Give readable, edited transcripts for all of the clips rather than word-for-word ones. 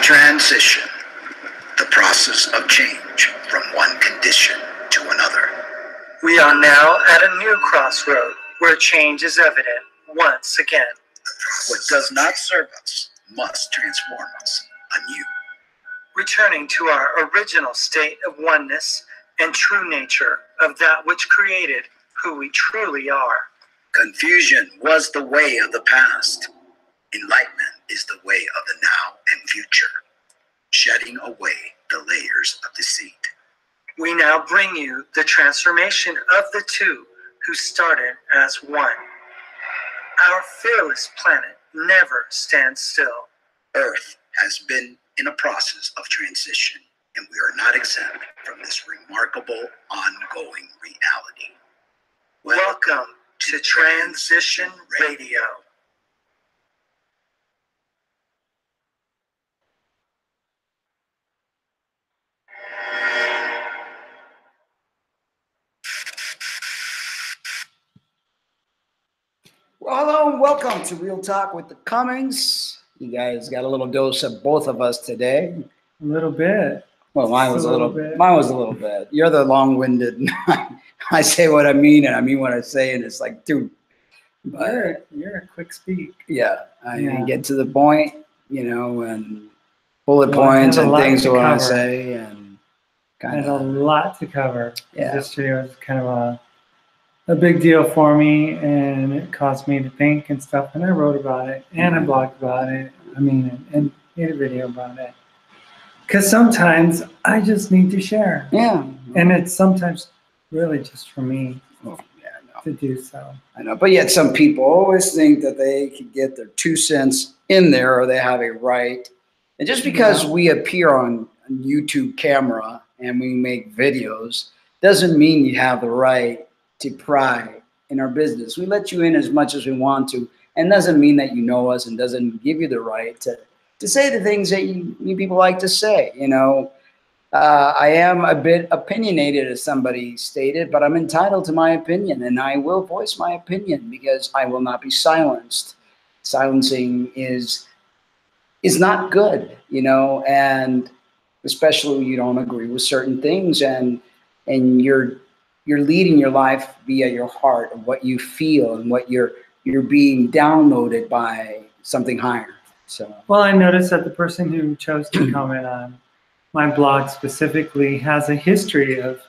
Transition, the process of change from one condition to another. We are now at a new crossroad where change is evident once again. What does not serve us must transform us anew. Returning to our original state of oneness and true nature of that which created who we truly are. Confusion was the way of the past. Enlightenment is the way of the now and future, shedding away the layers of deceit. We now bring you the transformation of the two who started as one. Our fearless planet never stands still. Earth has been in a process of transition, and we are not exempt from this remarkable ongoing reality. Welcome to Transition Radio. Well, hello and welcome to Real Talk with the Cummings. You guys got a little dose of both of us today. A little bit. Well, mine was Just a little bit. Mine was a little bit. You're the long-winded. I say what I mean, and I mean what I say, and it's like, dude. You're a quick speak. Yeah, I get to the point, and bullet points and things to what I say, and kind of a lot to cover. Yeah. History was kind of a big deal for me, and it caused me to think and stuff. And I wrote about it, and I blogged about it. And made a video about it. Because sometimes I just need to share. Yeah. And it's sometimes really just for me to do so. I know, but yet some people always think that they can get their 2 cents in there, or they have a right. And just because we appear on YouTube camera and we make videos doesn't mean you have the right to pry in our business. We let you in as much as we want to, and doesn't mean that you know us, and doesn't give you the right to say the things that you people like to say. I am a bit opinionated, as somebody stated, but I'm entitled to my opinion, and I will voice my opinion because I will not be silenced. Silencing is not good, and especially when you don't agree with certain things, and you're leading your life via your heart of what you feel and what you're being downloaded by something higher. So, well, I noticed that the person who chose to comment on my blog specifically has a history of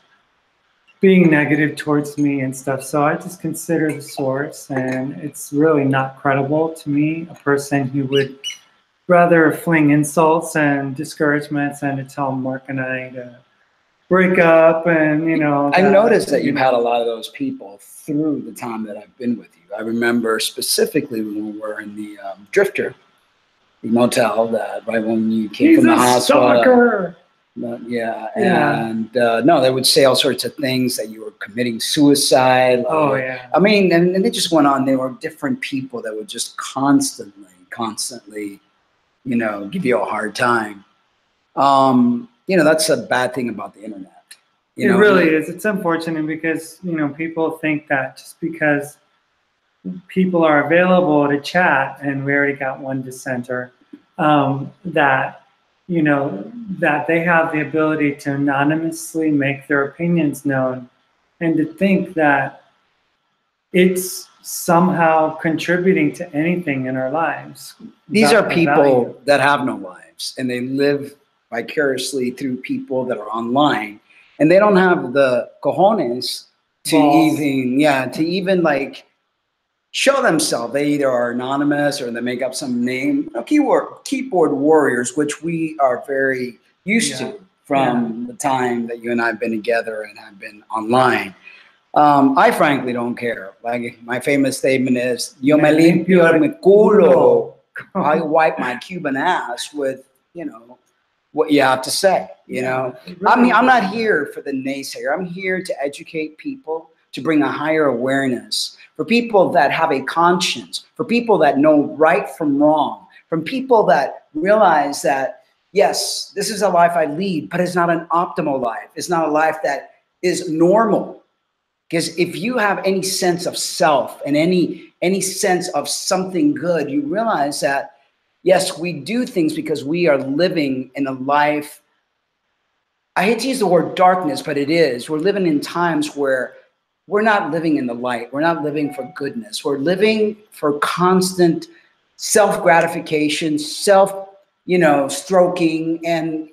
being negative towards me and stuff. So I just consider the source, and it's really not credible to me, a person who would rather fling insults and discouragements and to tell Mark and I to break up. And, I noticed that you've had a lot of those people through the time that I've been with you. I remember specifically when we were in the Drifter, the motel, that right when you came from the hospital. No, they would say all sorts of things, that you were committing suicide. I mean, and they just went on. They were different people that would just constantly, give you a hard time. That's a bad thing about the internet. It really is. It's unfortunate because, people think that just because people are available to chat, and we already got one dissenter, that they have the ability to anonymously make their opinions known, and to think that it's somehow contributing to anything in our lives. These are people that have no lives, and they live vicariously through people that are online, and they don't have the cojones to even show themselves. They either are anonymous or they make up some name. Keyboard warriors, which we are very used to from the time that you and I have been together and have been online. I frankly don't care. Like, my famous statement is, "Yo me limpio mi culo." I wipe my Cuban ass with, what you have to say. I'm not here for the naysayer. I'm here to educate people, to bring a higher awareness, for people that have a conscience, for people that know right from wrong, from people that realize that, yes, this is a life I lead, but it's not an optimal life. It's not a life that is normal. Because if you have any sense of self and any sense of something good, you realize that, Yes, we do things because we are living in a life. I hate to use the word darkness, but it is. We're living in times where we're not living in the light. We're not living for goodness. We're living for constant self-gratification, stroking, and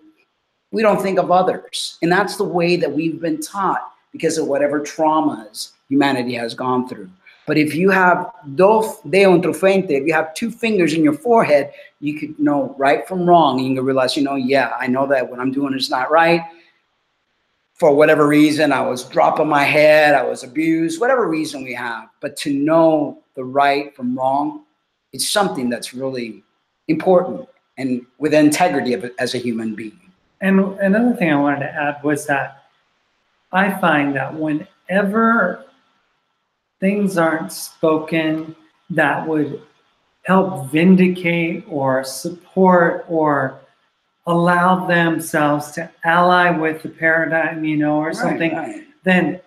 we don't think of others. And that's the way that we've been taught because of whatever traumas humanity has gone through. But if you have dos dedos en tu frente, if you have two fingers in your forehead, you could know right from wrong. And you can realize, yeah, I know that what I'm doing is not right. For whatever reason, I was dropping my head, I was abused, whatever reason we have. But to know the right from wrong, it's something that's really important and with integrity as a human being. And another thing I wanted to add was that I find that whenever things aren't spoken that would help vindicate or support or allow themselves to ally with the paradigm, or something, right. Then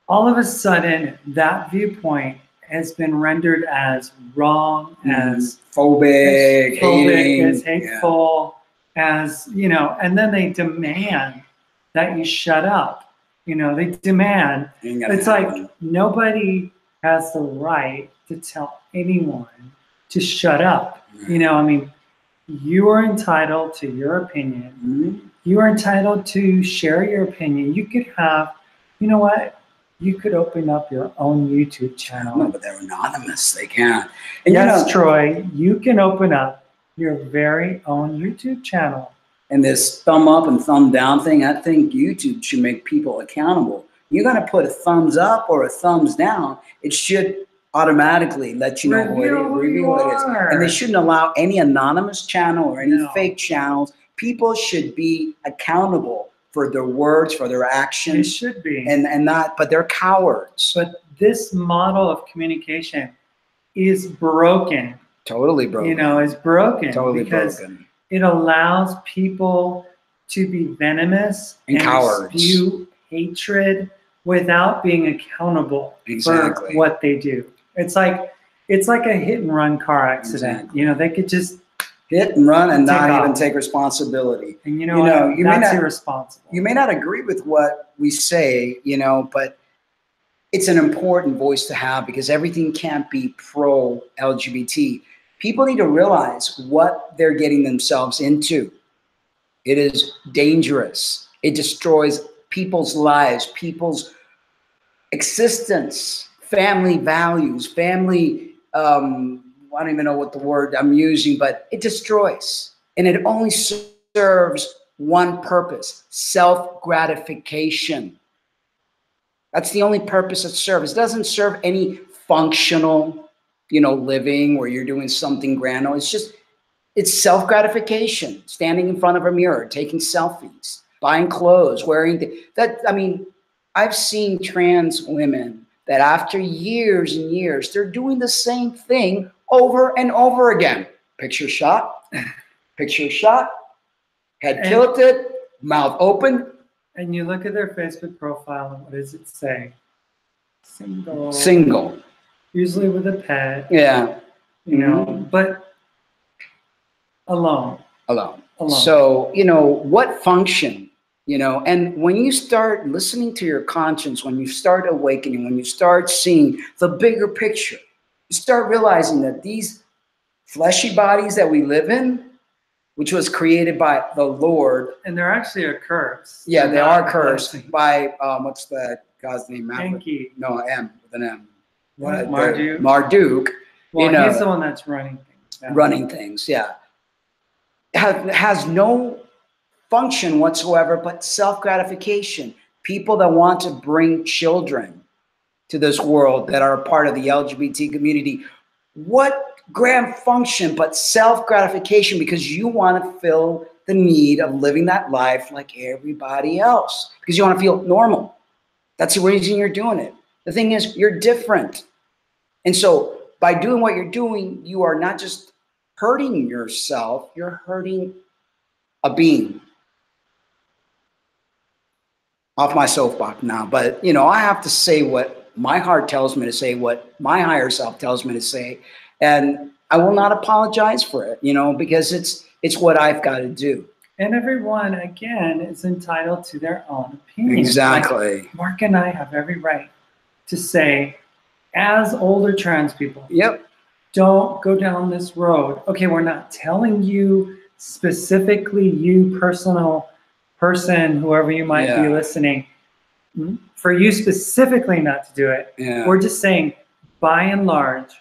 all of a sudden that viewpoint has been rendered as wrong, as phobic, as hateful, as, and then they demand that you shut up. They demand. It's like nobody has the right to tell anyone to shut up. You are entitled to your opinion. Mm-hmm. You are entitled to share your opinion. You could have, you could open up your own YouTube channel. No, but they're anonymous. They can't. And yes, Troy, you can open up your very own YouTube channel. And this thumb up and thumb down thing, I think YouTube should make people accountable. You're going to put a thumbs up or a thumbs down, it should automatically let you know review what it is. And they shouldn't allow any anonymous channel or any fake channels. People should be accountable for their words, for their actions. They should be. But they're cowards. But this model of communication is broken. Totally broken. It's broken. Totally because broken. It allows people to be venomous and cowards. Spew hatred without being accountable for what they do. It's like a hit and run car accident. Exactly. They could just hit and run and not even take responsibility. And you may not irresponsible. You may not agree with what we say, but it's an important voice to have because everything can't be pro LGBT. People need to realize what they're getting themselves into. It is dangerous. It destroys people's lives, people's existence, family values, family, I don't even know what the word I'm using, but it destroys. And it only serves one purpose, self-gratification. That's the only purpose it serves. It doesn't serve any functional living where you're doing something grand. It's self-gratification, standing in front of a mirror, taking selfies, buying clothes, wearing I've seen trans women that after years and years, they're doing the same thing over and over again. Picture shot, head tilted, mouth open. And you look at their Facebook profile and what does it say? Single. Usually with a pet. Yeah. But alone. So, what function, and when you start listening to your conscience, when you start awakening, when you start seeing the bigger picture, you start realizing that these fleshy bodies that we live in, which was created by the Lord. And they're actually a curse. Yeah, they are cursed by, what's that guy's name? Enki. No, M with an M. Marduk. Marduk. Well, he's the one that's running things. Yeah. Running things, yeah. Has no function whatsoever but self-gratification. People that want to bring children to this world that are a part of the LGBT community. What grand function but self-gratification because you want to fill the need of living that life like everybody else because you want to feel normal. That's the reason you're doing it. The thing is, you're different. And so by doing what you're doing, you are not just hurting yourself, you're hurting a being. Off my soapbox now, but I have to say what my heart tells me to say, what my higher self tells me to say. And I will not apologize for it, because it's what I've got to do. And everyone, again, is entitled to their own opinion. Exactly. Like Mark and I have every right to say, as older trans people, Yep. don't go down this road. Okay, we're not telling you specifically, you personal person, whoever you might be listening, for you specifically not to do it. Yeah. We're just saying, by and large,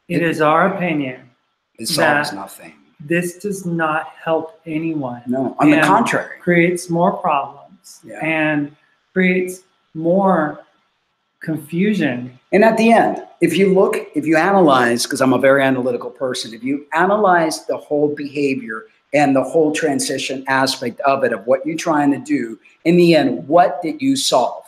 it is our opinion It solves nothing. this does not help anyone. No, on the contrary. Creates more problems and creates more confusion. And at the end, if you analyze, because I'm a very analytical person, if you analyze the whole behavior and the whole transition aspect of it, of what you're trying to do, in the end, what did you solve?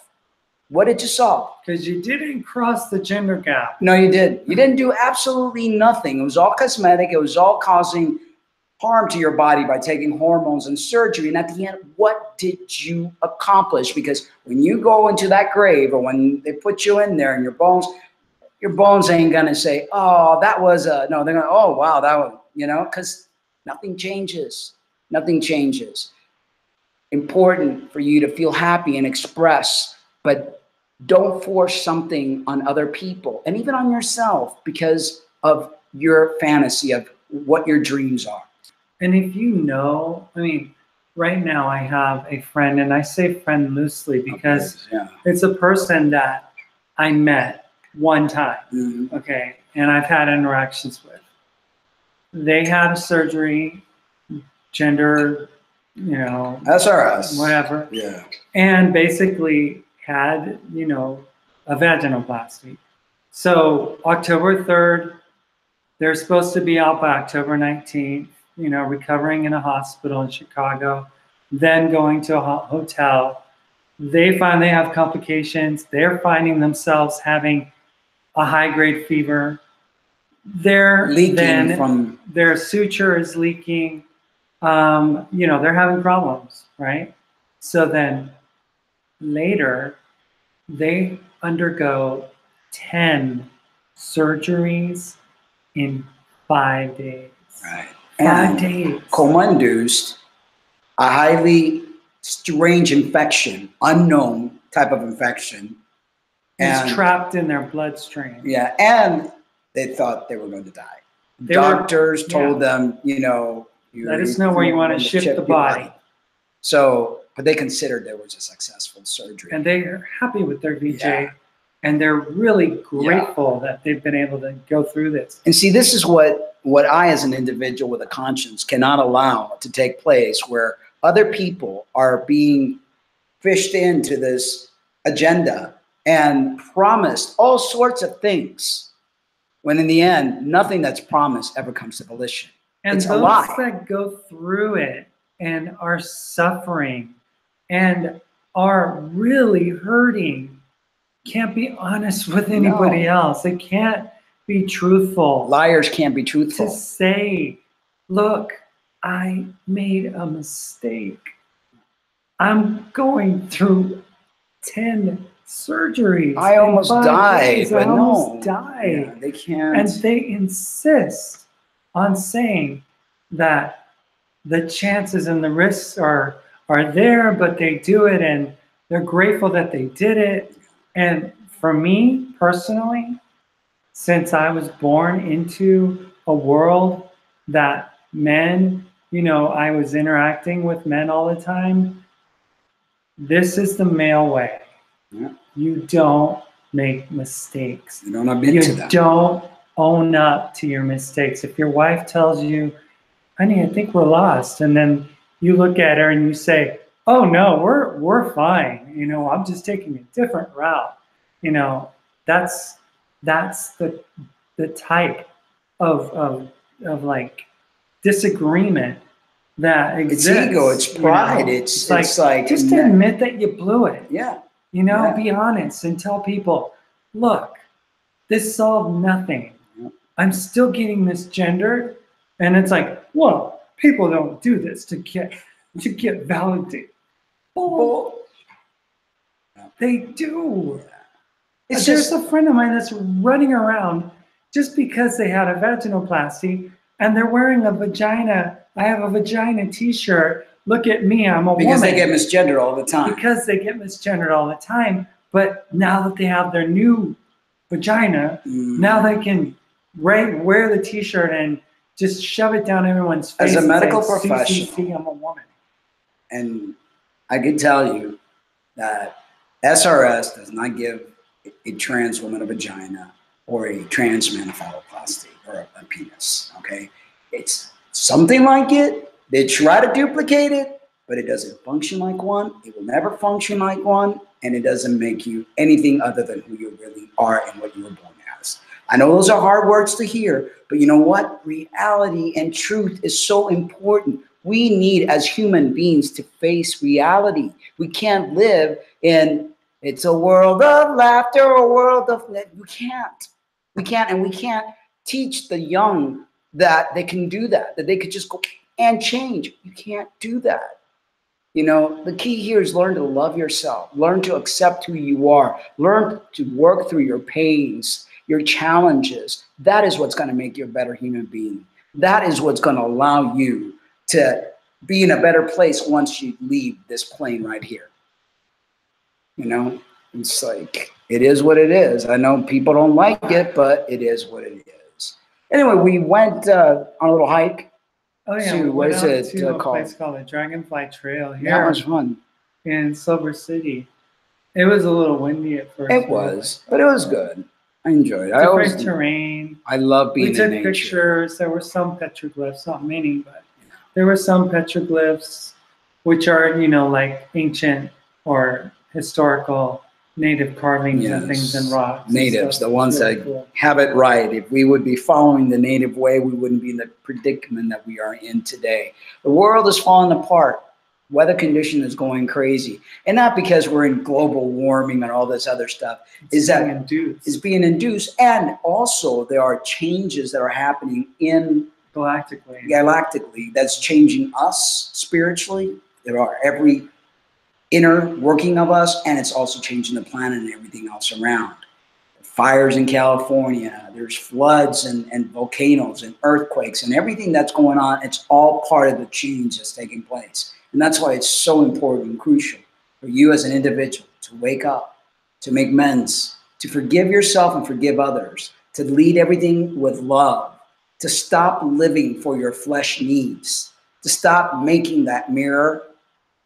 What did you solve? Because you didn't cross the gender gap. No, you didn't. You didn't do absolutely nothing. It was all cosmetic. It was all causing harm to your body by taking hormones and surgery. And at the end, what did you accomplish? Because when you go into that grave, or when they put you in there and your bones ain't going to say, oh, that was no, they're going to, oh, wow, that was, because nothing changes. Nothing changes. Important for you to feel happy and express, but don't force something on other people and even on yourself because of your fantasy of what your dreams are. And if right now I have a friend, and I say friend loosely because it's a person that I met one time, okay, and I've had interactions with. They had a surgery, gender, SRS, whatever. Yeah. And basically had, a vaginoplasty. So October 3rd, they're supposed to be out by October 19th, recovering in a hospital in Chicago, then going to a hotel. They finally have complications. They're finding themselves having a high-grade fever. They're leaking from their suture is leaking. They're having problems, right? So then later, they undergo 10 surgeries in 5 days. Right. 5 days. Coma-induced, a highly strange infection, unknown type of infection. It's trapped in their bloodstream. Yeah, and they thought they were going to die. Doctors told them, let us know where you want to ship the body. So, but they considered there was a successful surgery. And they're happy with their VJ, and they're really grateful that they've been able to go through this. And see, this is what I, as an individual with a conscience, cannot allow to take place, where other people are being fished into this agenda and promised all sorts of things, when in the end, nothing that's promised ever comes to fruition. And it's those a lie. That go through it and are suffering and are really hurting can't be honest with anybody else. They can't be truthful. Liars can't be truthful. To say, look, I made a mistake. I'm going through 10 surgeries. I almost died, but almost died. Yeah, they can't. And they insist on saying that the chances and the risks are there, but they do it and they're grateful that they did it. And for me personally, since I was born into a world that men, I was interacting with men all the time, this is the male way. Yeah. You don't make mistakes. You don't admit to them. You don't own up to your mistakes. If your wife tells you, honey, I think we're lost, and then you look at her and you say, oh no, we're fine. I'm just taking a different route. That's the type of like disagreement that exists. It's ego, it's pride, it's like just admit that you blew it. Yeah. Be honest and tell people, look, this solved nothing. Yeah. I'm still getting misgendered. And it's like, well, people don't do this to get validated. Oh, they do. There's a friend of mine that's running around just because they had a vaginoplasty and they're wearing a vagina. I have a vagina t-shirt. Look at me, I'm a woman. Because they get misgendered all the time. Because they get misgendered all the time. But now that they have their new vagina, now they can wear the t-shirt and just shove it down everyone's face. As a medical and say, professional, see, I'm a woman. And I can tell you that SRS does not give a trans woman a vagina or a trans man a phalloplasty or a penis, okay? It's something like it. They try to duplicate it, but it doesn't function like one. It will never function like one, and it doesn't make you anything other than who you really are and what you were born as. I know those are hard words to hear, but you know what? Reality and truth is so important. We need, as human beings, to face reality. We can't live in, it's a world of laughter, a world of, we can't. We can't, and we can't teach the young that they can do that they could just go and change. You can't do that. You know, the key here is learn to love yourself, learn to accept who you are, learn to work through your pains, your challenges. That is what's going to make you a better human being. That is what's going to allow you to be in a better place once you leave this plane right here. You know, it's like, it is what it is. I know people don't like it, but it is what it is. Anyway, we went on a little hike. Oh yeah, to, what is it to a called? place called the Dragonfly Trail here. That was fun. In Silver City. It was a little windy at first. It was, but it was good. I enjoyed it. Different terrain. I love being in nature. We took pictures. There were some petroglyphs, not many, but there were some petroglyphs, which are, you know, like ancient or historical native carvings and things in rocks. Natives, the ones that have it right. If we would be following the native way, we wouldn't be in the predicament that we are in today. The world is falling apart. Weather condition is going crazy. And not because we're in global warming and all this other stuff. It's being induced. And also there are changes that are happening in galactically that's changing us spiritually. There are every inner working of us, and it's also changing the planet and everything else around. Fires in California, there's floods and volcanoes and earthquakes and everything that's going on. It's all part of the change that's taking place. And that's why it's so important and crucial for you as an individual to wake up, to make amends, to forgive yourself and forgive others, to lead everything with love, to stop living for your flesh needs, to stop making that mirror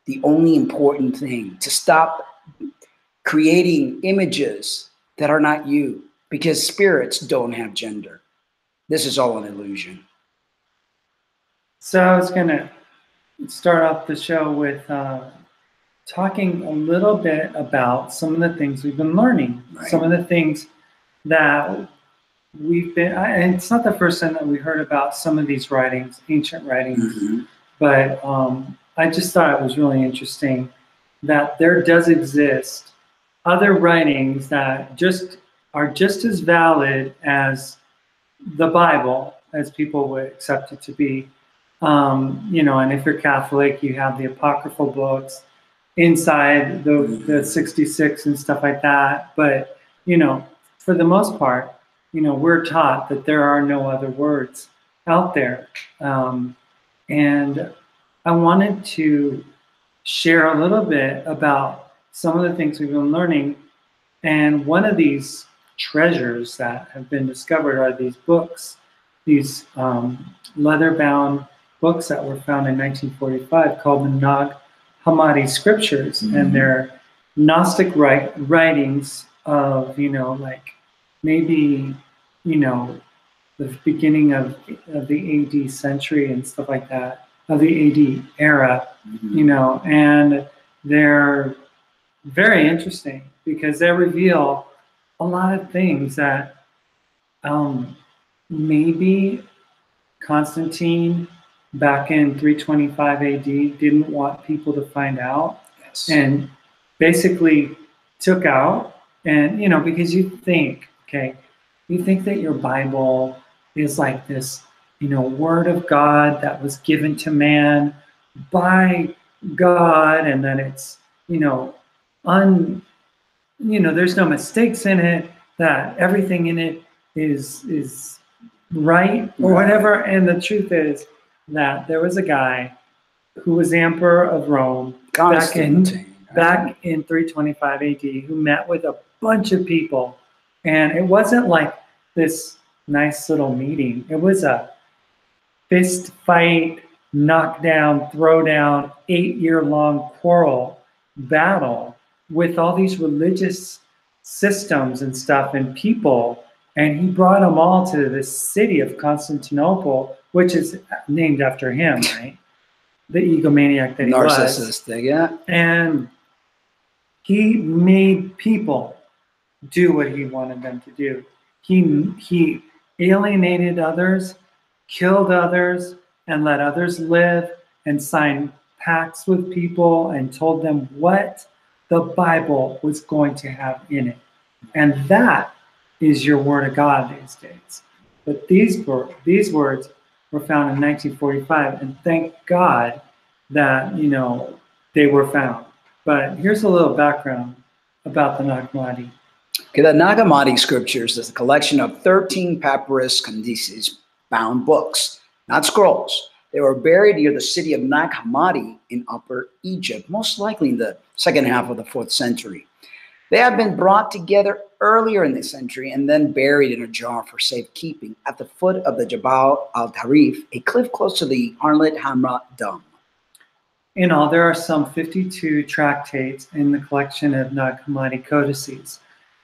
the only important thing, to stop creating images that are not you, because spirits don't have gender. This is all an illusion. So I was going to start off the show with talking a little bit about some of the things we've been learning, some of the things that we've been, and it's not the first time that we heard about some of these writings, ancient writings, but I just thought it was really interesting that there does exist other writings that are just as valid as the Bible, as people would accept it to be. You know, and if you're Catholic, you have the apocryphal books inside the 66 and stuff like that. But, you know, for the most part, you know, we're taught that there are no other words out there. And I wanted to share a little bit about some of the things we've been learning. And one of these treasures that have been discovered are these books, these leather-bound books that were found in 1945 called the Nag Hammadi Scriptures. And they're Gnostic writings of, you know, like maybe, you know, the beginning of the AD century and stuff like that, of the AD era, you know, and they're very interesting because they reveal a lot of things that maybe Constantine back in 325 AD didn't want people to find out, and basically took out. And, you know, because you think, okay, you think that your Bible is like this, you know, word of God that was given to man by God, and that it's, you know, you know, there's no mistakes in it, that everything in it is right or whatever. And the truth is that there was a guy who was the emperor of Rome back in 325 AD who met with a bunch of people. And it wasn't like this nice little meeting. It was a fist fight, knockdown, throwdown, 8-year-long quarrel battle with all these religious systems and stuff and people. And he brought them all to this city of Constantinople, which is named after him, right? The egomaniac that he was. Narcissistic, yeah. And he made people do what he wanted them to do. He alienated others, killed others, and let others live, and signed pacts with people and told them what the Bible was going to have in it. And that is your word of God these days. But these words were found in 1945, and thank God that, you know, they were found. But here's a little background about the Nag Hammadi. Okay, the Nag Hammadi scriptures is a collection of 13 papyrus codices, bound books, not scrolls. They were buried near the city of Nag Hammadi in Upper Egypt, most likely in the second half of the 4th century. They had been brought together earlier in the century and then buried in a jar for safekeeping at the foot of the Jabal al-Tarif, a cliff close to the Harlet Hamra Dome. In all, there are some 52 tractates in the collection of Nag Hammadi codices.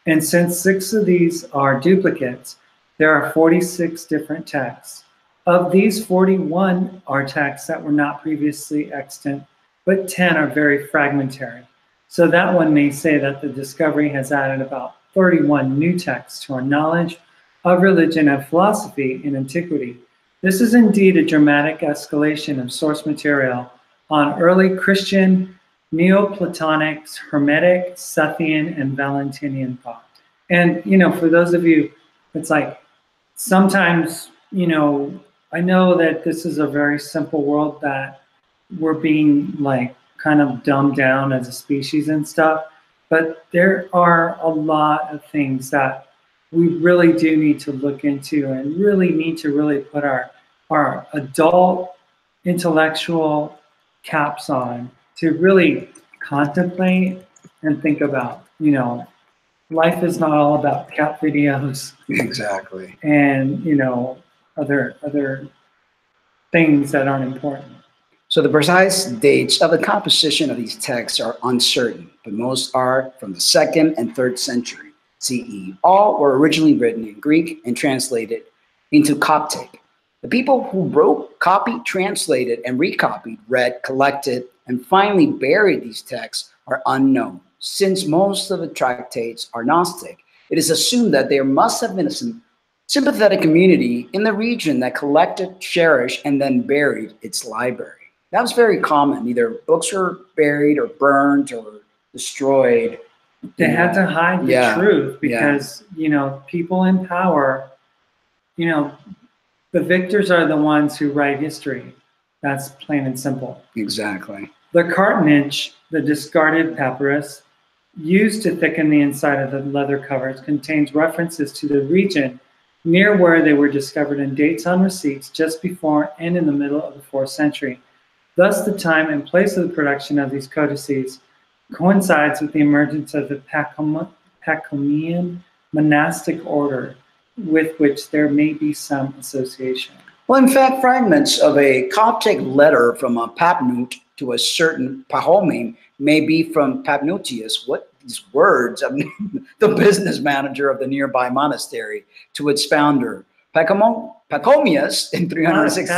And since 6 of these are duplicates, there are 46 different texts. Of these, 41 are texts that were not previously extant, but 10 are very fragmentary. So that one may say that the discovery has added about 31 new texts to our knowledge of religion and philosophy in antiquity. This is indeed a dramatic escalation of source material on early Christian, Neoplatonic, Hermetic, Sethian, and Valentinian thought. And, you know, for those of you, it's like sometimes, you know, I know that this is a very simple world that we're being like kind of dumbed down as a species and stuff, but there are a lot of things that we really do need to look into and really need to really put our adult intellectual caps on to really contemplate and think about. You know, life is not all about cat videos. Exactly. And, you know, other things that aren't important. So the precise dates of the composition of these texts are uncertain, but most are from the 2nd and 3rd century CE. All were originally written in Greek and translated into Coptic. The people who wrote, copied, translated, and recopied, read, collected, and finally buried these texts are unknown. Since most of the tractates are Gnostic, it is assumed that there must have been a sympathetic community in the region that collected, cherished, and then buried its library. That was very common. Either books were buried or burned or destroyed. They had to hide the truth because, you know, people in power, you know, the victors are the ones who write history. That's plain and simple. Exactly. The cartonnage, the discarded papyrus, used to thicken the inside of the leather covers, contains references to the region near where they were discovered and dates on receipts just before and in the middle of the 4th century. Thus, the time and place of the production of these codices coincides with the emergence of the Pachomian monastic order, with which there may be some association. Well, in fact, fragments of a Coptic letter from a Papnut to a certain Pahomim may be from Papnutius. What these words? I mean, the business manager of the nearby monastery to its founder, Pachomius, in 360.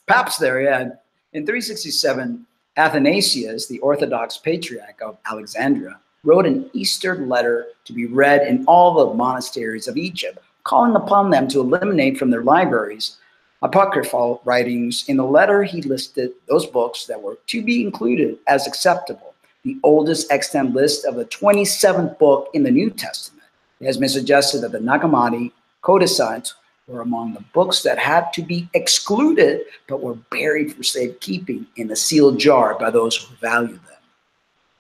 Paps there, yeah. In 367, Athanasius, the Orthodox Patriarch of Alexandria, wrote an Easter letter to be read in all the monasteries of Egypt, calling upon them to eliminate from their libraries apocryphal writings. In the letter, he listed those books that were to be included as acceptable. The oldest extant list of the 27th book in the New Testament. It has been suggested that the Nag Hammadi codices were among the books that had to be excluded, but were buried for safekeeping in a sealed jar by those who valued them.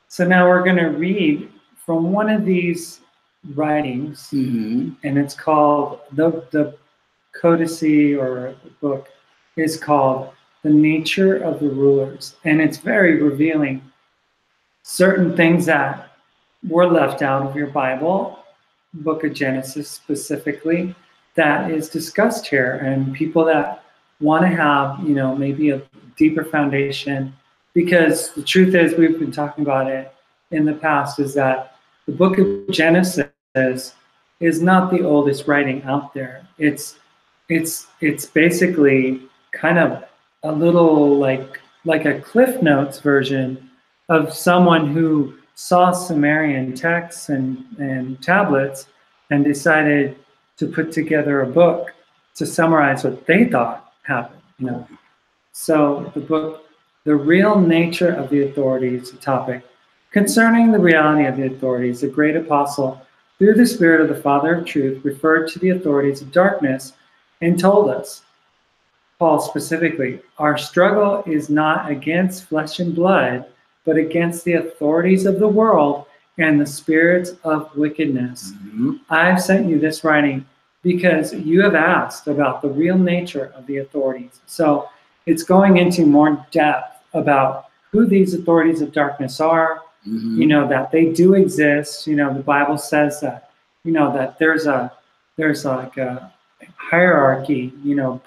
So now we're going to read from one of these writings, Mm-hmm. and it's called the codice or book is called The Nature of the Rulers, and it's very revealing. Certain things that were left out of your Bible, Book of Genesis specifically, that is discussed here, and people that want to have, you know, maybe a deeper foundation, because the truth is, we've been talking about it in the past, is that the Book of Genesis is not the oldest writing out there. It's basically kind of a little like a Cliff Notes version of someone who saw Sumerian texts and tablets and decided to put together a book to summarize what they thought happened, you know. So the book, The Real Nature of the Authorities, the topic, concerning the reality of the authorities, the great apostle, through the Spirit of the Father of Truth, referred to the authorities of darkness and told us, Paul specifically, our struggle is not against flesh and blood, but against the authorities of the world and the spirits of wickedness. Mm-hmm. I've sent you this writing because you have asked about the real nature of the authorities. So it's going into more depth about who these authorities of darkness are, mm-hmm. you know, that they do exist. You know, the Bible says that, you know, that there's like a hierarchy, you know,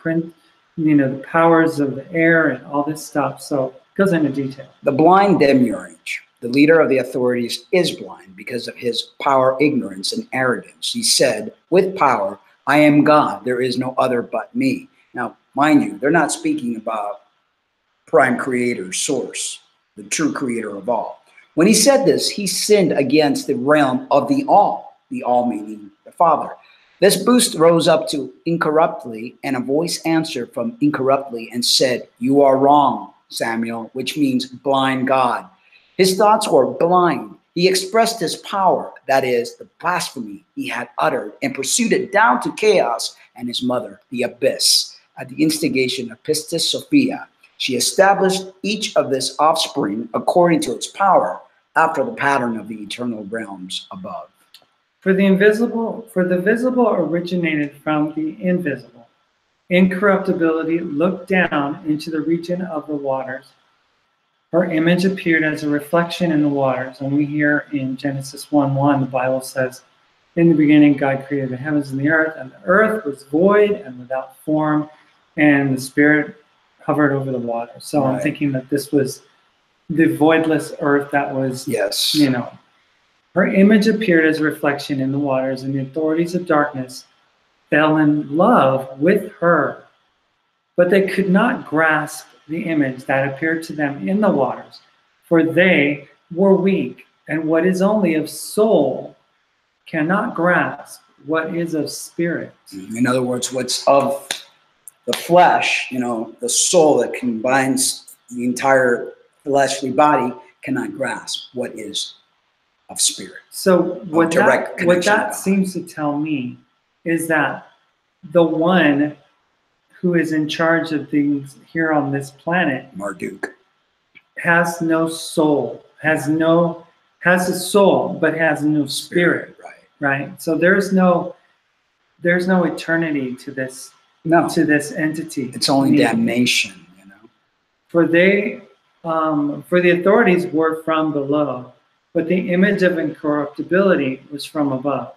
the powers of the air and all this stuff. So it goes into detail. The blind demiurge, the leader of the authorities, is blind because of his power, ignorance, and arrogance. He said, with power, I am God. There is no other but me. Now, mind you, they're not speaking about prime creator, source, the true creator of all. When he said this, he sinned against the realm of the all meaning the Father. This boost rose up to incorruptly, and a voice answered from incorruptly and said, you are wrong, Samuel, which means blind God. His thoughts were blind. He expressed his power, that is, the blasphemy he had uttered, and pursued it down to chaos and his mother, the abyss. At the instigation of Pistis Sophia, she established each of this offspring according to its power, after the pattern of the eternal realms above. For the visible originated from the invisible. Incorruptibility looked down into the region of the waters. Her image appeared as a reflection in the waters. And we hear in Genesis 1:1, the Bible says, in the beginning, God created the heavens and the earth was void and without form, and the Spirit hovered over the water. So right. I'm thinking that this was the voidless earth that was, yes, you know. Her image appeared as a reflection in the waters, and the authorities of darkness fell in love with her. But they could not grasp the image that appeared to them in the waters, for they were weak, and what is only of soul cannot grasp what is of spirit. In other words, what's of the flesh, you know, the soul that combines the entire fleshly body cannot grasp what is of spirit. So what that seems to tell me is that the one who is in charge of things here on this planet, Marduk, has no soul, has a soul, but has no spirit. Right. So there's no eternity to this. No. To this entity. It's only damnation, you know. For the authorities were from below, but the image of incorruptibility was from above.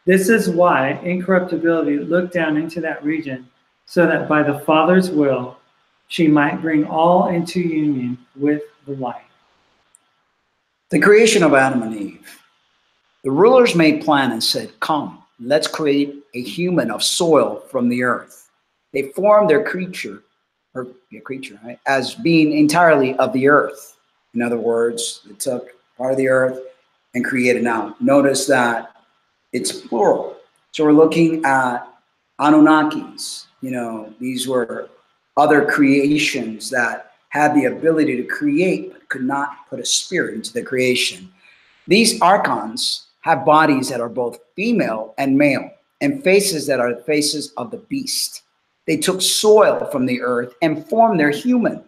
This is why incorruptibility looked down into that region, so that by the Father's will, she might bring all into union with the light. The creation of Adam and Eve. The rulers made plan and said, come, let's create a human of soil from the earth. They formed their creature, right, as being entirely of the earth. In other words, they took part of the earth and created. Now, notice that it's plural. So we're looking at Anunnakis. You know, these were other creations that had the ability to create, but could not put a spirit into the creation. These archons have bodies that are both female and male, and faces that are the faces of the beast. They took soil from the earth and formed their human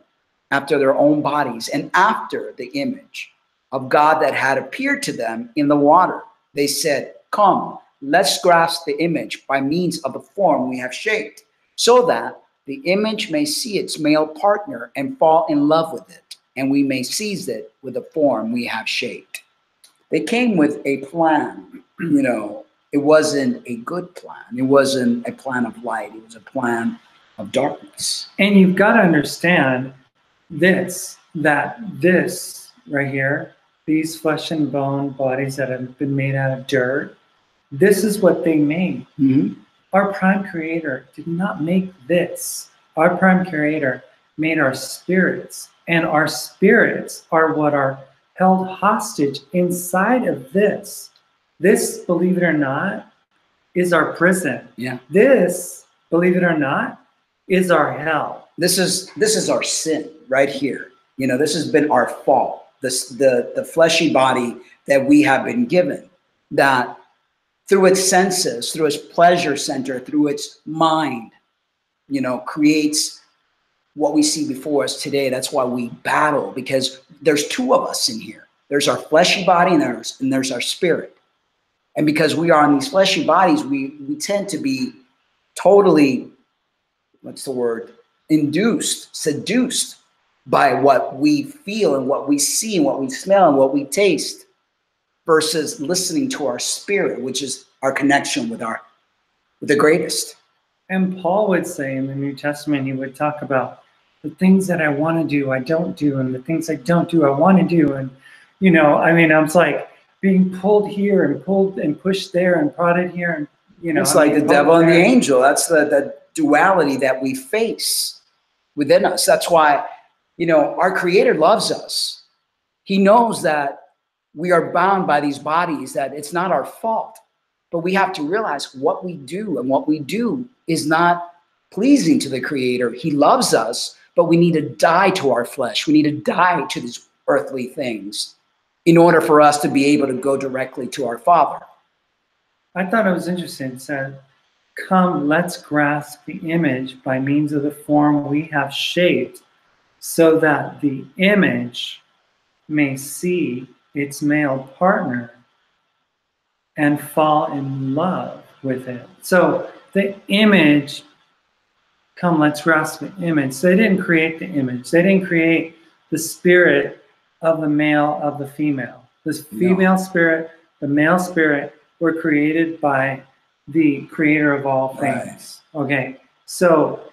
after their own bodies and after the image of God that had appeared to them in the water. They said, Come, let's grasp the image by means of the form we have shaped, so that the image may see its male partner and fall in love with it, and we may seize it with the form we have shaped. They came with a plan, you know. It wasn't a good plan. It wasn't a plan of light. It was a plan of darkness. And you've got to understand this, that this right here, these flesh and bone bodies that have been made out of dirt, this is what they made. Mm-hmm. Our prime creator did not make this. Our prime creator made our spirits, and our spirits are what are held hostage inside of this. This, believe it or not, is our prison. Yeah. This, believe it or not, is our hell. This is our sin right here. You know, this has been our fault. The fleshy body that we have been given, that through its senses, through its pleasure center, through its mind, you know, creates what we see before us today. That's why we battle, because there's two of us in here. There's our fleshy body and there's our spirit. And because we are in these fleshy bodies, we tend to be totally, what's the word, seduced by what we feel and what we see and what we smell and what we taste, versus listening to our spirit, which is our connection with the greatest. And Paul would say in the New Testament, he would talk about the things that I want to do, I don't do, and the things I don't do, I want to do. And, you know, I mean, I'm like being pulled here and pulled and pushed there and prodded here. And, you know, it's like the devil and the angel. That's the duality that we face within us. That's why, you know, our Creator loves us. He knows that we are bound by these bodies, that it's not our fault. But we have to realize what we do, and what we do is not pleasing to the Creator. He loves us, but we need to die to our flesh. We need to die to these earthly things in order for us to be able to go directly to our Father. I thought it was interesting. It said, come, let's grasp the image by means of the form we have shaped, so that the image may see its male partner and fall in love with it. So the image, come, let's grasp the image. So they didn't create the image. They didn't create the spirit of the male, of the female. This female spirit, the male spirit were created by the Creator of all things. Right. Okay, so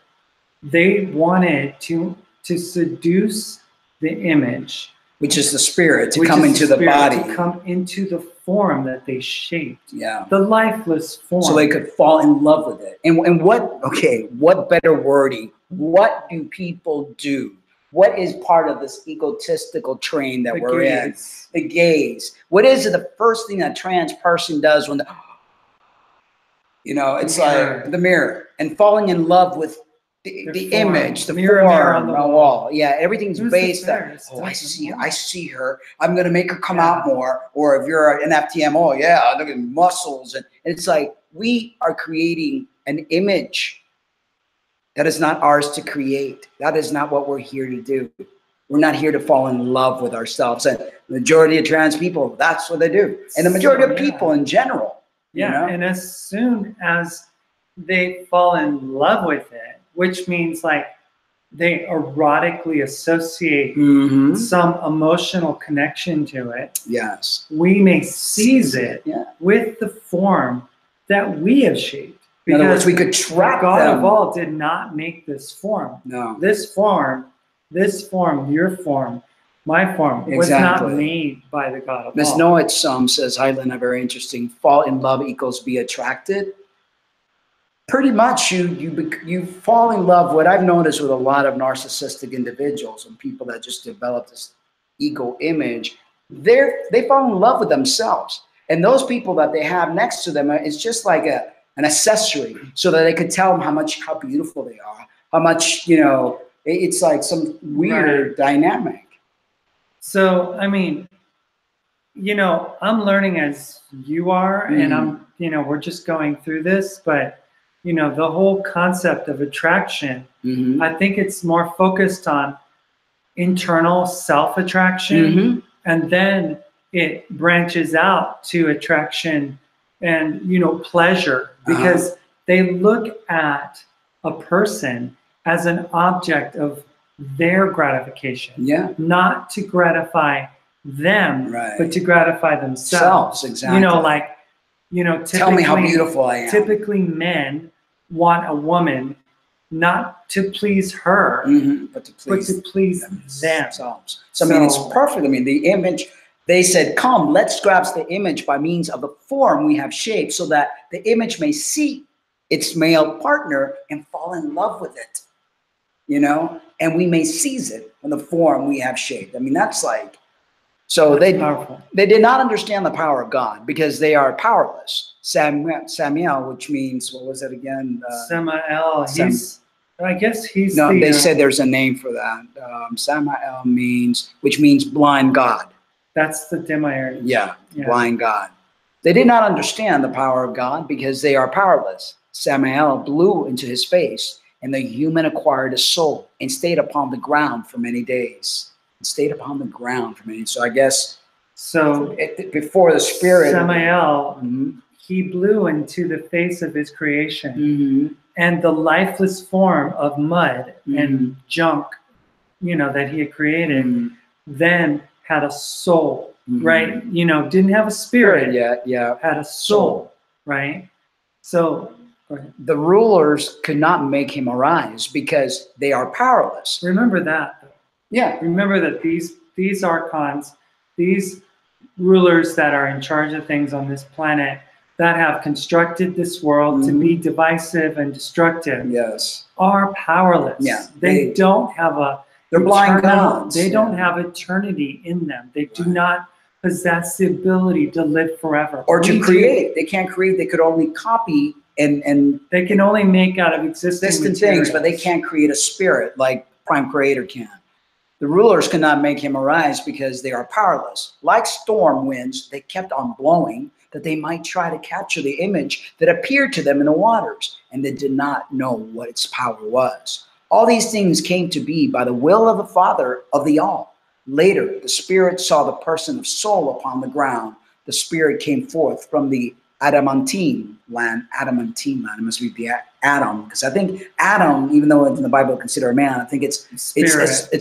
they wanted to seduce the image, which is the spirit, to come into the body, to come into the form that they shaped. Yeah, the lifeless form, so they could fall in love with it. And what better wording? What do people do? What is part of this egotistical train that we're in? The gaze. What is it? The first thing a trans person does when it's like the mirror, and falling in love with the image, the mirror form on the wall. Yeah, everything's based on, I see her. I'm gonna make her come out more. Or if you're an FTM, oh yeah, look at muscles. And it's like we are creating an image that is not ours to create. That is not what we're here to do. We're not here to fall in love with ourselves. And the majority of trans people, that's what they do. And the majority of people in general. Yeah, and as soon as they fall in love with it, which means like they erotically associate some emotional connection to it. Yes. We may seize it with the form that we have shaped. In other words, we could trap God them. of all did not make this form. No. This form, your form, my form, was not made by the God of all. Ms. Noach says, hi, Lena, very interesting. Fall in love equals be attracted. Pretty much you fall in love. What I've noticed with a lot of narcissistic individuals and people that just develop this ego image, they fall in love with themselves. And those people that they have next to them, it's just like an accessory, so that they could tell them how beautiful they are, how much, it's like some weird dynamic. So, I mean, I'm learning as you are, and we're just going through this, but the whole concept of attraction, I think it's more focused on internal self-attraction, and then it branches out to attraction and pleasure, because they look at a person as an object of their gratification, not to gratify them, but to gratify themselves. Exactly. Typically, tell me how beautiful I am. Typically, men want a woman not to please her, but to please themselves. So I mean, it's perfect. I mean, the image. They said, "Come, let's grasp the image by means of the form we have shaped, so that the image may see its male partner and fall in love with it, and we may seize it in the form we have shaped." I mean, that's like, so they did not understand the power of God because they are powerless. Samuel, which means, what was it again? Samael. I guess he's no. They said there's a name for that. Samael which means blind God. That's the demiurge. Yeah, blind God. They did not understand the power of God because they are powerless. Samael blew into his face, and the human acquired a soul and stayed upon the ground for many days. So I guess before the spirit. Samael, he blew into the face of his creation, and the lifeless form of mud and junk, that he had created, then had a soul, right? Didn't have a spirit yet. Had a soul, right? So the rulers could not make him arise because they are powerless. Remember that. Yeah. Remember that these archons, these rulers that are in charge of things on this planet, that have constructed this world to be divisive and destructive, are powerless. Yeah. They don't have they're blind gods. They don't have eternity in them. They do not possess the ability to live forever. Or to create. They can't create. They could only copy and they can only make out of existing things, but they can't create a spirit like Prime Creator can. The rulers could not make him arise because they are powerless. Like storm winds, they kept on blowing that they might try to capture the image that appeared to them in the waters, and they did not know what its power was. All these things came to be by the will of the Father of the all. Later, the Spirit saw the person of soul upon the ground. The Spirit came forth from the adamantine land. Adamantine land, it must be the Adam, because I think Adam, even though in the Bible consider a man, I think it's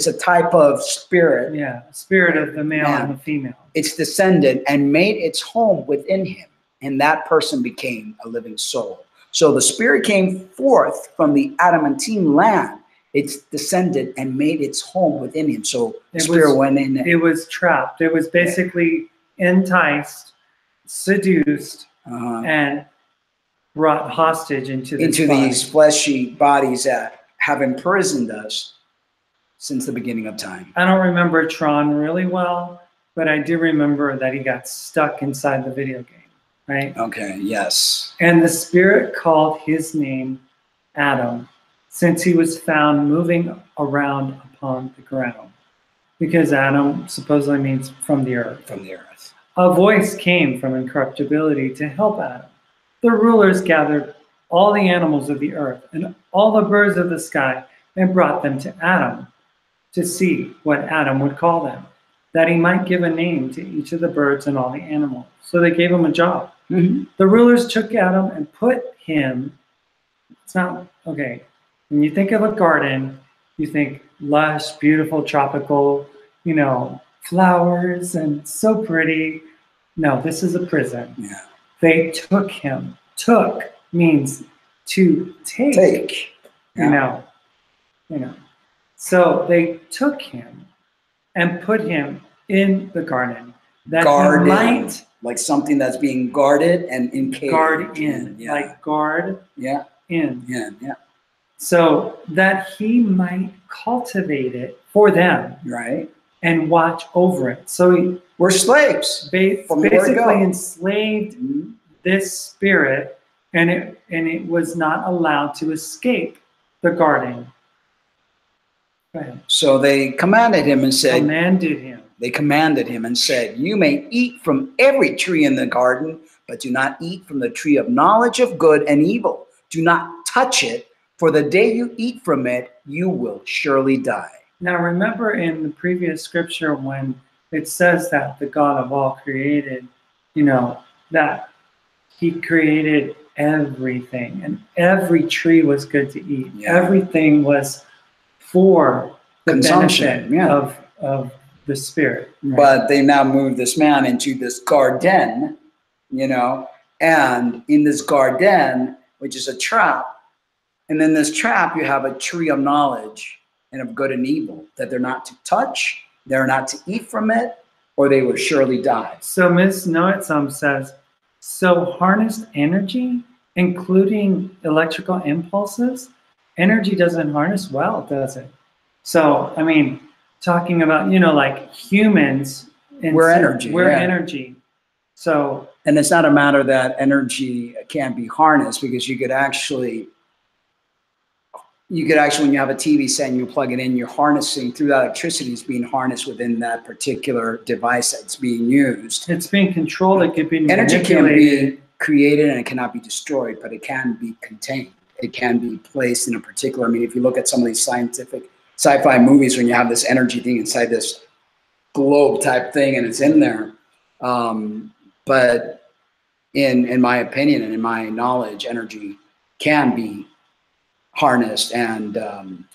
a type of spirit. Yeah, spirit of the male and the female. It's descended and made its home within him, and that person became a living soul. So the Spirit came forth from the adamantine land. It's descended and made its home within him. So the Spirit went in. It was trapped. It was basically enticed, seduced, and brought hostage into these fleshy bodies that have imprisoned us since the beginning of time. I don't remember Tron really well, but I do remember that he got stuck inside the video game. Right? Okay, yes. And the Spirit called his name Adam, since he was found moving around upon the ground. Because Adam supposedly means from the earth. From the earth. A voice came from incorruptibility to help Adam. The rulers gathered all the animals of the earth and all the birds of the sky and brought them to Adam to see what Adam would call them, that he might give a name to each of the birds and all the animals. So they gave him a job. The rulers took Adam and put him, when you think of a garden, you think lush, beautiful, tropical, flowers and so pretty. No, this is a prison. Yeah. They took him. Took means to take. So they took him and put him in the garden. That he might, like something that's being guarded and encaged. Guard in. Like guard in. Yeah. So that he might cultivate it for them. Right. And watch over it. So we're slaves. Basically enslaved this spirit, and it was not allowed to escape the garden. Go ahead. So they commanded him and said, They commanded him and said, "You may eat from every tree in the garden, but do not eat from the tree of knowledge of good and evil. Do not touch it, for the day you eat from it, you will surely die." Now remember in the previous scripture when it says that the God of all created, that he created everything, and every tree was good to eat. Yeah. Everything was for the Consumption, benefit of the spirit. Right? But they now move this man into this garden, and in this garden, which is a trap, and in this trap, you have a tree of knowledge and of good and evil that they're not to touch, they're not to eat from it, or they will surely die. So Ms. Noetsum says, so harnessed energy, including electrical impulses, energy doesn't harness well, does it? So, I mean, talking about, like humans. We're energy. We're energy. So. And it's not a matter that energy can't be harnessed, because you could actually, when you have a TV set and you plug it in, you're harnessing through that electricity is being harnessed within that particular device that's being used. It's being controlled. It could be energy can be created and it cannot be destroyed, but it can be contained. It can be placed in a particular, I mean, if you look at some of these scientific sci-fi movies, when you have this energy thing inside this globe type thing and it's in there. But in my opinion and in my knowledge, energy can be harnessed, and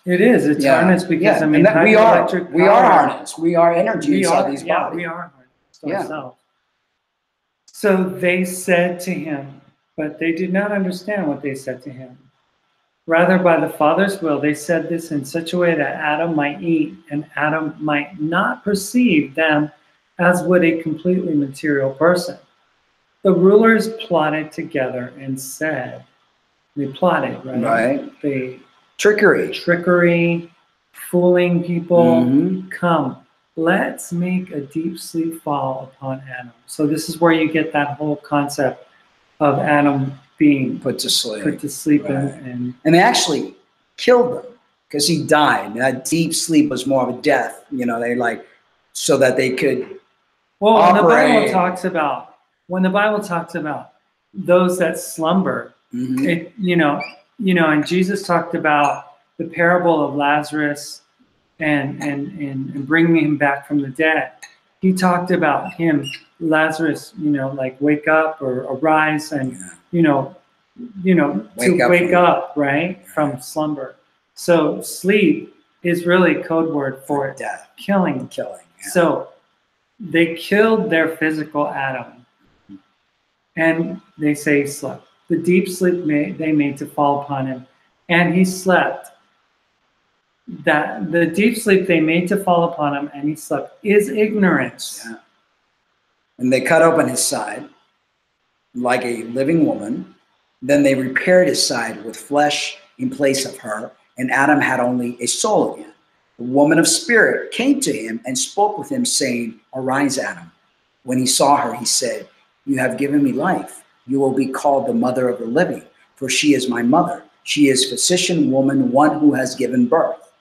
it is. It's harnessed because I mean, we are harnessed. We are energy inside these bodies. We are harnessed ourselves. So they said to him, but they did not understand what they said to him. Rather, by the Father's will, they said this in such a way that Adam might eat, and Adam might not perceive them as would a completely material person. The rulers plotted together and said. They plotted, right? Right. They trickery, fooling people. Come, let's make a deep sleep fall upon Adam. So this is where you get that whole concept of Adam being put to sleep. Right. And they actually killed him because he died. That deep sleep was more of a death. They so that they could. Well, when the Bible talks about those that slumber. And Jesus talked about the parable of Lazarus and bringing him back from the dead. He talked about him, Lazarus, wake up or arise and, wake up, right, from slumber. So sleep is really code word for death, killing. Yeah. So they killed their physical Adam, and they say he slept. The deep sleep they made to fall upon him, and he slept. That the deep sleep they made to fall upon him, and he slept, is ignorance. Yeah. And they cut open his side like a living woman. Then they repaired his side with flesh in place of her, and Adam had only a soul again. The woman of spirit came to him and spoke with him, saying, "Arise, Adam." When he saw her, he said, "You have given me life. You will be called the mother of the living, for she is my mother. She is physician woman, one who has given birth."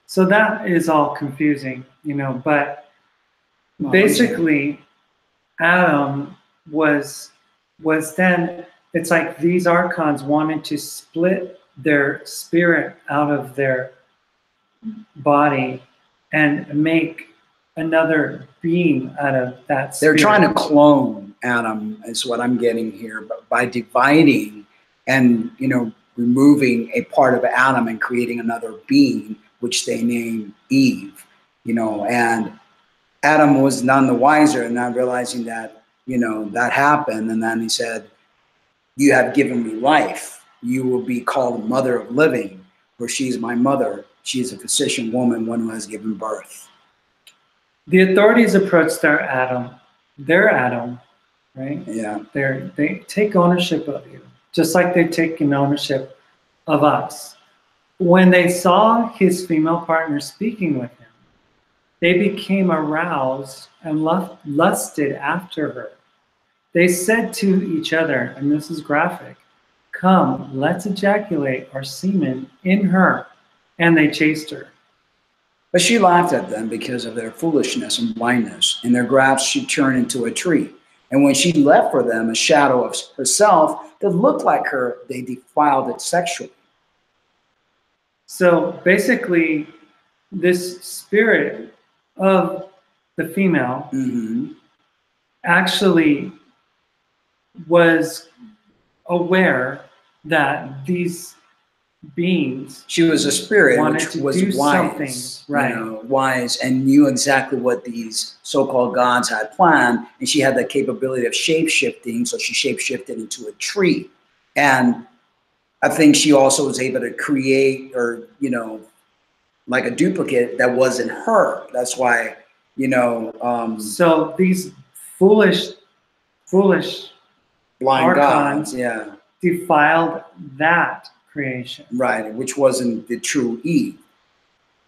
So that is all confusing, but basically Adam was then, it's like these archons wanted to split their spirit out of their body and make another being out of that spirit. They're trying to clone Adam, is what I'm getting here, but by dividing and removing a part of Adam and creating another being, which they named Eve, and Adam was none the wiser, and not realizing that that happened, and then he said, "You have given me life. You will be called the mother of living, for she is my mother. She is a physician woman, one who has given birth." The authorities approached their Adam, right? Yeah. They take ownership of you, just like they've taken ownership of us. When they saw his female partner speaking with him, they became aroused and lusted after her. They said to each other, and this is graphic, "Come, let's ejaculate our semen in her." And they chased her. But she laughed at them because of their foolishness and blindness. In their grasp, she turned into a tree. And when she left for them a shadow of herself that looked like her, they defiled it sexually. So basically, this spirit of the female actually was aware that these beings, she was a spirit wanted which to was do something, wise, right. you know, wise, and knew exactly what these so-called gods had planned, and she had the capability of shape-shifting, so she shape-shifted into a tree. And I think she also was able to create, or, you know, like a duplicate that wasn't her. That's why, you know, so these foolish blind archons, gods, yeah, defiled that creation. right, which wasn't the true Eve.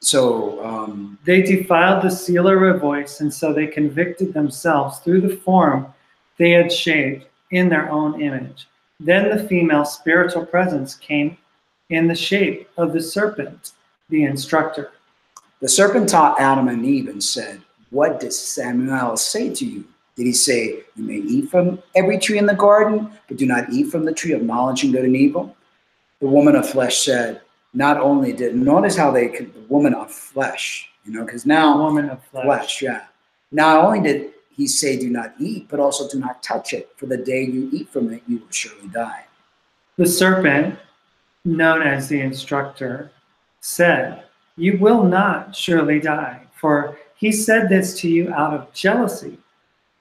So they defiled the sealer of voice, and so they convicted themselves through the form they had shaped in their own image. Then the female spiritual presence came in the shape of the serpent, the instructor. the serpent taught Adam and Eve and said, "What did Samuel say to you? Did he say, you may eat from every tree in the garden, but do not eat from the tree of knowledge and good and evil?" The woman of flesh said, not only did, notice how they could, the woman of flesh, you know, because now, Woman of flesh. yeah. Not only did he say, do not eat, but also do not touch it, for the day you eat from it, you will surely die. The serpent, known as the instructor, said, "You will not surely die, for he said this to you out of jealousy.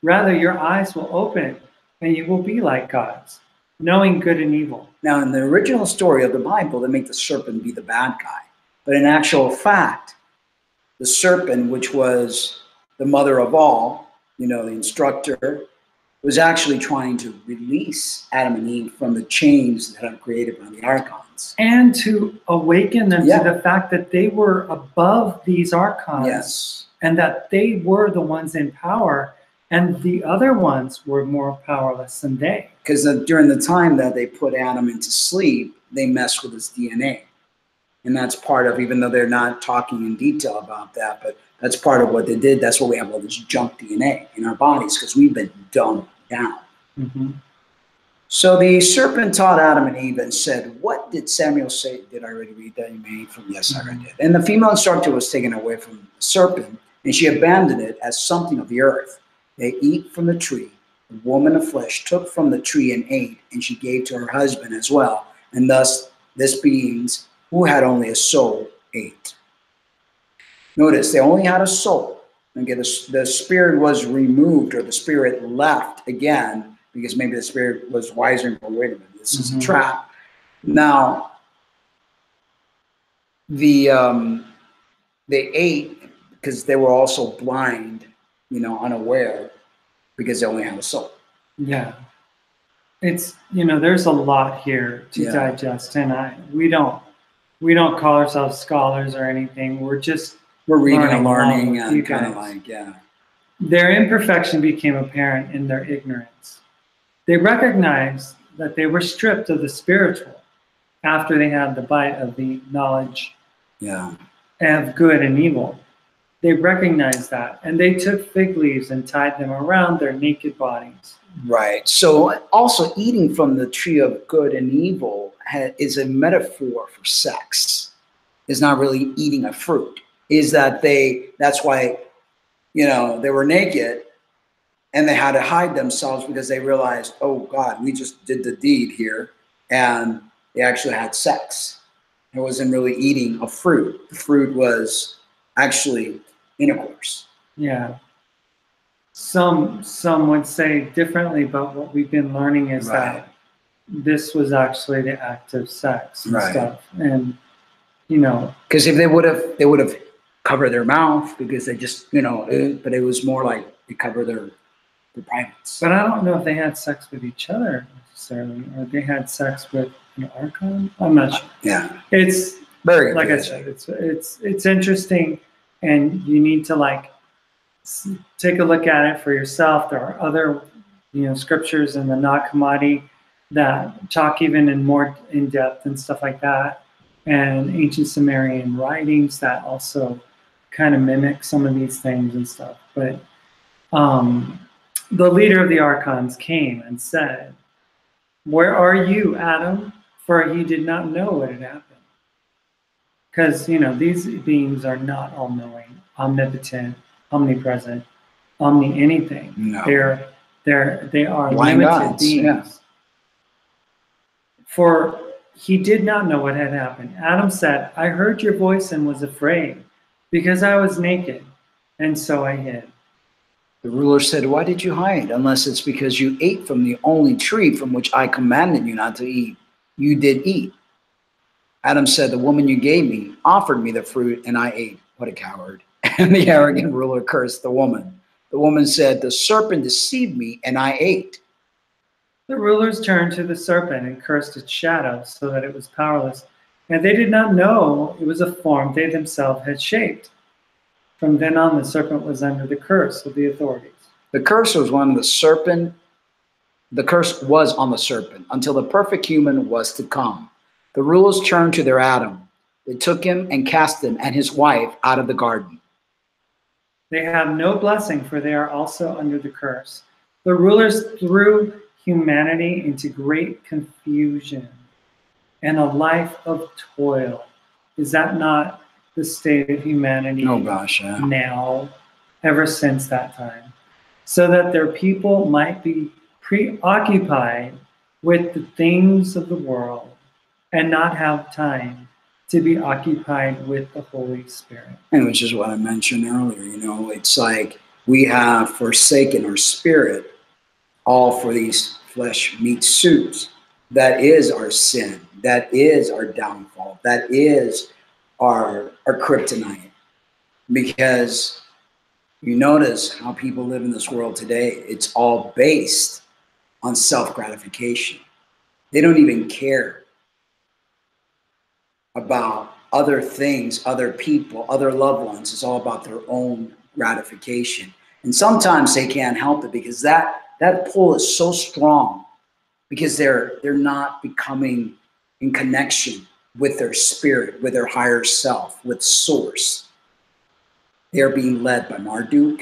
Rather, your eyes will open, and you will be like gods, knowing good and evil." Now, in the original story of the Bible, they make the serpent be the bad guy. But in actual fact, the serpent, which was the mother of all, you know, the instructor, was actually trying to release Adam and Eve from the chains that are created by the archons. And to awaken them Yeah. to the fact that they were above these archons. Yes. And that they were the ones in power, and the other ones were more powerless than they. Because during the time that they put Adam into sleep, they messed with his DNA. And that's part of, even though they're not talking in detail about that, but that's part of what they did. That's why we have all this junk DNA in our bodies, because we've been dumbed down. Mm-hmm. So the serpent taught Adam and Eve and said, "What did Samuel say?" Did I already read that? You made from? Yes, I did. And the female instructor was taken away from the serpent, and she abandoned it as something of the earth. They eat from the tree. The woman of flesh took from the tree and ate, and she gave to her husband as well. And thus, this beings who had only a soul ate. Notice, they only had a soul. Okay, the spirit was removed, or the spirit left again, because maybe the spirit was wiser and, wait a minute, this is a trap. Now, they ate because they were also blind, you know, unaware, because they only had a soul. Yeah. It's, you know, there's a lot here to digest, and we don't call ourselves scholars or anything. We're reading and learning and kind of like, Their imperfection became apparent in their ignorance. They recognized that they were stripped of the spiritual after they had the bite of the knowledge of good and evil. They recognized that, and they took fig leaves and tied them around their naked bodies. Right. So also eating from the tree of good and evil is a metaphor for sex. It's not really eating a fruit. Is that that's why, you know, they were naked and they had to hide themselves, because they realized, oh God, we just did the deed here, and they actually had sex. It wasn't really eating a fruit. The fruit was actually intercourse. Yeah. Some would say differently, but what we've been learning is that this was actually the act of sex and stuff. And, you know, because if they would have covered their mouth, because they just, you know, but it was more like they cover their privates. But I don't know if they had sex with each other necessarily, or they had sex with an archon. I'm not sure. Yeah. It's very, like I said, it's interesting, and you need to like take a look at it for yourself. There are other, you know, scriptures in the Nag Hammadi that talk even in more in depth and stuff like that, and ancient Sumerian writings that also kind of mimic some of these things and stuff. But the leader of the archons came and said, "Where are you, Adam? For he did not know what had happened." Because, you know, these beings are not all-knowing, omnipotent, omnipresent, omni-anything. No. They are Blind limited gods, beings. yeah. For he did not know what had happened. Adam said, I heard your voice and was afraid because I was naked, and so I hid. The ruler said, why did you hide? Unless it's because you ate from the only tree from which I commanded you not to eat. You did eat. Adam said, the woman you gave me offered me the fruit and I ate. What a coward. And the arrogant ruler cursed the woman. The woman said, the serpent deceived me and I ate. The rulers turned to the serpent and cursed its shadow so that it was powerless. And they did not know it was a form they themselves had shaped. From then on, the serpent was under the curse of the authorities. The curse was on the serpent. The curse was on the serpent until the perfect human was to come. The rulers turned to their Adam. They took him and cast him and his wife out of the garden. They have no blessing, for they are also under the curse. The rulers threw humanity into great confusion and a life of toil. Is that not the state of humanity now, ever since that time? So that their people might be preoccupied with the things of the world and not have time to be occupied with the Holy Spirit. And which is what I mentioned earlier, it's like we have forsaken our spirit all for these flesh meat suits. That is our sin. That is our downfall. That is our kryptonite. Because you notice how people live in this world today, it's all based on self-gratification. They don't even care about other things, other people, other loved ones. It's all about their own gratification. And sometimes they can't help it because that pull is so strong because they're not becoming in connection with their spirit, with their higher self, with source. They're being led by Marduk,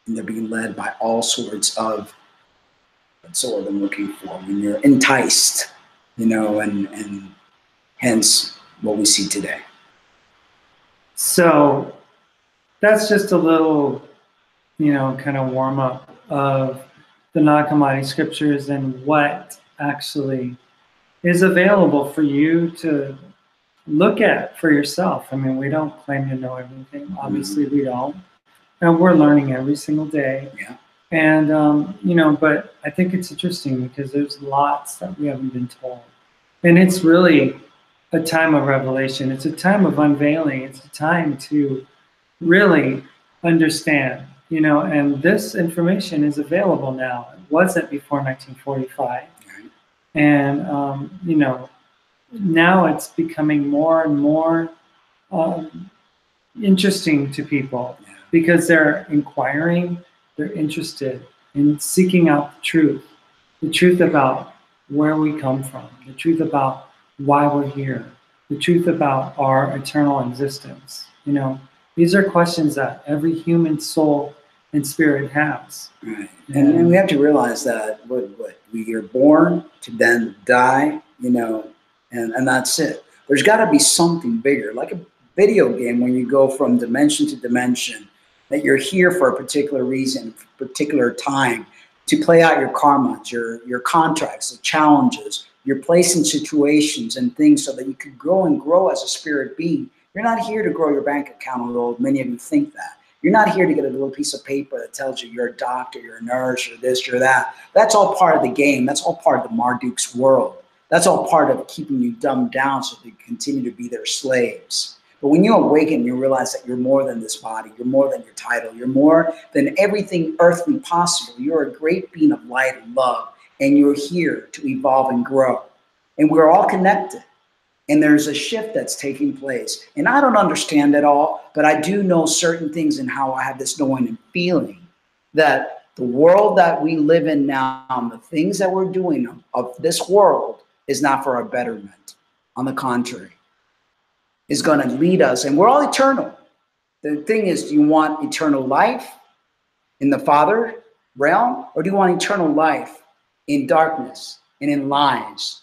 and they're being led by all sorts of, that's what I'm looking for, when you're enticed, and hence what we see today. So that's just a little, kind of warm up of the Nag Hammadi scriptures and what actually is available for you to look at for yourself. I mean, we don't claim to know everything. Obviously, we don't. And we're learning every single day. Yeah. And, but I think it's interesting because there's lots that we haven't been told. And it's really a time of revelation. It's a time of unveiling. It's a time to really understand, and this information is available now. It wasn't before 1945. And, now it's becoming more and more interesting to people because they're inquiring, they're interested in seeking out the truth about where we come from, the truth about why we're here, the truth about our eternal existence. These are questions that every human soul and spirit has. Right. And we have to realize that we are born to then die, and that's it. There's got to be something bigger, like a video game when you go from dimension to dimension, that you're here for a particular reason, particular time, to play out your karma, your contracts, the challenges, your place in situations and things so that you could grow and grow as a spirit being. You're not here to grow your bank account, although many of you think that. You're not here to get a little piece of paper that tells you you're a doctor, you're a nurse, you're this, you're that. That's all part of the game. That's all part of the Marduk's world. That's all part of keeping you dumbed down so that you continue to be their slaves. But when you awaken, you realize that you're more than this body. You're more than your title. You're more than everything earthly possible. You're a great being of light and love, and you're here to evolve and grow. And we're all connected. And there's a shift that's taking place. And I don't understand it all, but I do know certain things and how I have this knowing and feeling that the world that we live in now, the things that we're doing of this world is not for our betterment. On the contrary, is going to lead us, and we're all eternal. The thing is, do you want eternal life in the Father realm, or do you want eternal life in darkness and in lies?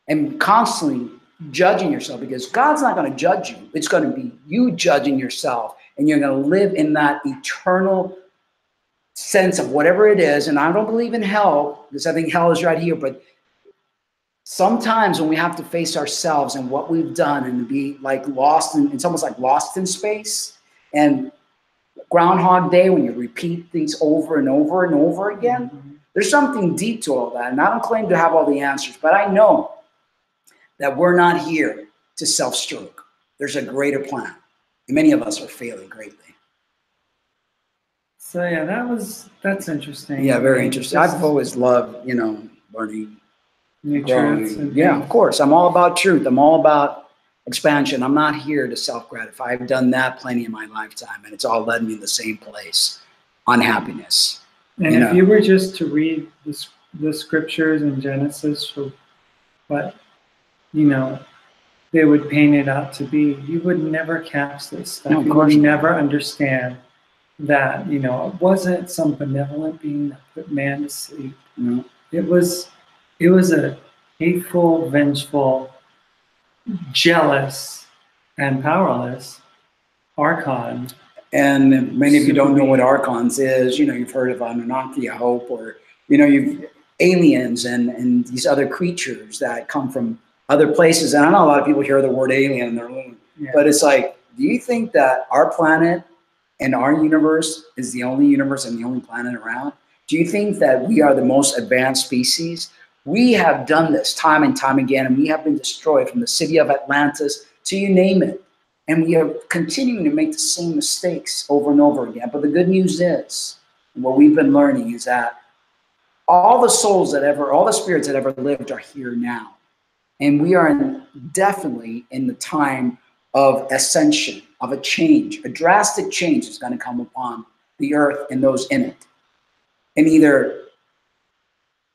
And constantly judging yourself, because God's not going to judge you. It's going to be you judging yourself, and you're going to live in that eternal sense of whatever it is, and I don't believe in hell because I think hell is right here, but sometimes when we have to face ourselves and what we've done and be like lost in, it's almost like lost in space, and Groundhog Day, when you repeat things over and over and over again, there's something deep to all that. And I don't claim to have all the answers, but I know that we're not here to self-stroke. There's a greater plan. And many of us are failing greatly. So yeah, that's interesting. Yeah, very interesting. I've always loved, learning. New truths. Yeah, of course. I'm all about truth. I'm all about expansion. I'm not here to self-gratify. I've done that plenty in my lifetime, and it's all led me to the same place, unhappiness. And if you were just to read the scriptures in Genesis for what, they would paint it out to be, you would never catch this stuff. No, you would never understand that, it wasn't some benevolent being that put man to sleep. No. It was a hateful, vengeful, jealous, and powerless archon. And many of you don't know what archons is. You've heard of Anunnaki, I hope, or, you've aliens and these other creatures that come from other places. And I know a lot of people hear the word alien in their own, but it's like, do you think that our planet and our universe is the only universe and the only planet around? Do you think that we are the most advanced species? We have done this time and time again, and we have been destroyed from the city of Atlantis to you name it. And we are continuing to make the same mistakes over and over again. But the good news is, what we've been learning is that all the spirits that ever lived are here now. And we are definitely in the time of ascension, of a change. A drastic change is going to come upon the earth and those in it. And either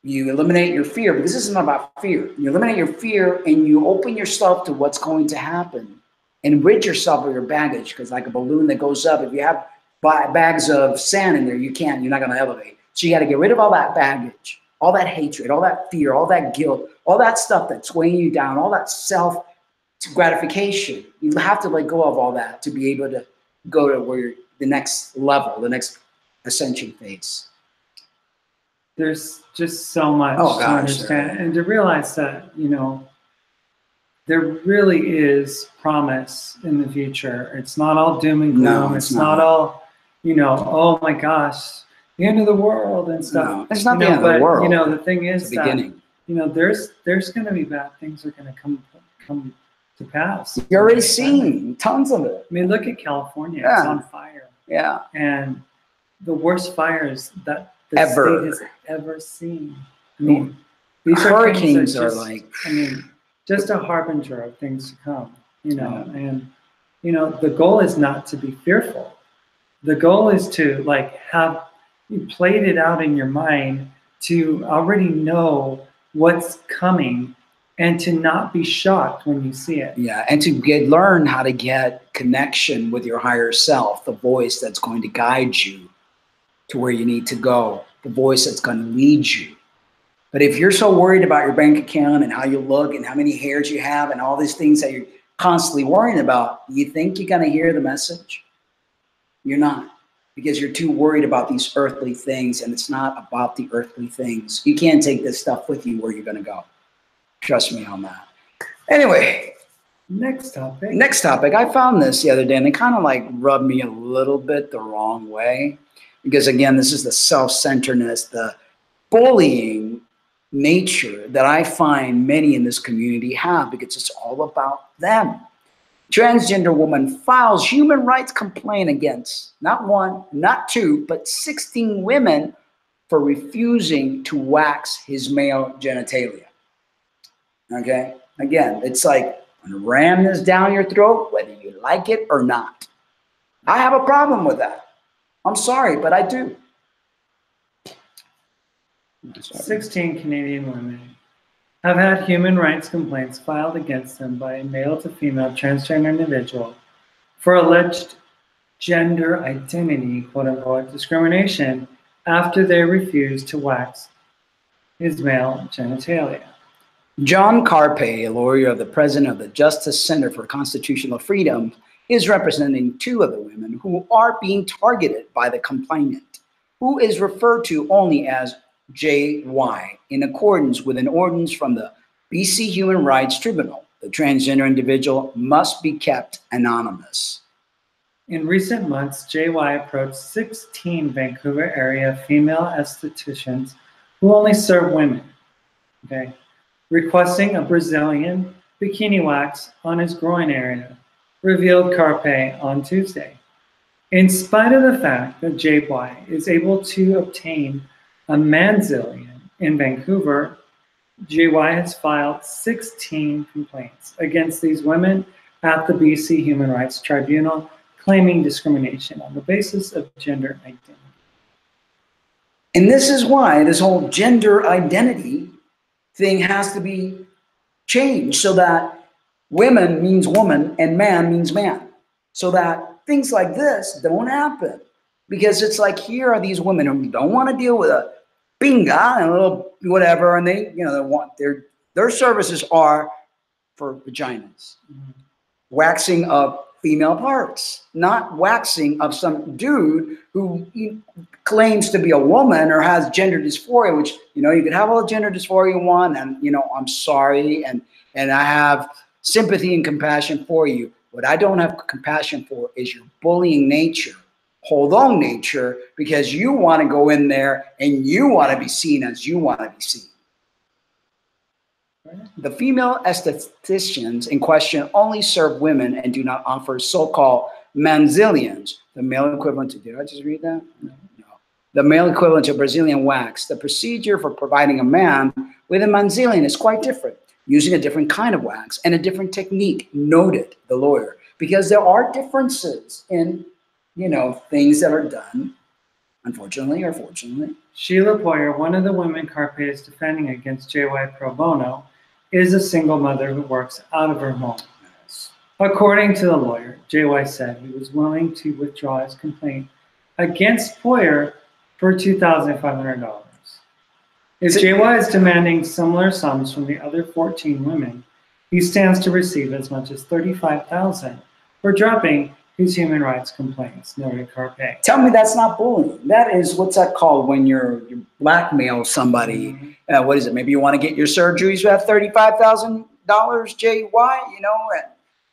you eliminate your fear, because this is not about fear. You eliminate your fear and you open yourself to what's going to happen and rid yourself of your baggage, because like a balloon that goes up, if you have bags of sand in there, you're not going to elevate. So you got to get rid of all that baggage, all that hatred, all that fear, all that guilt, all that stuff that's weighing you down, all that self-gratification. You have to let go of all that to be able to go to where the next level, the next ascension phase. There's just so much to understand and to realize that, there really is promise in the future. It's not all doom and gloom. No, it's not all, oh my gosh, the end of the world and stuff. No, it's not the end of the world. The thing is the beginning. There's going to be bad things that are going to come to pass. You're already seeing tons of it. I mean, look at California. It's on fire. Yeah. And the worst fires that the state has ever seen. I mean, these hurricanes are like, just a harbinger of things to come, and, the goal is not to be fearful. The goal is to have you played it out in your mind to already know what's coming and to not be shocked when you see it. Yeah, and to learn how to get connection with your higher self, the voice that's going to guide you to where you need to go, the voice that's going to lead you. But if you're so worried about your bank account and how you look and how many hairs you have and all these things that you're constantly worrying about, you think you're going to hear the message? You're not, because you're too worried about these earthly things, and it's not about the earthly things. You can't take this stuff with you where you're going to go. Trust me on that. Anyway, next topic. I found this the other day, and it kind of rubbed me a little bit the wrong way, because again, this is the self-centeredness, the bullying nature that I find many in this community have, because it's all about them. Transgender woman files human rights complaint against not one, not two, but 16 women for refusing to wax his male genitalia. Okay? Again, it's like, I'm gonna ram this down your throat, whether you like it or not. I have a problem with that. I'm sorry, but I do. 16 Canadian women have had human rights complaints filed against them by a male to female transgender individual for alleged gender identity, quote unquote, discrimination after they refused to wax his male genitalia. John Carpe, a lawyer of the president of the Justice Center for Constitutional Freedom, is representing two of the women who are being targeted by the complainant. who is referred to only as JY in accordance with an ordinance from the BC Human Rights Tribunal. The transgender individual must be kept anonymous. In recent months, JY approached 16 Vancouver area female estheticians who only serve women, okay, requesting a Brazilian bikini wax on his groin area, revealed Carpe on Tuesday. In spite of the fact that JY is able to obtain a manzillion in Vancouver, JY has filed 16 complaints against these women at the BC Human Rights Tribunal, claiming discrimination on the basis of gender identity. And this is why this whole gender identity thing has to be changed so that women means woman and man means man. So that things like this don't happen. Because it's like, here are these women who don't want to deal with a binga and a little whatever, and they want their services are for vaginas. Waxing of female parts, not waxing of some dude who claims to be a woman or has gender dysphoria, which, you can have all the gender dysphoria you want, and, I'm sorry, and I have sympathy and compassion for you. What I don't have compassion for is your bullying nature, hold on nature, because you want to go in there and you want to be seen as you want to be seen. The female estheticians in question only serve women and do not offer so-called manzillions, the male equivalent to, did I just read that? No. The male equivalent to Brazilian wax. The procedure for providing a man with a manzillion is quite different, using a different kind of wax and a different technique, noted the lawyer, because there are differences in, things that are done, unfortunately or fortunately. Sheila Poyer, one of the women Carpe is defending against JY pro bono, is a single mother who works out of her home. According to the lawyer, JY said he was willing to withdraw his complaint against Poyer for $2,500. If JY is demanding similar sums from the other 14 women, he stands to receive as much as $35,000 for dropping his human rights complaints, noted Carpe. Tell me that's not bullying. That is, what's that called when you blackmail somebody? Mm-hmm. What is it? Maybe you want to get your surgeries at $35,000, JY,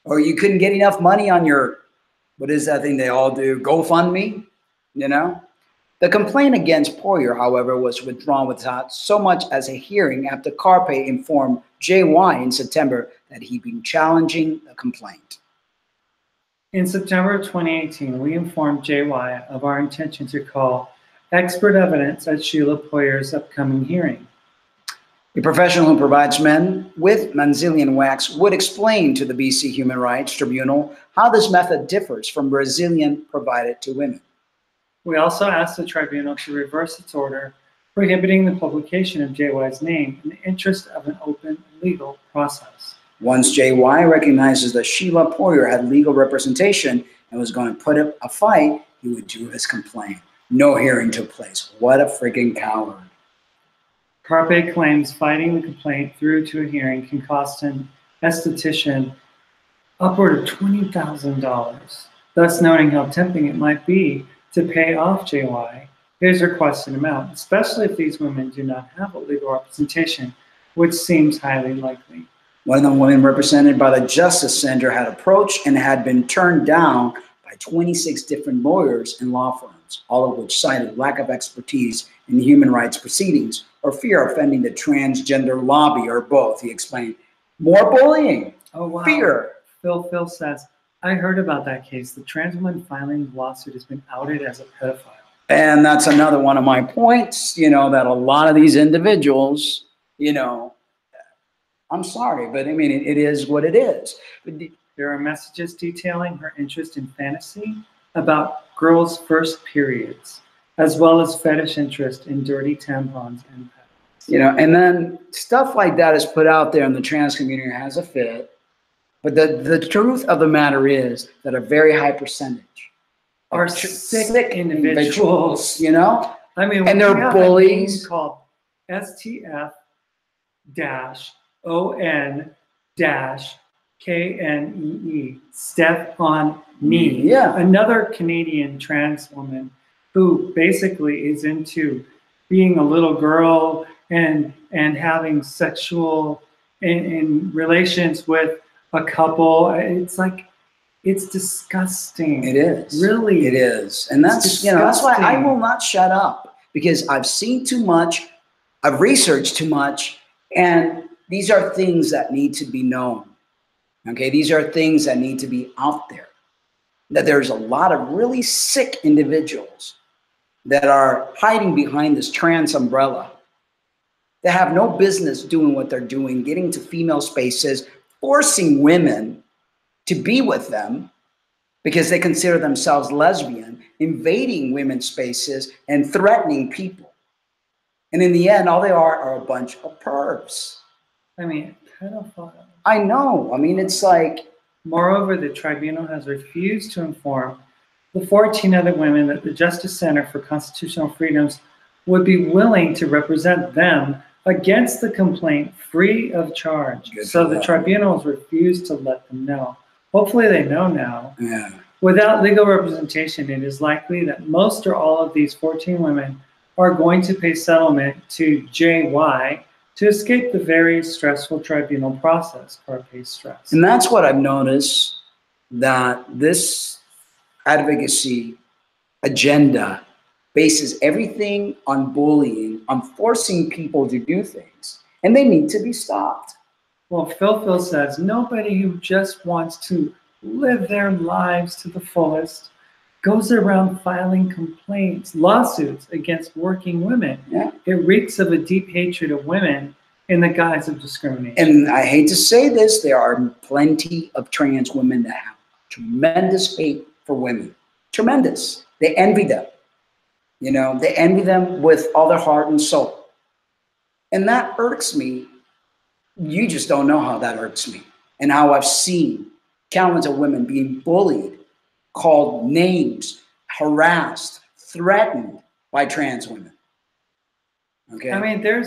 or you couldn't get enough money on your, what is that thing they all do, GoFundMe, The complaint against Poyer, however, was withdrawn without so much as a hearing after Carpe informed JY in September that he'd been challenging the complaint. In September 2018, we informed JY of our intention to call expert evidence at Sheila Poyer's upcoming hearing. A professional who provides men with manzillion wax would explain to the BC Human Rights Tribunal how this method differs from Brazilian provided to women. We also asked the tribunal to reverse its order prohibiting the publication of JY's name in the interest of an open legal process. Once JY recognizes that Sheila Poyer had legal representation and was going to put up a fight, he would do his complaint. No hearing took place. What a freaking coward. Carpe claims fighting the complaint through to a hearing can cost an esthetician upward of $20,000, thus noting how tempting it might be to pay off JY his requested amount, especially if these women do not have a legal representation, which seems highly likely. One of the women represented by the Justice Center had approached and had been turned down by 26 different lawyers and law firms, all of which cited lack of expertise in human rights proceedings or fear of offending the transgender lobby, or both, he explained. More bullying. Oh, wow. Fear. Phil says, I heard about that case. The trans woman filing the lawsuit has been outed as a pedophile. And that's another one of my points, that a lot of these individuals, I'm sorry, but I mean, it is what it is. There are messages detailing her interest in fantasy about girls' first periods, as well as fetish interest in dirty tampons and pads. And then stuff like that is put out there and the trans community has a fit. But the truth of the matter is that a very high percentage are sick individuals, I mean, and they're bullies. Called STF-ON-KNEE, Steph on Knee. Yeah. Another Canadian trans woman who basically is into being a little girl and having sexual in relations with a couple. It's like, it's disgusting. It is. Really. It is. And that's, that's why I will not shut up, because I've seen too much. I've researched too much. And these are things that need to be known. Okay. These are things that need to be out there. That there's a lot of really sick individuals that are hiding behind this trans umbrella. They have no business doing what they're doing, getting to female spaces, forcing women to be with them because they consider themselves lesbian, invading women's spaces and threatening people. And in the end, all they are a bunch of pervs. I mean, pedophile. I know. I mean, it's like. Moreover, the tribunal has refused to inform the 14 other women that the Justice Center for Constitutional Freedoms would be willing to represent them against the complaint free of charge. So the tribunal has refused to let them know. Hopefully they know now. Yeah. Without legal representation, it is likely that most or all of these 14 women are going to pay settlement to JY to escape the very stressful tribunal process, carpe stress. And that's what I've noticed, that this advocacy agenda bases everything on bullying, on forcing people to do things, and they need to be stopped. Well, Phil says, nobody who just wants to live their lives to the fullest goes around filing complaints, lawsuits against working women. Yeah. It reeks of a deep hatred of women in the guise of discrimination. And I hate to say this, there are plenty of trans women that have tremendous hate for women. Tremendous. They envy them. You know, they envy them with all their heart and soul. And that irks me. You just don't know how that irks me. And how I've seen countless of women being bullied, called names, harassed, threatened by trans women. Okay. I mean, there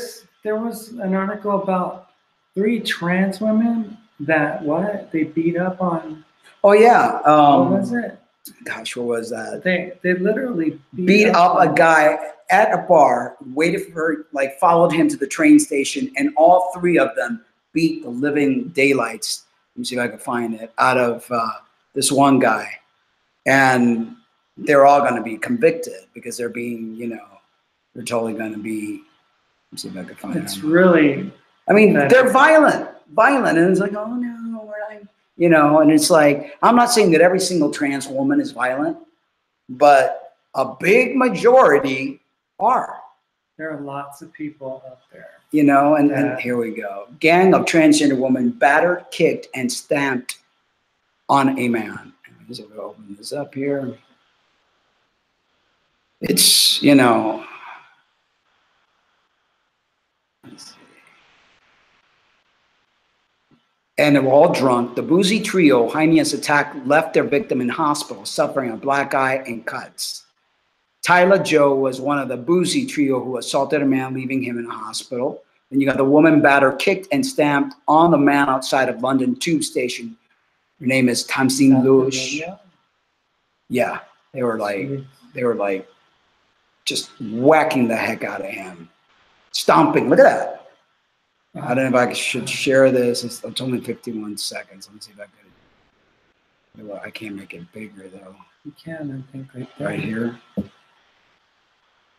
was an article about 3 trans women that they beat up on. Oh yeah. What was it? Gosh, what was that? They literally beat up a guy at a bar, waited for, like, followed him to the train station, and all 3 of them beat the living daylights. Let me see if I can find it, out of this one guy. And they're all going to be convicted because they're being, they're totally going to be. Let me see if I can find it. It's really. I mean, they're violent, and it's like, oh no, and it's like, I'm not saying that every single trans woman is violent, but a big majority are. There are lots of people out there. And here we go. Gang of transgender women battered, kicked, and stamped on a man. I'm going to open this up here. It's, let's see. And they were all drunk. The boozy trio, heinous attack, left their victim in hospital, suffering a black eye and cuts. Tyler Joe was one of the boozy trio who assaulted a man, leaving him in a hospital. Then you got the woman battered, kicked, and stamped on the man outside of London Tube Station. Her name is Tamsin Loush. Yeah, they were like just whacking the heck out of him, stomping. Look at that. I don't know if I should share this. It's only 51 seconds. Let me see if I could. Well, I can't make it bigger though. You can, I think, right there. Right here.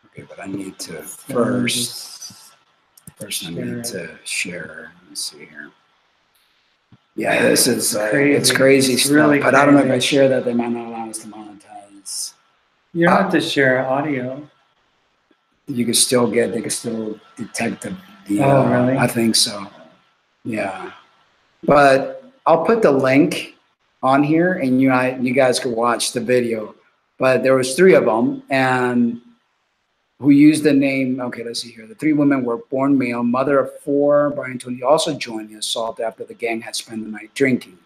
Okay, but I need to first I need to share. Let me see here. Yeah, this is it's crazy stuff. Really but I don't know if I share that, they might not allow us to monetize. You don't have to share audio. You can still they can still detect the oh, really? I think so. Yeah. But I'll put the link on here and you guys can watch the video. But there was 3 of them and who used the name, okay, let's see here. The 3 women were born male, mother of 4. Brian Tony also joined the assault after the gang had spent the night drinking.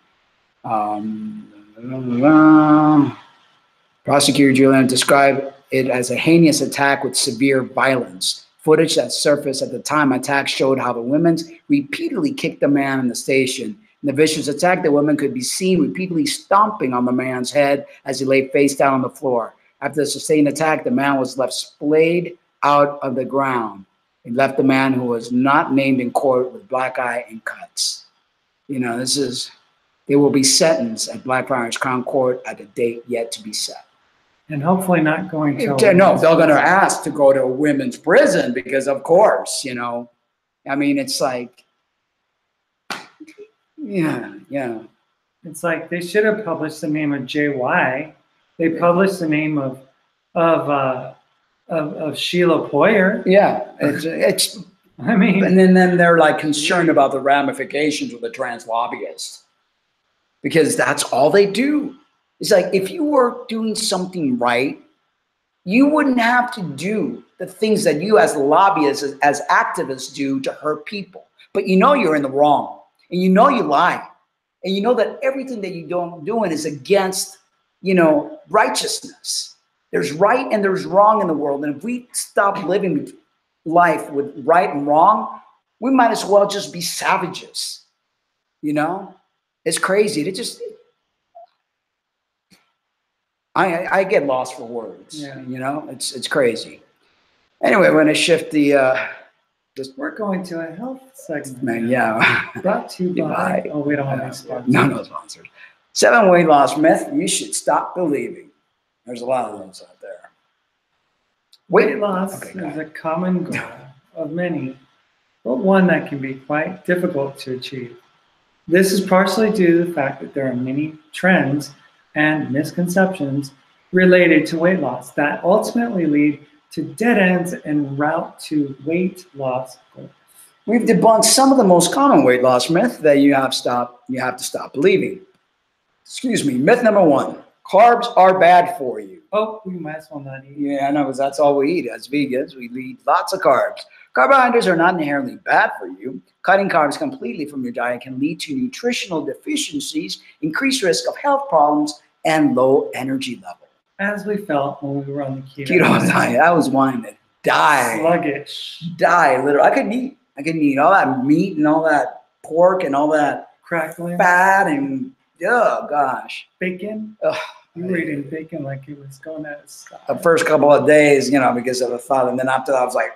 Prosecutor Julian described it as a heinous attack with severe violence. Footage that surfaced at the time attack showed how the women repeatedly kicked the man in the station. In the vicious attack, the women could be seen repeatedly stomping on the man's head as he lay face down on the floor. After the sustained attack, the man was left splayed out of the ground. He left the man who was not named in court with black eye and cuts. You know, they will be sentenced at Blackfriars Crown Court at a date yet to be set. And hopefully not going to. No, they're going to ask to go to a women's prison because, of course, you know, I mean, it's like, yeah. It's like they should have published the name of JY. They published the name of Sheila Poyer. Yeah, it's. I mean, and then they're like concerned about the ramifications of the trans lobbyists because that's all they do. It's like if you were doing something right, you wouldn't have to do the things that you as lobbyists, as activists do to hurt people. But you know you're in the wrong, and you know you lie, and you know that everything that you're doing is against, you know, righteousness. There's right and there's wrong in the world, and if we stop living life with right and wrong, we might as well just be savages. You know, it's crazy to just. I get lost for words. Yeah. You know, it's crazy. Anyway, we're going to shift the. We're going to a health segment. Yeah. Brought to you by. Oh, we don't have any sponsors. No sponsors. 7 weight loss myth you should stop believing. There's a lot of those out there. Weight loss is a common goal of many, but one that can be quite difficult to achieve. This is partially due to the fact that there are many trends and misconceptions related to weight loss that ultimately lead to dead ends en route to weight loss goals. We've debunked some of the most common weight loss myths that you have to stop believing. Excuse me. Myth number 1: carbs are bad for you. Oh, we might as well not eat. Yeah, I know, because that's all we eat as vegans. We eat lots of carbs. Carbohydrates are not inherently bad for you. Cutting carbs completely from your diet can lead to nutritional deficiencies, increased risk of health problems, and low energy level. As we felt when we were on the keto diet, I was wanting to die. Sluggish. Die, literally. I couldn't eat all that meat and all that pork and all that crackling fat and, oh gosh. Bacon? Ugh. You were eating bacon like it was going out of style. The first couple of days, you know, because of the thought. And then after that, I was like.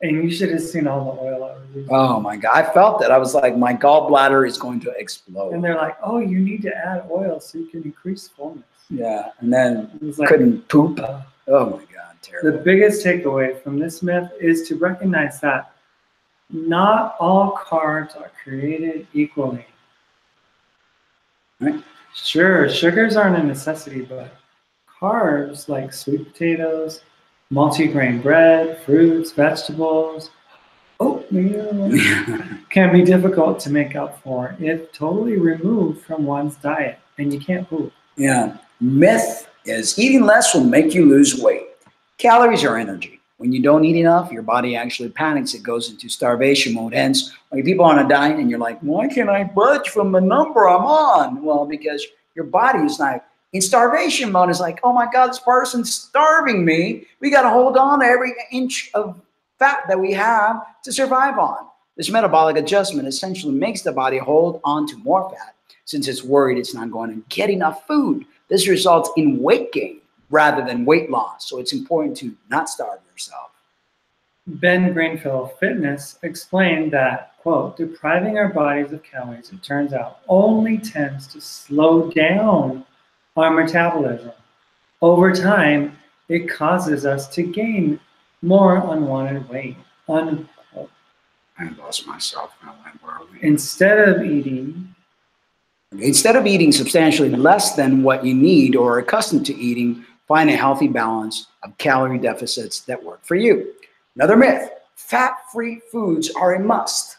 And you should have seen all the oil I was using. Oh my God. I felt it. I was like, my gallbladder is going to explode. And they're like, oh, you need to add oil so you can increase fullness. Yeah. And then like, couldn't poop. Oh my God. Terrible. The biggest takeaway from this myth is to recognize that not all carbs are created equally. Right. Sure, sugars aren't a necessity, but carbs like sweet potatoes, multigrain bread, fruits, vegetables, oatmeal can be difficult to make up for if totally removed from one's diet, and you can't poop. Yeah. Myth is eating less will make you lose weight. Calories are energy. When you don't eat enough, your body actually panics. It goes into starvation mode. Hence, when people are on a diet and you're like, why can't I budge from the number I'm on? Well, because your body is not in starvation mode. It's like, oh my God, this person's starving me. We got to hold on to every inch of fat that we have to survive on. This metabolic adjustment essentially makes the body hold on to more fat since it's worried it's not going to get enough food. This results in weight gain rather than weight loss. So it's important to not starve yourself. Ben Greenfield Fitness explained that, quote, depriving our bodies of calories, it turns out, only tends to slow down our metabolism. Over time, it causes us to gain more unwanted weight, unquote. I lost myself. Where are we? Instead of eating substantially less than what you need or are accustomed to eating, find a healthy balance of calorie deficits that work for you. Another myth, fat-free foods are a must.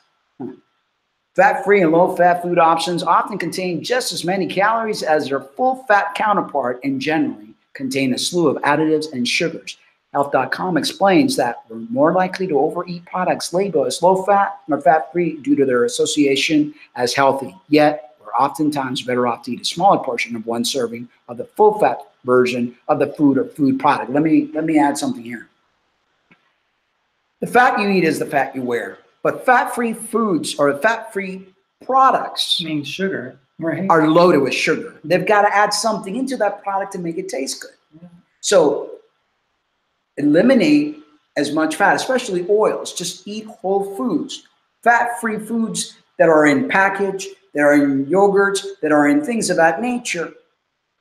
Fat-free and low-fat food options often contain just as many calories as their full-fat counterpart and generally contain a slew of additives and sugars. Health.com explains that we're more likely to overeat products labeled as low-fat or fat-free due to their association as healthy. Yet, we're oftentimes better off to eat a smaller portion of one serving of the full-fat version of the food or food product. Let me add something here. The fat you eat is the fat you wear, but fat-free foods or fat-free products sugar, right, are loaded with sugar. They've got to add something into that product to make it taste good. Yeah. So eliminate as much fat, especially oils. Just eat whole foods, fat-free foods that are in package, that are in yogurts, that are in things of that nature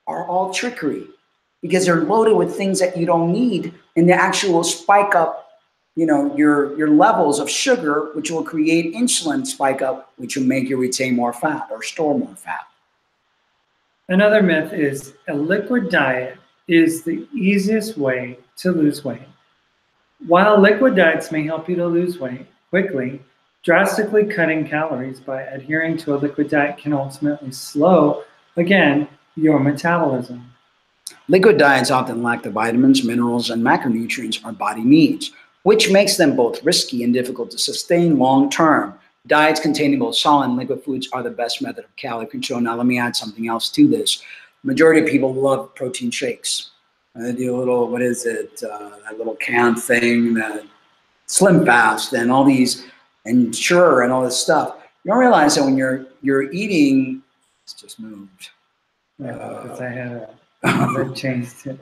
are all trickery because they're loaded with things that you don't need, and they actually will spike up, you know, your levels of sugar, which will create insulin spike up, which will make you retain more fat or store more fat. Another myth is a liquid diet is the easiest way to lose weight. While liquid diets may help you to lose weight quickly, drastically cutting calories by adhering to a liquid diet can ultimately slow, again, your metabolism. Liquid diets often lack the vitamins, minerals, and macronutrients our body needs, which makes them both risky and difficult to sustain long term. Diets containing both solid and liquid foods are the best method of calorie control. Now, let me add something else to this. Majority of people love protein shakes. They do a little, what is it, that little can thing, that Slim Fast, and all these, and Sure, and all this stuff. You don't realize that when you're eating, it's just moved. Because I had a changed it.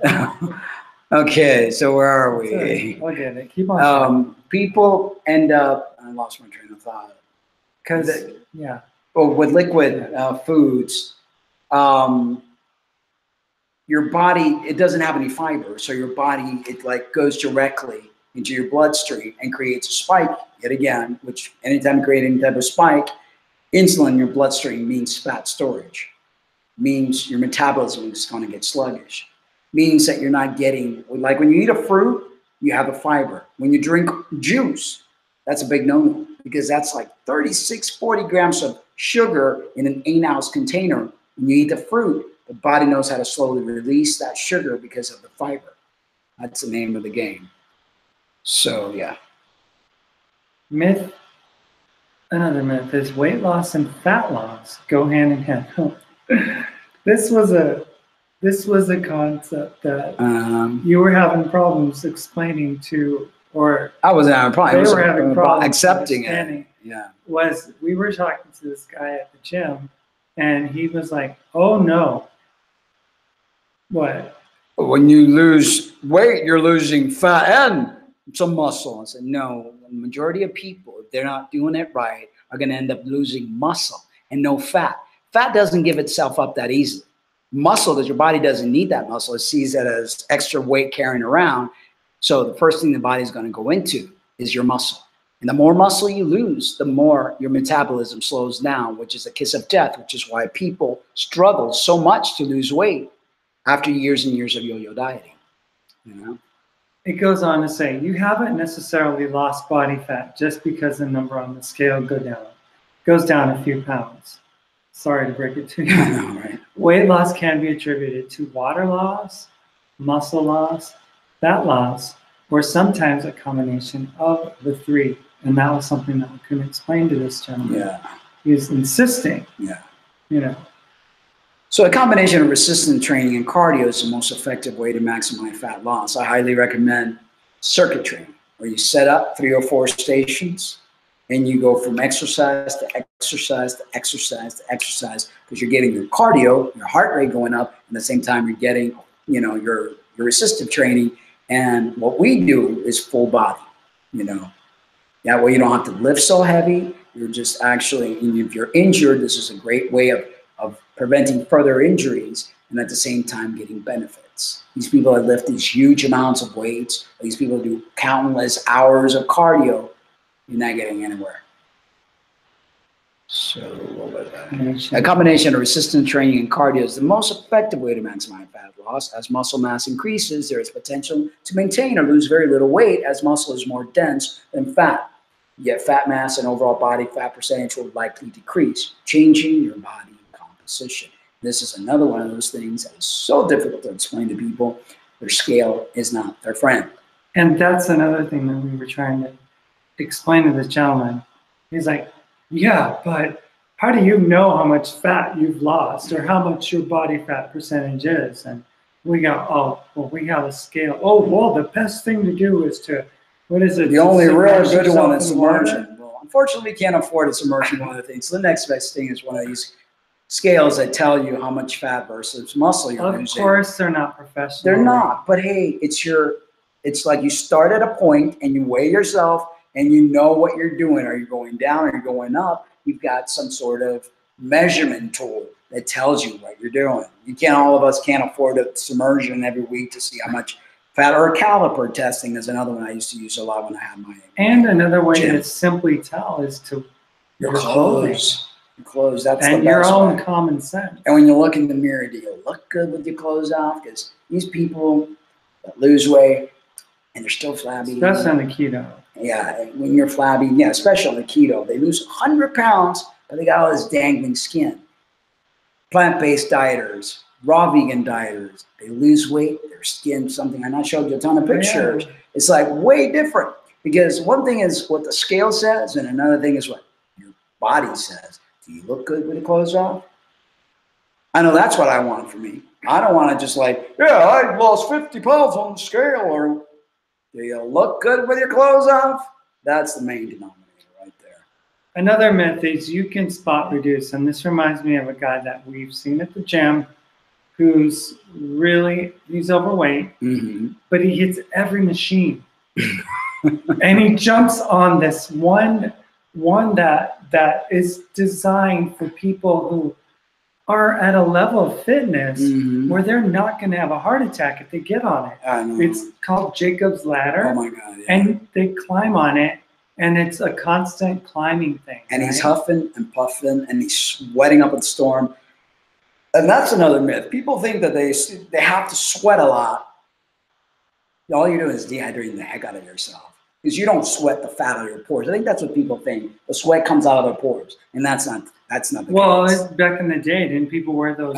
Okay, so where are we? Look at it. Keep on. People end up, I lost my train of thought. Because, yeah. Well, with liquid foods, your body, it doesn't have any fiber. So your body, it like goes directly into your bloodstream and creates a spike yet again, which anytime you create any type of spike, insulin in your bloodstream means fat storage, means your metabolism is going to get sluggish, means that you're not getting, like when you eat a fruit, you have the fiber. When you drink juice, that's a big no-no because that's like 36, 40 grams of sugar in an 8-ounce container. When you eat the fruit, the body knows how to slowly release that sugar because of the fiber. That's the name of the game. So, yeah. Another myth is weight loss and fat loss go hand in hand. This was a concept that you were having problems explaining to, or I wasn't having problems. They were having problems accepting it. Yeah. We were talking to this guy at the gym, and he was like, "Oh no, what? When you lose weight, you're losing fat and some muscle." I said, no, the majority of people, if they're not doing it right, are going to end up losing muscle and no fat. Fat doesn't give itself up that easily. Muscle, that your body doesn't need that muscle. It sees that as extra weight carrying around. So the first thing the body's going to go into is your muscle. And the more muscle you lose, the more your metabolism slows down, which is a kiss of death, which is why people struggle so much to lose weight after years and years of yo-yo dieting, you know? It goes on to say, you haven't necessarily lost body fat just because the number on the scale goes down a few pounds. Sorry to break it to you. Right. Weight loss can be attributed to water loss, muscle loss, fat loss, or sometimes a combination of the three. And that was something that I couldn't explain to this gentleman. Yeah. He was insisting, So a combination of resistance training and cardio is the most effective way to maximize fat loss. I highly recommend circuit training, where you set up 3 or 4 stations and you go from exercise to exercise to exercise to exercise, because you're getting your cardio, your heart rate going up, and at the same time you're getting, your resistive training. And what we do is full body, That way you don't have to lift so heavy. You're just actually, if you're injured, this is a great way of preventing further injuries and at the same time getting benefits. These people that lift these huge amounts of weights, these people who do countless hours of cardio, you're not getting anywhere. So what was that? A combination of resistance training and cardio is the most effective way to maximize fat loss. As muscle mass increases, there is potential to maintain or lose very little weight as muscle is more dense than fat. Yet fat mass and overall body fat percentage will likely decrease, changing your body composition. This is another one of those things that is so difficult to explain to people. Their scale is not their friend. And that's another thing that we were trying to explain to this gentleman. He's like, yeah, but how do you know how much fat you've lost or how much your body fat percentage is? And we go, we have a scale. Oh, well, the best thing to do is to, what is it? The only real good one is submersion. Well, unfortunately, we can't afford a submersion one of the things. So the next best thing is one of these scales that tell you how much fat versus muscle you're losing. Of course, they're not professional. They're not. But hey, it's like you start at a point and you weigh yourself and you know what you're doing. Are you going down? Are you going up? You've got some sort of measurement tool that tells you what you're doing. All of us can't afford a submersion every week to see how much fat, or a caliper testing is another one I used to use a lot when I had my And another way gym. to simply tell is to Your clothes. Your clothes, that's and the your best own way. common sense. And when you look in the mirror, do you look good with your clothes off? Because these people that lose weight and they're still flabby. Especially on the keto. Yeah, when you're flabby, yeah, especially on the keto, they lose 100 pounds, but they got all this dangling skin. Plant-based dieters, raw vegan dieters, they lose weight, their skin, something, and I showed you a ton of pictures. Yeah. It's like way different, because one thing is what the scale says, and another thing is what your body says. Do you look good with the clothes off? I know that's what I want for me. I don't want to just like, yeah, I lost 50 pounds on the scale, or do you look good with your clothes off? That's the main denominator right there. Another myth is you can spot reduce, and this reminds me of a guy that we've seen at the gym who's he's overweight, but he hits every machine. And he jumps on this one that is designed for people who are at a level of fitness where they're not going to have a heart attack if they get on it. I know. It's called Jacob's Ladder. Oh my God! Yeah. And they climb on it, and it's a constant climbing thing. And he's huffing and puffing, and he's sweating up a storm. And that's another myth. People think that they have to sweat a lot. All you're doing is dehydrating the heck out of yourself, because you don't sweat the fat out of your pores. I think that's what people think. The sweat comes out of their pores, and that's not the case. Back in the day, didn't people wear those?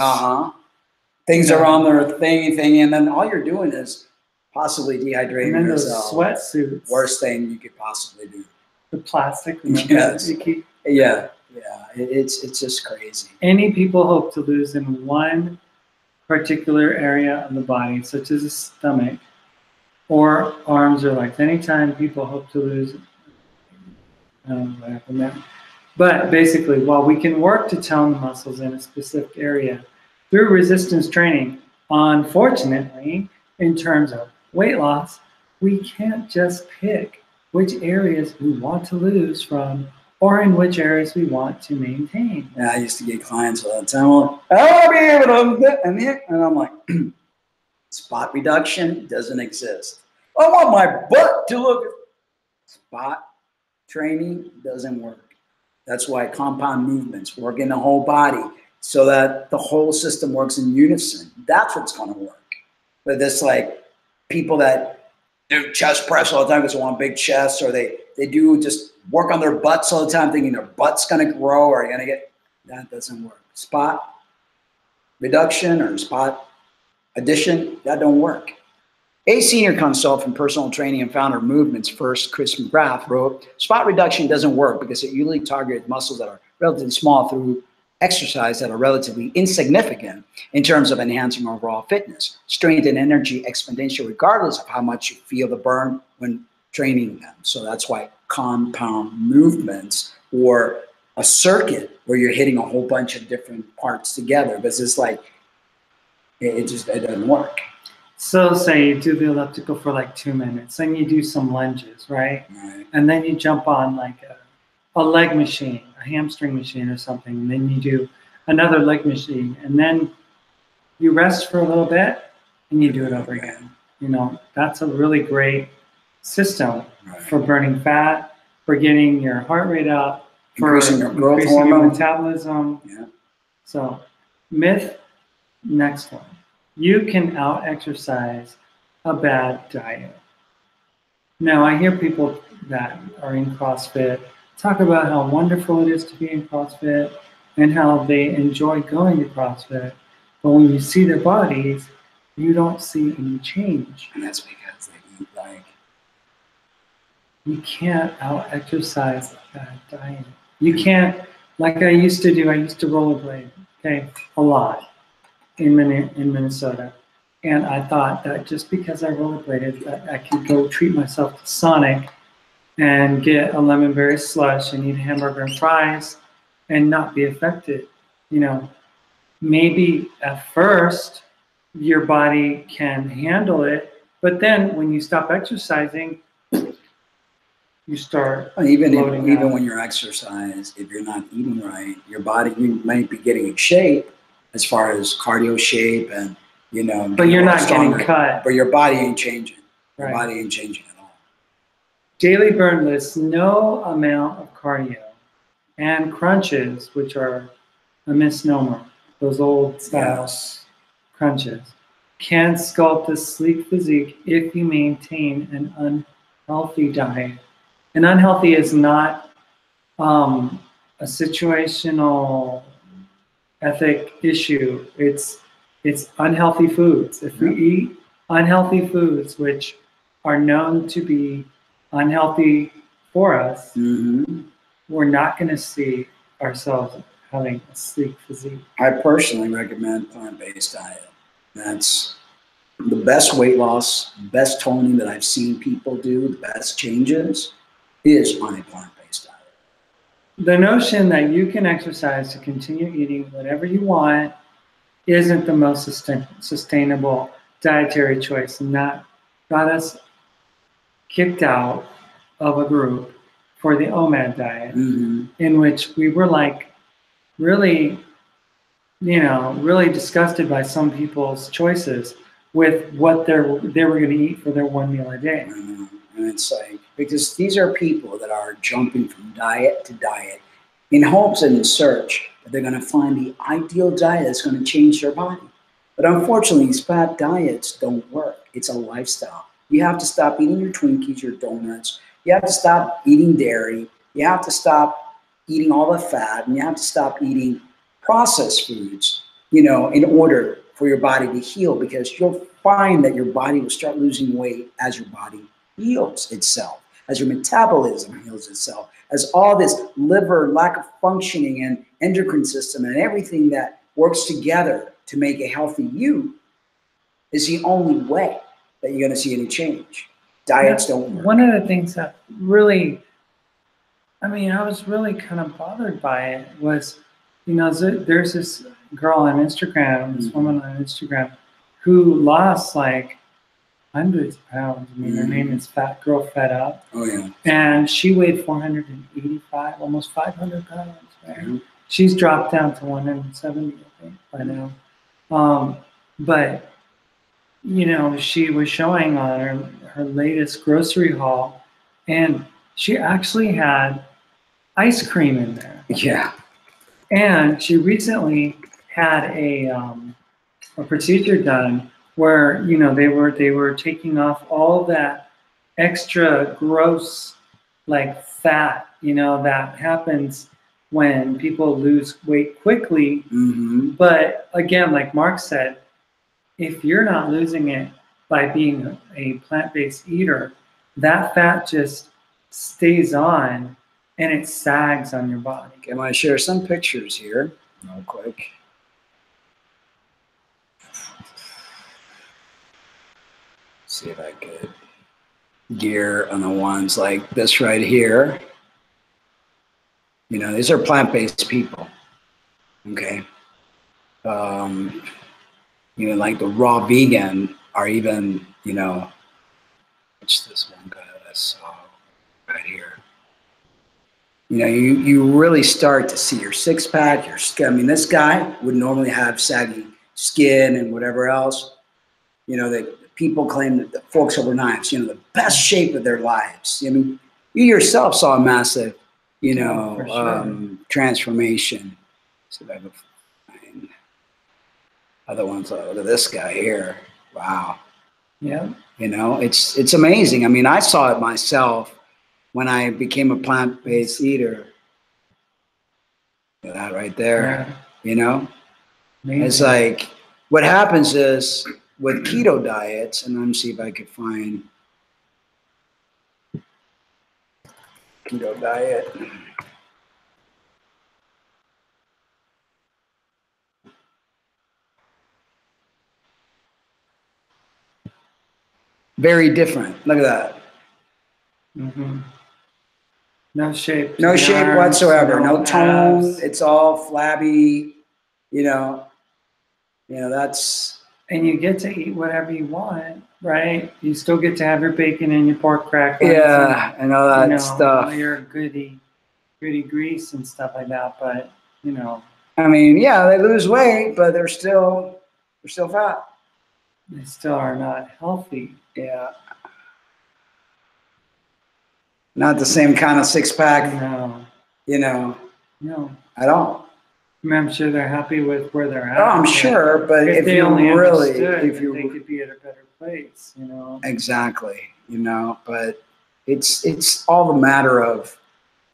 Things are on their thingy, and then all you're doing is possibly dehydrating and then yourself. Those sweatsuits. Worst thing you could possibly do. The plastic. Yes. Yeah. It's just crazy. Any people hope to lose in one particular area of the body, such as the stomach or arms or legs. Anytime people hope to lose, I don't know what happened there. But basically, while we can work to tone the muscles in a specific area through resistance training, unfortunately, in terms of weight loss, we can't just pick which areas we want to lose from or in which areas we want to maintain. Yeah, I used to get clients all the time. I'll be able to, and I'm like, spot reduction doesn't exist. I want my butt to look. Spot training doesn't work. That's why compound movements work in the whole body so that the whole system works in unison. That's what's going to work. But this like people that do chest press all the time because they want big chests, or they do just work on their butts all the time thinking their butt's going to grow or going to get, that doesn't work. Spot reduction or spot addition, that don't work. A senior consultant from personal training and founder of Movements First, Chris McGrath, wrote, spot reduction doesn't work because it usually targets muscles that are relatively small through exercise that are relatively insignificant in terms of enhancing overall fitness, strength and energy exponential regardless of how much you feel the burn when training them. So that's why compound movements or a circuit where you're hitting a whole bunch of different parts together, because it's like, it doesn't work. So say you do the elliptical for like 2 minutes, then you do some lunges, right? And then you jump on like a leg machine, a hamstring machine or something, and then you do another leg machine, and then you rest for a little bit and you do it over again. You know, that's a really great system for burning fat, for getting your heart rate up, for increasing your growth increasing hormone, your metabolism. Yeah. So myth, next one. You can out-exercise a bad diet. Now, I hear people that are in CrossFit talk about how wonderful it is to be in CrossFit and how they enjoy going to CrossFit. But when you see their bodies, you don't see any change. And that's because they eat like... You can't out-exercise a bad diet. You can't, like I used to do, I used to rollerblade, okay, a lot. In Minnesota, and I thought that just because I rollerbladed, that I could go treat myself to Sonic and get a lemon berry slush and eat hamburger and fries and not be affected. You know, maybe at first your body can handle it, but then when you stop exercising, you start even out. when you're exercise, if you're not eating right, your body, you might be getting in shape as far as cardio shape and, but you're not getting cut. But your body ain't changing. Your Right. body ain't changing at all. Daily burn lists no amount of cardio and crunches, which are a misnomer, those old style crunches, can sculpt a sleek physique if you maintain an unhealthy diet. And unhealthy is not a situational ethic issue. It's unhealthy foods. If we eat unhealthy foods, which are known to be unhealthy for us, we're not going to see ourselves having a sleek physique. I personally recommend plant-based diet. That's the best weight loss, best toning that I've seen people do, the best changes is on a plant-based diet. The notion that you can exercise to continue eating whatever you want isn't the most sustainable dietary choice, and that got us kicked out of a group for the OMAD diet, in which we were like really disgusted by some people's choices with what they were going to eat for their one meal a day. And it's like, because these are people that are jumping from diet to diet in hopes and in search that they're going to find the ideal diet that's going to change their body. But unfortunately, these fat diets don't work. It's a lifestyle. You have to stop eating your Twinkies, your donuts. You have to stop eating dairy. You have to stop eating all the fat, and you have to stop eating processed foods, in order for your body to heal, because you'll find that your body will start losing weight as your body heals itself, as your metabolism heals itself, as all this liver lack of functioning and endocrine system and everything that works together to make a healthy you is the only way that you're going to see any change. Diets don't work. One of the things that really, I was really kind of bothered by it was, there's this girl on Instagram, this woman on Instagram, who lost like hundreds of pounds. Her name is Fat Girl Fed Up. Oh, yeah. And she weighed 485, almost 500 pounds. Right? She's dropped down to 170, I think, by now. But, she was showing on her latest grocery haul, and she actually had ice cream in there. Yeah. And she recently had a procedure done where they were taking off all that extra gross like fat that happens when people lose weight quickly. But again, like Mark said, if you're not losing it by being a plant-based eater, that fat just stays on and it sags on your body. Okay, I'm going to share some pictures here real quick. See if I could gear on the ones like this right here. These are plant-based people. Okay. Like the raw vegan are even, what's this one guy that I saw right here? You really start to see your six-pack, your skin. This guy would normally have saggy skin and whatever else. That people claim that the forks over knives, the best shape of their lives. You yourself saw a massive, transformation. See if I can find other ones. Look at this guy here. Wow. Yeah. It's amazing. I saw it myself when I became a plant-based eater. Look at that right there. Yeah. It's like what happens is with keto diets, and let me see if I could find keto diet. Very different. Look at that. No shape. No shape whatsoever. No tone. abs. It's all flabby. That's. And you get to eat whatever you want, right? You still get to have your bacon and your pork crackers. Yeah, and all that stuff. All your goody grease and stuff like that. But I mean, yeah, they lose weight, but they're still fat. They still are not healthy. Yeah. Not the same kind of six pack. No. At all. I mean, I'm sure they're happy with where they're at. Oh, I'm sure, but if they you only really, they could be at a better place, Exactly, but it's all the matter of,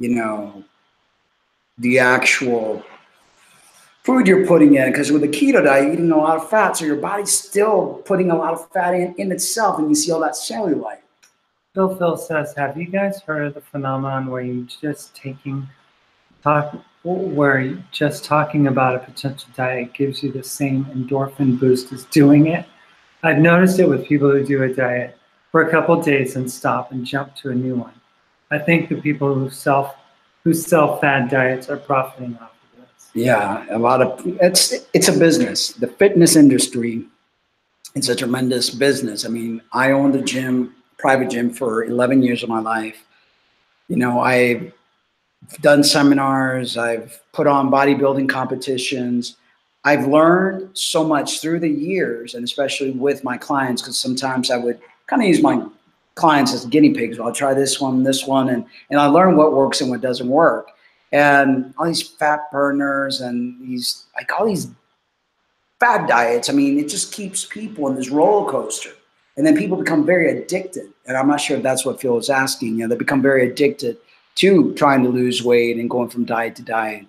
the actual food you're putting in. Because with the keto diet, you're eating a lot of fat, so your body's still putting a lot of fat in itself, and you see all that cellulite. Phil says, have you guys heard of the phenomenon where you where just talking about a potential diet gives you the same endorphin boost as doing it? I've noticed it with people who do a diet for a couple of days and stop and jump to a new one. I think the people who sell fad diets are profiting off of this. Yeah, it's a business. The fitness industry, it's a tremendous business. I mean, I owned a gym, private gym, for 11 years of my life. I've done seminars, I've put on bodybuilding competitions. I've learned so much through the years, and especially with my clients, because sometimes I would kind of use my clients as guinea pigs. I'll try this one, and I learn what works and what doesn't work. And all these fat burners and all these fad diets, I mean, it just keeps people in this roller coaster. And then people become very addicted. And I'm not sure if that's what Phil is asking. They become very addicted to trying to lose weight and going from diet to diet.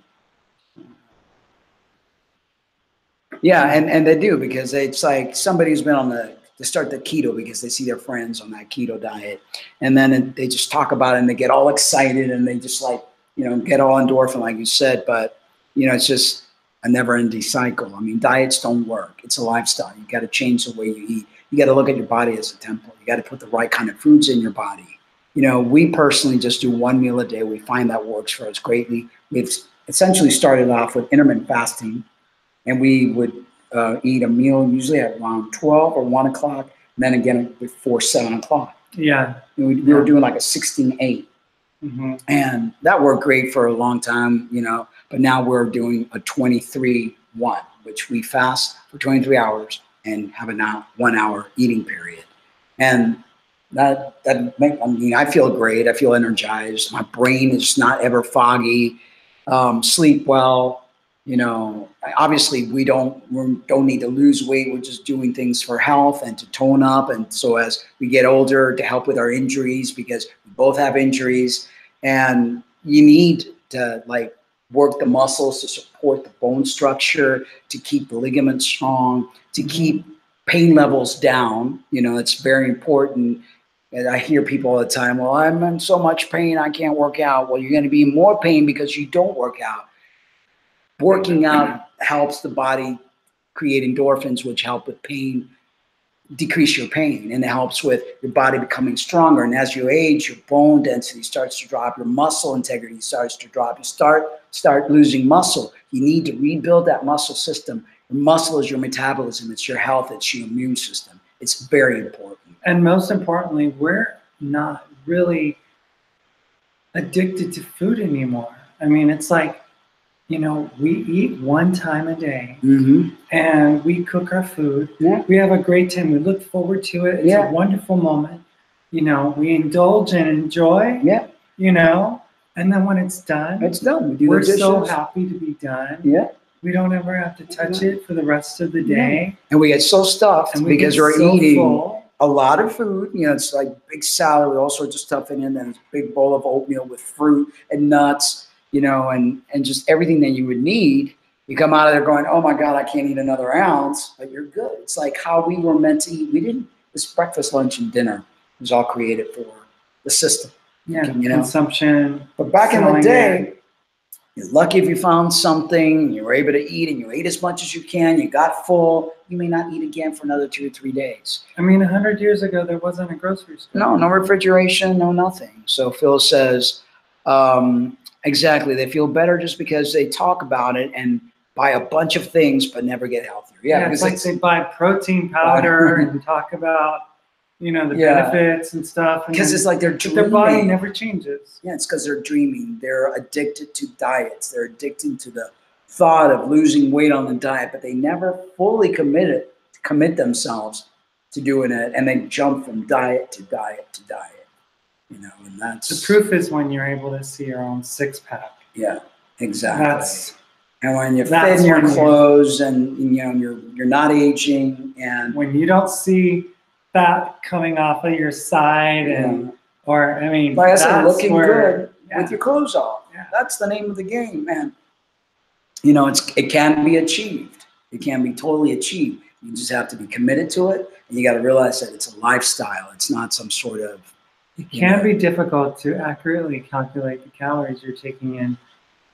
Yeah, and they do, because it's like somebody's been they start the keto because they see their friends on that keto diet. And then they just talk about it and they get all excited and they just get all endorphin, like you said. But, it's just a never-ending cycle. I mean, diets don't work. It's a lifestyle. You got to change the way you eat. You got to look at your body as a temple. You got to put the right kind of foods in your body. We personally just do one meal a day. We find that works for us greatly. We've essentially started off with intermittent fasting, and we would eat a meal usually at around 12 or 1 o'clock, and then again before 7 o'clock. Yeah. We were doing like a 16-8. Mm-hmm. And that worked great for a long time, but now we're doing a 23-1, which we fast for 23 hours and have a 1 hour eating period. And I feel great. I feel energized. My brain is not ever foggy. Sleep well. Obviously we don't need to lose weight. We're just doing things for health and to tone up. And so as we get older, to help with our injuries, because we both have injuries, and you need to work the muscles to support the bone structure, to keep the ligaments strong, to keep pain levels down. It's very important. And I hear people all the time, well, I'm in so much pain, I can't work out. Well, you're going to be in more pain because you don't work out. Working out helps the body create endorphins, which help with pain, decrease your pain, and it helps with your body becoming stronger. And as you age, your bone density starts to drop, your muscle integrity starts to drop. You start losing muscle. You need to rebuild that muscle system. Your muscle is your metabolism. It's your health. It's your immune system. It's very important. And most importantly, we're not really addicted to food anymore. I mean, it's like, we eat one time a day, and we cook our food. Yeah. We have a great time. We look forward to it. It's a wonderful moment. We indulge and enjoy. Yeah. And then when it's done, it's done. We're so happy to be done. Yeah. We don't ever have to touch it for the rest of the day. And we get so stuffed because we're eating a lot of food. It's like big salad with all sorts of stuff in it, and a big bowl of oatmeal with fruit and nuts, and just everything that you would need. You come out of there going, oh my God, I can't eat another ounce, but you're good. It's like how we were meant to eat. This breakfast, lunch, and dinner was all created for the system. Yeah, consumption. But back in the day, you're lucky if you found something, you were able to eat, and you ate as much as you can, you got full, you may not eat again for another 2 or 3 days. I mean, 100 years ago, there wasn't a grocery store. No refrigeration, no nothing. So Phil says, exactly, they feel better just because they talk about it and buy a bunch of things, but never get healthier. Yeah, it's because like they buy protein powder and talk about, you know, the benefits and stuff. Because it's like they're dreaming. Their body never changes. Yeah, it's because they're dreaming. They're addicted to diets. They're addicted to the thought of losing weight on the diet, but they never fully commit themselves to doing it, and they jump from diet to diet to diet. You know, and that's the proof is when you're able to see your own six-pack. Yeah, exactly. That's and when you fit in your clothes, and you know you're not aging, and when you don't see fat coming off of your side, and or I mean, like I said, looking good yeah. with your clothes off. Yeah. That's the name of the game, man. You know, it can be achieved. It can be totally achieved. You just have to be committed to it, and you got to realize that it's a lifestyle. It's not some sort of. It can be difficult to accurately calculate the calories you're taking in,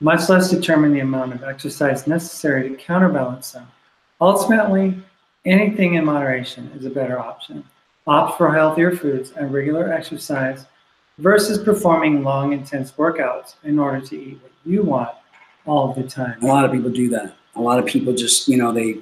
much less determine the amount of exercise necessary to counterbalance them. Ultimately, anything in moderation is a better option. Opt for healthier foods and regular exercise versus performing long, intense workouts in order to eat what you want all the time. A lot of people do that. A lot of people just, you know, they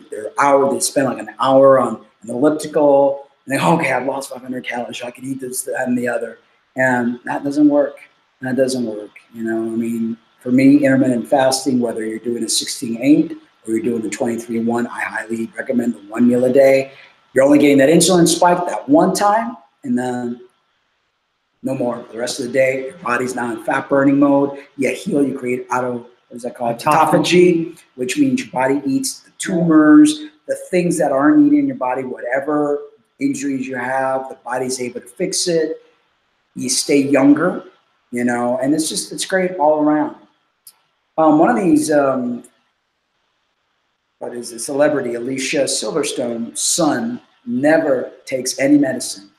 spend like an hour on an elliptical, and they go, okay, I've lost 500 calories, I could eat this, that, and the other. And that doesn't work. That doesn't work. You know, I mean, for me, intermittent fasting, whether you're doing a 16-8 or you're doing the 23-1, I highly recommend the 1 meal a day. You're only getting that insulin spike that one time, and then no more. The rest of the day, your body's now in fat burning mode. You heal, you create autophagy, which means your body eats the tumors, the things that aren't eating in your body, whatever injuries you have, the body's able to fix it. You stay younger, you know, and it's great all around. One of these, celebrity, Alicia Silverstone's son never takes any medicine.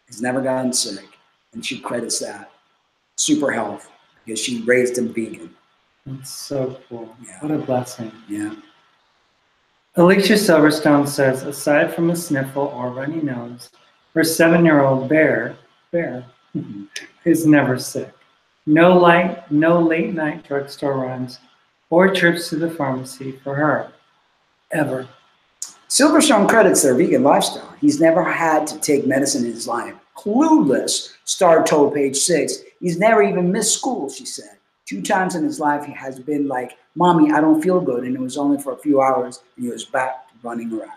He's never gotten sick. And she credits that. Super health, because she raised him vegan. That's so cool. Yeah. What a blessing. Yeah. Alicia Silverstone says, aside from a sniffle or runny nose, her 7-year-old bear is never sick. No late night drugstore runs or trips to the pharmacy for her. Ever. Silverstone credits their vegan lifestyle. He's never had to take medicine in his life. Clueless, Star told Page 6. He's never even missed school, she said. 2 times in his life, he has been like, Mommy, I don't feel good. And it was only for a few hours, and he was back to running around.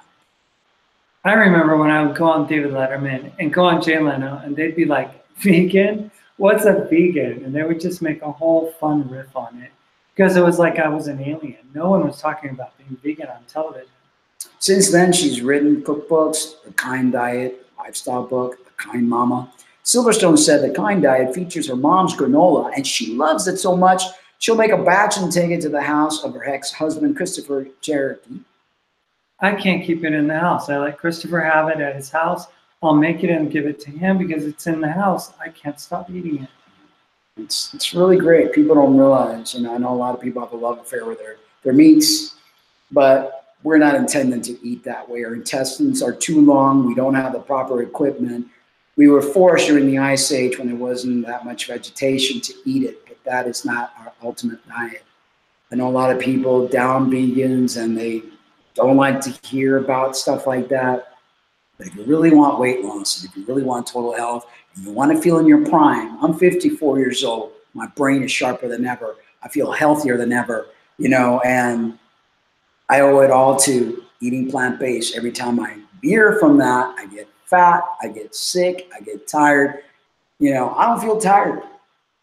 I remember when I would go on David Letterman and go on Jay Leno, and they'd be like, vegan? What's a vegan? And they would just make a whole fun riff on it. Because it was like I was an alien. No one was talking about being vegan on television. Since then, she's written cookbooks, The Kind Diet, Lifestyle book, The Kind Mama. Silverstone said The Kind Diet features her mom's granola, and she loves it so much, she'll make a batch and take it to the house of her ex-husband, Christopher Cherokee. I can't keep it in the house. I let Christopher have it at his house. I'll make it and give it to him because it's in the house. I can't stop eating it. It's really great. People don't realize, you know, I know a lot of people have a love affair with their meats, but we're not intended to eat that way. Our intestines are too long. We don't have the proper equipment. We were forced during the Ice Age when there wasn't that much vegetation to eat it, but that is not our ultimate diet. I know a lot of people down vegans and they don't like to hear about stuff like that. But if you really want weight loss, and if you really want total health, and you want to feel in your prime, I'm 54 years old. My brain is sharper than ever. I feel healthier than ever, you know, and I owe it all to eating plant-based. Every time I veer from that, I get fat, I get sick, I get tired. You know, I don't feel tired,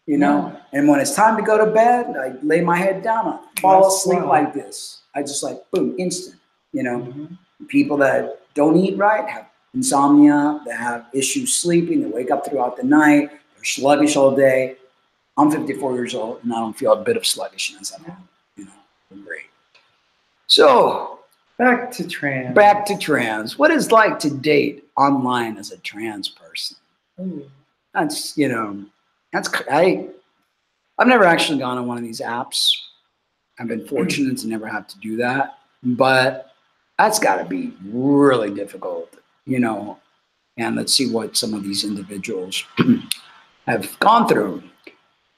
you know, and when it's time to go to bed, I lay my head down, I fall asleep like this. I just like, boom, instant, you know. People that don't eat right have insomnia, they have issues sleeping, they wake up throughout the night, they're sluggish all day. I'm 54 years old and I don't feel a bit of sluggishness at all. You know, I'm great. So back to trans. Back to trans. What is it like to date online as a trans person? Ooh. That's, you know, I've never actually gone on one of these apps. I've been fortunate to never have to do that, but that's got to be really difficult, you know. And let's see what some of these individuals have gone through.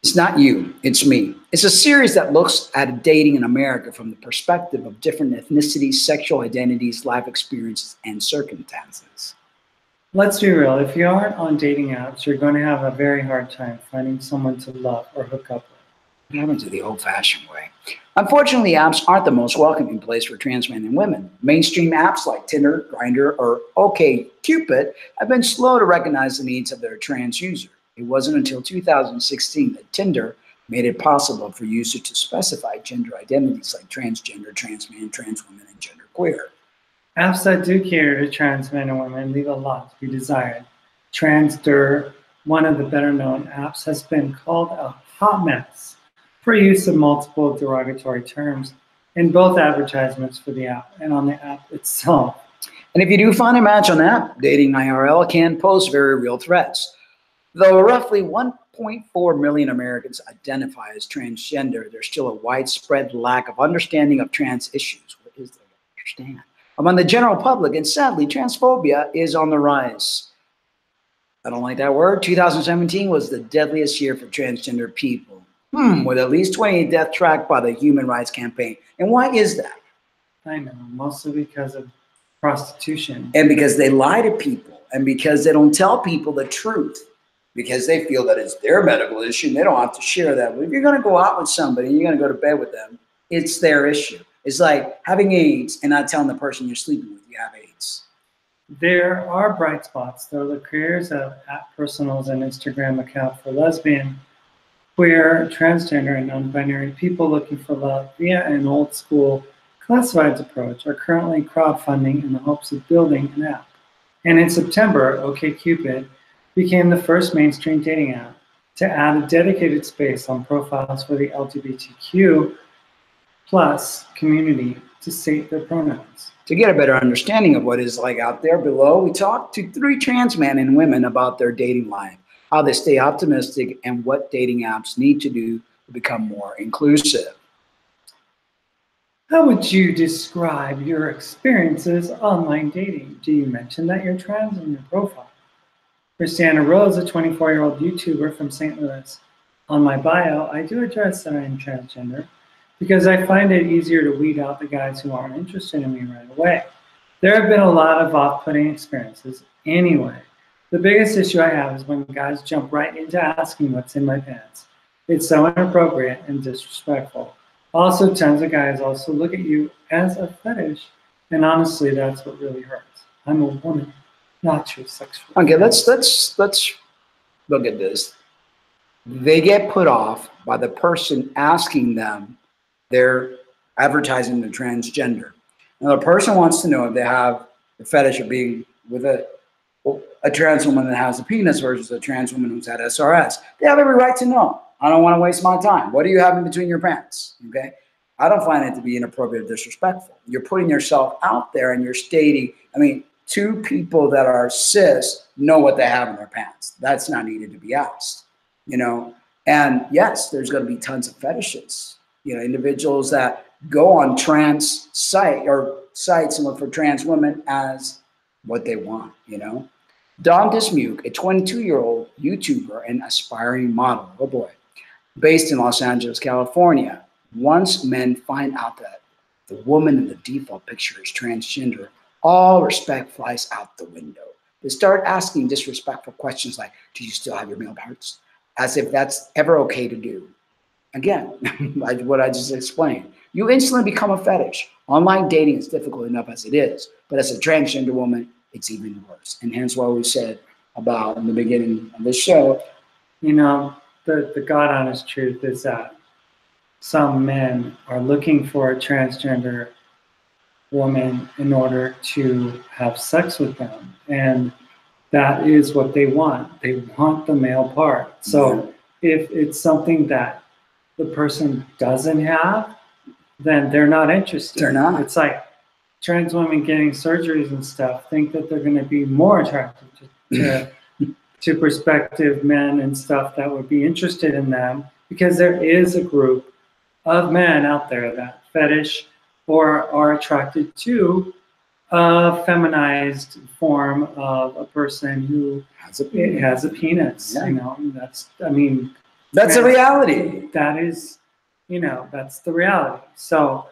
It's not you, it's me. It's a series that looks at dating in America from the perspective of different ethnicities, sexual identities, life experiences, and circumstances. Let's be real, if you aren't on dating apps, you're going to have a very hard time finding someone to love or hook up with. What happens to the old-fashioned way? Unfortunately, apps aren't the most welcoming place for trans men and women. Mainstream apps like Tinder, Grindr, or OkCupid have been slow to recognize the needs of their trans user. It wasn't until 2016 that Tinder made it possible for users to specify gender identities like transgender, trans man, trans woman, and genderqueer. Apps that do cater to trans men and women leave a lot to be desired. Transder, one of the better-known apps, has been called a hot mess for use of multiple derogatory terms in both advertisements for the app and on the app itself. And if you do find a match on the app, dating IRL can pose very real threats. Though roughly 1.4 million Americans identify as transgender, there's still a widespread lack of understanding of trans issues. What is there to understand? Among the general public, and sadly, transphobia is on the rise. I don't like that word. 2017 was the deadliest year for transgender people, with at least 28 deaths tracked by the Human Rights Campaign. And why is that? I know, mostly because of prostitution. And because they lie to people, and because they don't tell people the truth, because they feel that it's their medical issue and they don't have to share that. But if you're going to go out with somebody and you're going to go to bed with them, it's their issue. It's like having AIDS and not telling the person you're sleeping with you have AIDS. There are bright spots, though. The creators of @personals and Instagram account for lesbian, queer, transgender, and non-binary people looking for love via an old-school classifieds approach are currently crowdfunding in the hopes of building an app. And in September, OkCupid became the first mainstream dating app to add a dedicated space on profiles for the LGBTQ plus community to state their pronouns. To get a better understanding of what is like out there below, we talked to 3 trans men and women about their dating life, how they stay optimistic, and what dating apps need to do to become more inclusive. How would you describe your experiences online dating? Do you mention that you're trans in your profile? Christiana Rose, a 24-year-old YouTuber from St. Louis. On my bio, I do address that I am transgender because I find it easier to weed out the guys who aren't interested in me right away. There have been a lot of off-putting experiences anyway. The biggest issue I have is when guys jump right into asking what's in my pants. It's so inappropriate and disrespectful. Also, tons of guys also look at you as a fetish, and honestly, that's what really hurts. I'm a woman, not your sexual. Okay, let's look at this. They get put off by the person asking them. They're advertising the transgender. Now, the person wants to know if they have the fetish of being with a trans woman that has a penis versus a trans woman who's had SRS. They have every right to know. I don't want to waste my time. What do you have in between your pants? Okay. I don't find it to be inappropriate or disrespectful. You're putting yourself out there and you're stating, I mean, 2 people that are cis know what they have in their pants. That's not needed to be asked, you know? And yes, there's going to be tons of fetishes, you know, individuals that go on trans sites and look for trans women as what they want, you know? Dawn Dismuke, a 22-year-old YouTuber and aspiring model, oh boy, based in Los Angeles, California. Once men find out that the woman in the default picture is transgender, all respect flies out the window. They start asking disrespectful questions like, do you still have your male parts? As if that's ever okay to do. Again, like what I just explained. You instantly become a fetish. Online dating is difficult enough as it is, but as a transgender woman, it's even worse. And hence why we said about in the beginning of this show, you know, the God honest truth is that some men are looking for a transgender woman in order to have sex with them. And that is what they want. They want the male part. So if it's something that the person doesn't have, then they're not interested. They're not. It's like trans women getting surgeries and stuff think that they're going to be more attractive to prospective men and stuff that would be interested in them, because there is a group of men out there that fetish or are attracted to a feminized form of a person who has a penis. Yeah. You know, that's, I mean, That's a reality. That is, that's the reality. So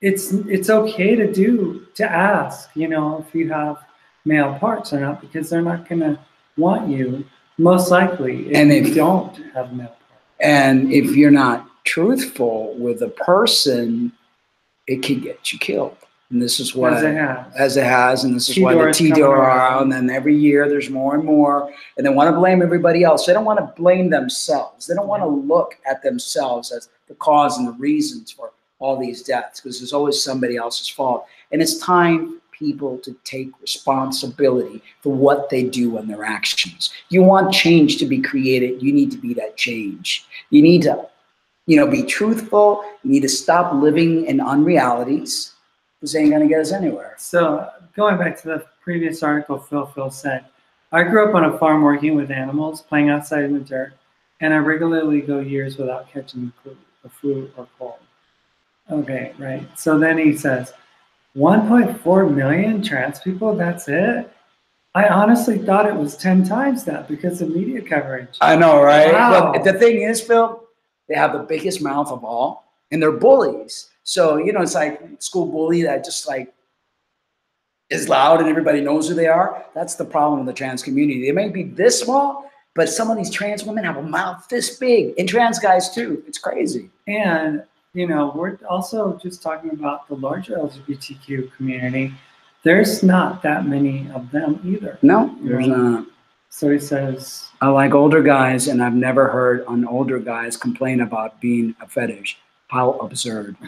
it's okay to ask, if you have male parts or not, because they're not going to want you most likely if you don't have male parts. And if you're not truthful with a person, it can get you killed. And this is what, as it has, and this is why the TDR, and then every year there's more and more, and they want to blame everybody else. They don't want to blame themselves. They don't want to look at themselves as the cause and the reasons for all these deaths, because there's always somebody else's fault. And it's time people to take responsibility for what they do and their actions. You want change to be created, you need to be that change. You need to, be truthful. You need to stop living in unrealities. This ain't gonna get us anywhere. So going back to the previous article, Phil said, I grew up on a farm working with animals, playing outside in the dirt, and I regularly go years without catching the flu or cold. Okay, right. So then he says, 1.4 million trans people, that's it? I honestly thought it was 10 times that because of media coverage. I know, right? Wow. But the thing is, Phil, they have the biggest mouth of all, and they're bullies. So, it's like school bully that just like is loud and everybody knows who they are. That's the problem with the trans community. They may be this small, but some of these trans women have a mouth this big, and trans guys too. It's crazy. And, we're also just talking about the larger LGBTQ community. There's not that many of them either. No, there's not. So he says, I like older guys, and I've never heard an older guys complain about being a fetish. How absurd.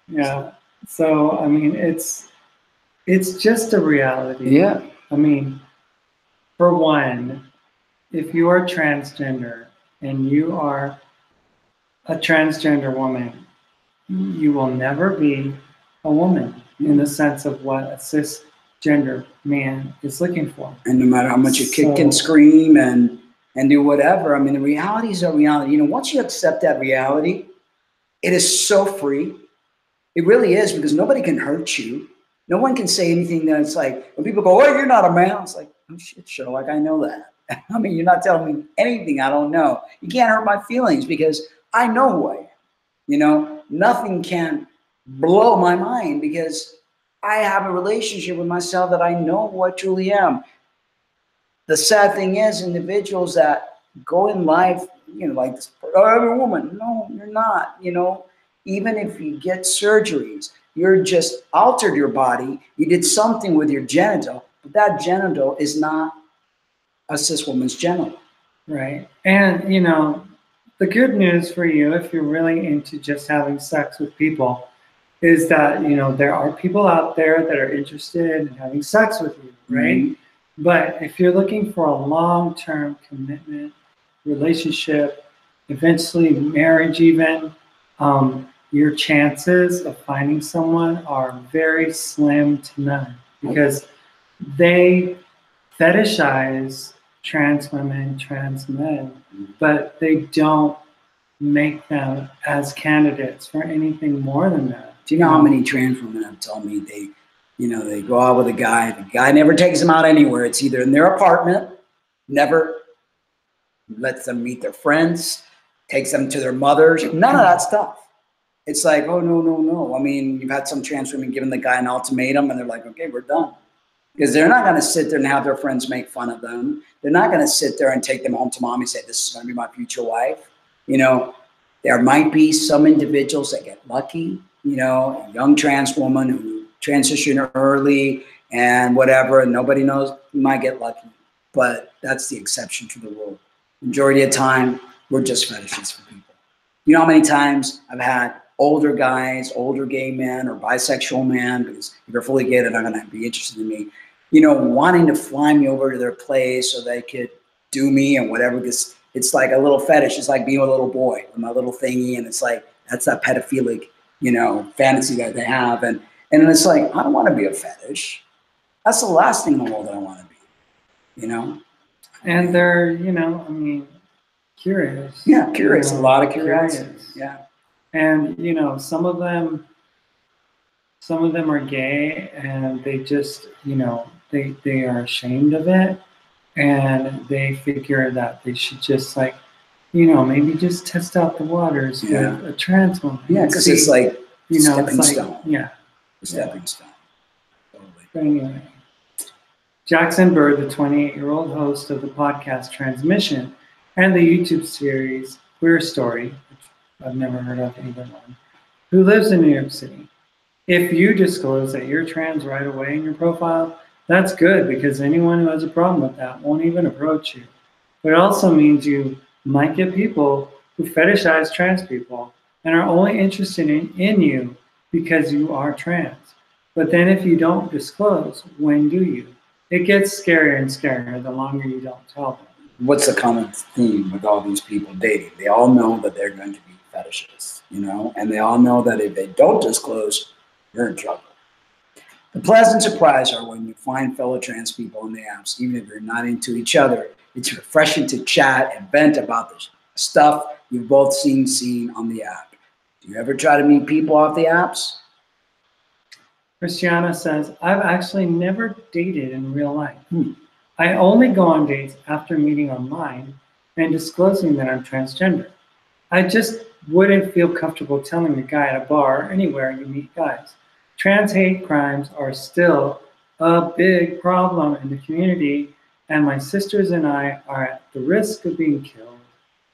Yeah. So, I mean, it's just a reality. Yeah. I mean, for one, if you are transgender and you are a transgender woman, you will never be a woman in the sense of what a cisgender man is looking for. And no matter how much you kick and scream and do whatever, I mean, the reality is a reality. Once you accept that reality, it is so free. It really is, because nobody can hurt you. No one can say anything that it's like, when people go, oh, you're not a man. It's like, oh, shit, Sherlock, I know that. I mean, you're not telling me anything I don't know. You can't hurt my feelings because I know who I am. Nothing can blow my mind because I have a relationship with myself that I know who I truly am. The sad thing is, individuals that go in life, like this, oh, I'm a woman. No, you're not. Even if you get surgeries, you're just altered your body. You did something with your genital, but that genital is not a cis woman's genital. Right. And, the good news for you, if you're really into just having sex with people, is that, there are people out there that are interested in having sex with you, right? Mm-hmm. But if you're looking for a long-term commitment, relationship, eventually marriage even, your chances of finding someone are very slim to none, because they fetishize trans women, trans men, but they don't make them as candidates for anything more than that. Do you know how many trans women have told me they go out with a guy, the guy never takes them out anywhere. It's either in their apartment, never lets them meet their friends, takes them to their mothers, none of that stuff. It's like, oh, no. I mean, you've had some trans women giving the guy an ultimatum, and they're like, okay, we're done. Because they're not going to sit there and have their friends make fun of them. They're not going to sit there and take them home to mom and say, this is going to be my future wife. There might be some individuals that get lucky, a young trans woman who transitioned early and whatever, and nobody knows, you might get lucky. But that's the exception to the rule. Majority of the time, we're just fetishes for people. You know how many times I've had older guys, older gay men or bisexual men, because if you're fully gay, they're not going to be interested in me, wanting to fly me over to their place so they could do me and whatever. Because it's like a little fetish. It's like being a little boy with my little thingy. And it's like, that's that pedophilic, fantasy that they have. And it's like, I don't want to be a fetish. That's the last thing in the world that I want to be, And they're, curious. Yeah, curious. A lot of curiosity. Yeah. And, some of them are gay and they just, they are ashamed of it. and they figure that they should just like, you know, maybe just test out the waters with a trans woman. Yeah, because it's like stepping stone. Yeah. Stepping stone. Totally. But anyway, Jackson Bird, the 28-year-old host of the podcast Transmission and the YouTube series Queer Story, which I've never heard of either one, who lives in New York City. If you disclose that you're trans right away in your profile, that's good because anyone who has a problem with that won't even approach you. But it also means you might get people who fetishize trans people and are only interested in you because you are trans. But then if you don't disclose, when do you? It gets scarier and scarier the longer you don't tell them. What's the common theme with all these people dating? They all know that they're going to be fetishists, you know, and they all know that if they don't disclose, you're in trouble. The pleasant surprise are when you find fellow trans people in the apps, even if you're not into each other. It's refreshing to chat and vent about the stuff you've both seen on the app. Do you ever try to meet people off the apps? Christiana says, I've actually never dated in real life. I only go on dates after meeting online and disclosing that I'm transgender. I just wouldn't feel comfortable telling a guy at a bar or anywhere you meet guys. Trans hate crimes are still a big problem in the community, and my sisters and I are at the risk of being killed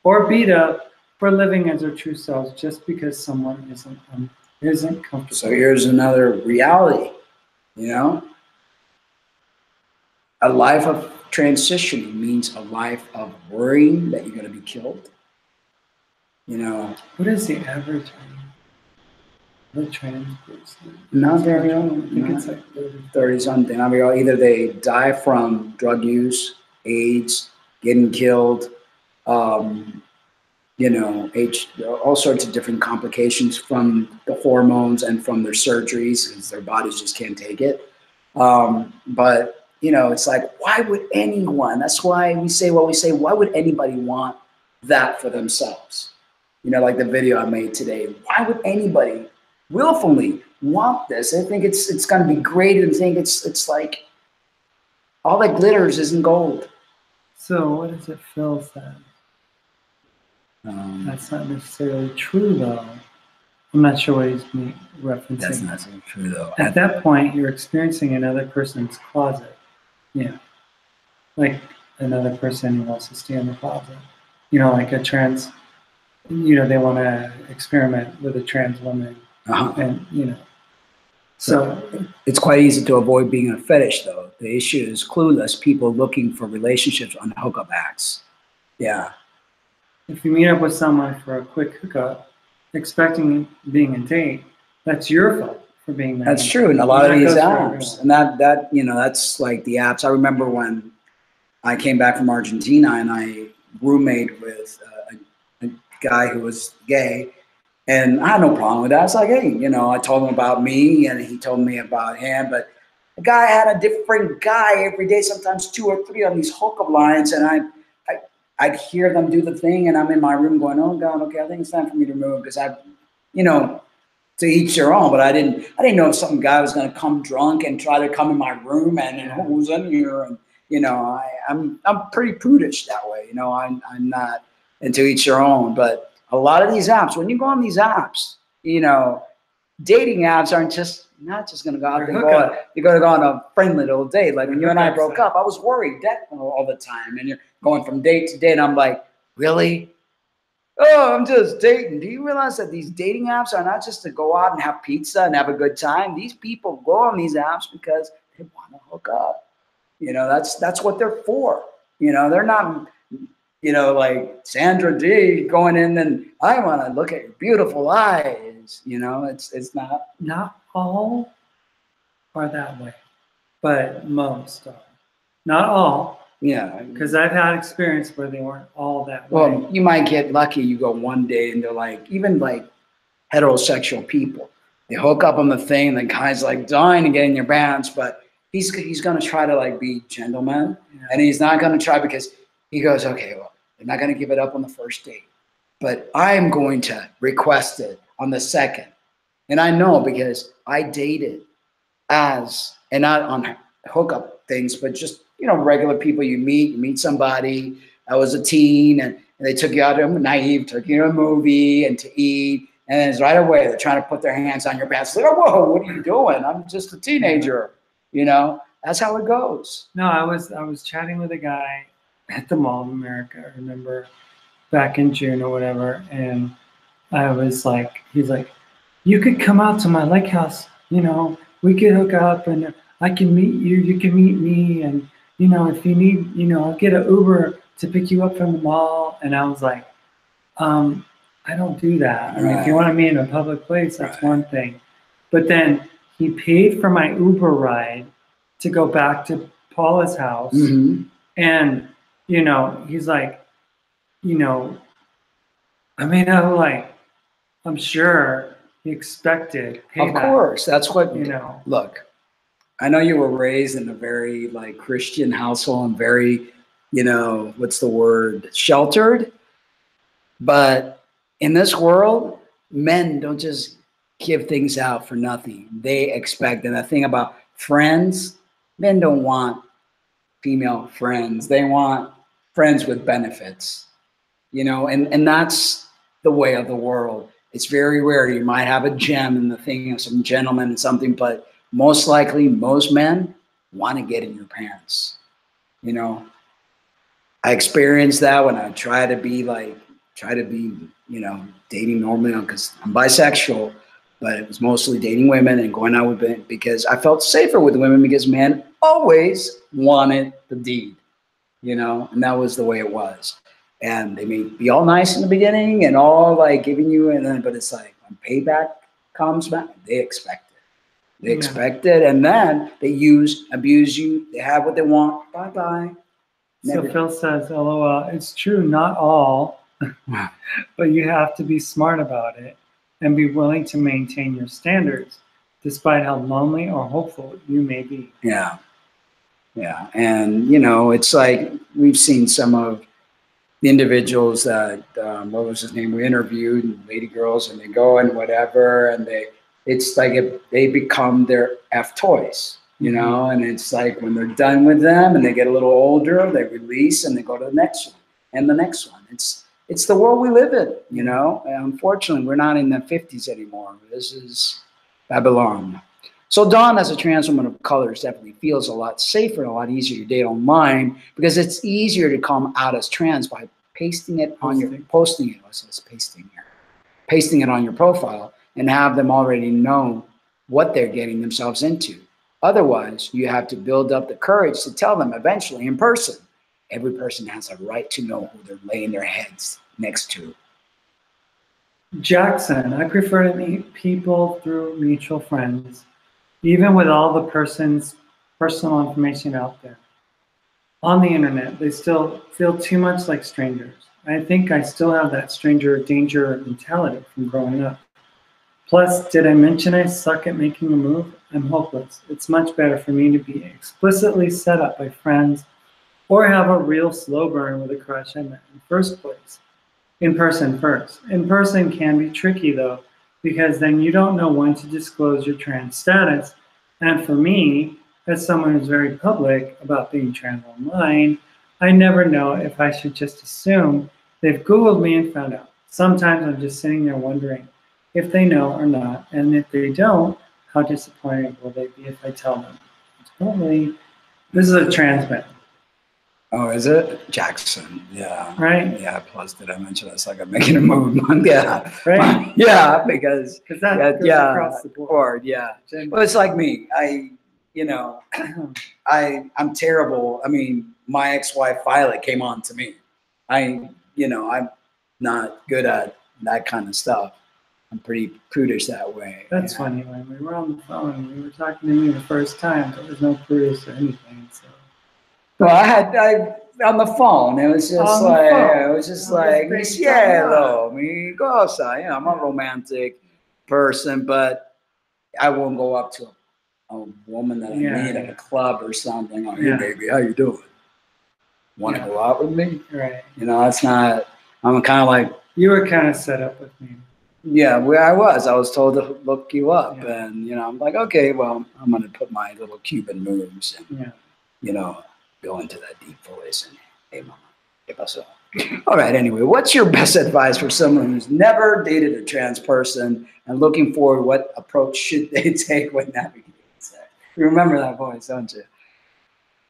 or beat up for living as their true selves just because someone isn't comfortable. So here's another reality, you know? A life of transitioning means a life of worrying that you're going to be killed. You know? What is the average age of a trans person? Not very old. I think it's like 30 something. I mean, either they die from drug use, AIDS, getting killed, you know, all sorts of different complications from the hormones and from their surgeries because their bodies just can't take it. But, you know, it's like, why would anyone? That's why we say what we say. Why would anybody want that for themselves? You know, like the video I made today. Why would anybody willfully want this? I think it's going to be great and think it's like all that glitters isn't gold. So what does it feel then? That's not necessarily true, though. I'm not sure what he's referencing. That's not so true, though. At that point, you're experiencing another person's closet. Yeah. Like another person who wants to stay in the closet. You know, like a trans, you know, they want to experiment with a trans woman. And, you know. So it's quite easy to avoid being a fetish, though. The issue is clueless people looking for relationships on hookup apps. Yeah. If you meet up with someone for a quick hookup, expecting being a date, that's your fault for being that. That's true. And a lot of these apps, and that you know, that's like the apps. I remember when I came back from Argentina and I roommated with a guy who was gay, and I had no problem with that. It's like, hey, you know, I told him about me and he told me about him, but the guy had a different guy every day, sometimes 2 or 3 on these hookup lines, and I'd hear them do the thing, and I'm in my room going, "Oh God, okay, I think it's time for me to move," because you know, to each their own. But I didn't know if some guy was going to come drunk and try to come in my room and who's in here, and you know, I'm pretty prudish that way. You know, I'm not, and to each their own. But a lot of these apps, when you go on these apps, you know, dating apps aren't not just going to go out and you're going to go on a friendly little date. Like when you and I broke up, I was worried that all the time. And you're going from date to date. And I'm like, really? Oh, I'm just dating. Do you realize that these dating apps are not just to go out and have pizza and have a good time? These people go on these apps because they want to hook up. You know, that's what they're for. You know, they're not, you know, like Sandra D going in and I want to look at your beautiful eyes. You know, it's not all are that way, but most are. Not all. Yeah. Because I've had experience where they weren't all that way. Well, you might get lucky. You go one day and they're like, even like heterosexual people, they hook up on the thing and the guy's like dying to get in your pants, but he's going to try to like be gentleman, and he's not going to try because he goes, okay, well, they're not going to give it up on the first date, but I'm going to request it on the second. And I know because I dated and not on hookup things, but just regular people you meet somebody. I was a teen, and they took you out to naive, took you to a movie and to eat, and it's right away they're trying to put their hands on your pants. Like, oh, whoa, what are you doing? I'm just a teenager. That's how it goes. No, I was chatting with a guy at the Mall of America. I remember back in June or whatever, and I was like, he's like, you could come out to my lake house. We could hook up, and I can meet you. You can meet me, and if you need, I'll get an Uber to pick you up from the mall. And I was like, I don't do that. I mean, if you want to meet in a public place, that's one thing. But then he paid for my Uber ride to go back to Paula's house. Mm-hmm. And, he's like, I'm sure he expected payback. Of course. That's what, look, I know you were raised in a very Christian household and very, what's the word, sheltered. But in this world, men don't just give things out for nothing. They expect, and the thing about friends, men don't want female friends. They want friends with benefits, and that's the way of the world. It's very rare. You might have a gem in the thing of some gentleman and something, but most likely most men want to get in your pants. I experienced that when I try to be dating normally, because I'm bisexual, but it was mostly dating women and going out with men because I felt safer with women because men always wanted the deed, and that was the way it was. And they may be all nice in the beginning and all giving you, but it's like when payback comes back, they expect it. They expect it, and then they abuse you. They have what they want. Bye-bye. So Phil says, LOL, it's true, not all, but you have to be smart about it and be willing to maintain your standards, despite how lonely or hopeful you may be. Yeah. Yeah. And, it's like we've seen some of the individuals that, what was his name, we interviewed, and lady girls, and they go and whatever, and it's like they become their F toys, and it's like when they're done with them and they get a little older, they release and they go to the next one and the next one. It's the world we live in, and unfortunately, we're not in the 50s anymore. This is Babylon. So Dawn, as a trans woman of color, definitely feels a lot safer and a lot easier to date online because it's easier to come out as trans by pasting it on your profile and have them already know what they're getting themselves into. Otherwise, you have to build up the courage to tell them eventually in person. Every person has a right to know who they're laying their heads next to. Jackson, I prefer to meet people through mutual friends. Even with all the person's personal information out there on the internet, they still feel too much like strangers. I think I still have that stranger danger mentality from growing up. Plus, did I mention I suck at making a move? I'm hopeless. It's much better for me to be explicitly set up by friends or have a real slow burn with a crush I met in the first place. In person first. In person can be tricky though, because then you don't know when to disclose your trans status. And for me, as someone who's very public about being trans online, I never know if I should just assume they've Googled me and found out. Sometimes I'm just sitting there wondering if they know or not, and if they don't, how disappointed will they be if I tell them? This is a trans man. Oh, is it? Jackson, yeah. Right? Yeah, plus did I mention it's like I'm making a move? Yeah. Right? Yeah, because that goes across the board. Yeah. Well, it's like me. I'm terrible. I mean, my ex-wife Violet came on to me. I'm not good at that kind of stuff. I'm pretty prudish that way. That's funny. When we were on the phone, you were talking to me the first time. There was no prudish or anything. So. Well, I on the phone. It was just yeah, hello, me go outside. I'm a romantic person, but I won't go up to a woman that I meet at a club or something. Oh, hey, baby, how you doing? Want to go out with me? Right. It's not. I'm kind of like. You were kind of set up with me. Yeah, where I was told to look you up, and I'm like, okay, well, I'm gonna put my little Cuban moves, and go into that deep voice and, hey, mama, ¿qué pasó? All right, anyway, what's your best advice for someone who's never dated a trans person and looking forward, what approach should they take when navigating sex? You remember that voice, don't you?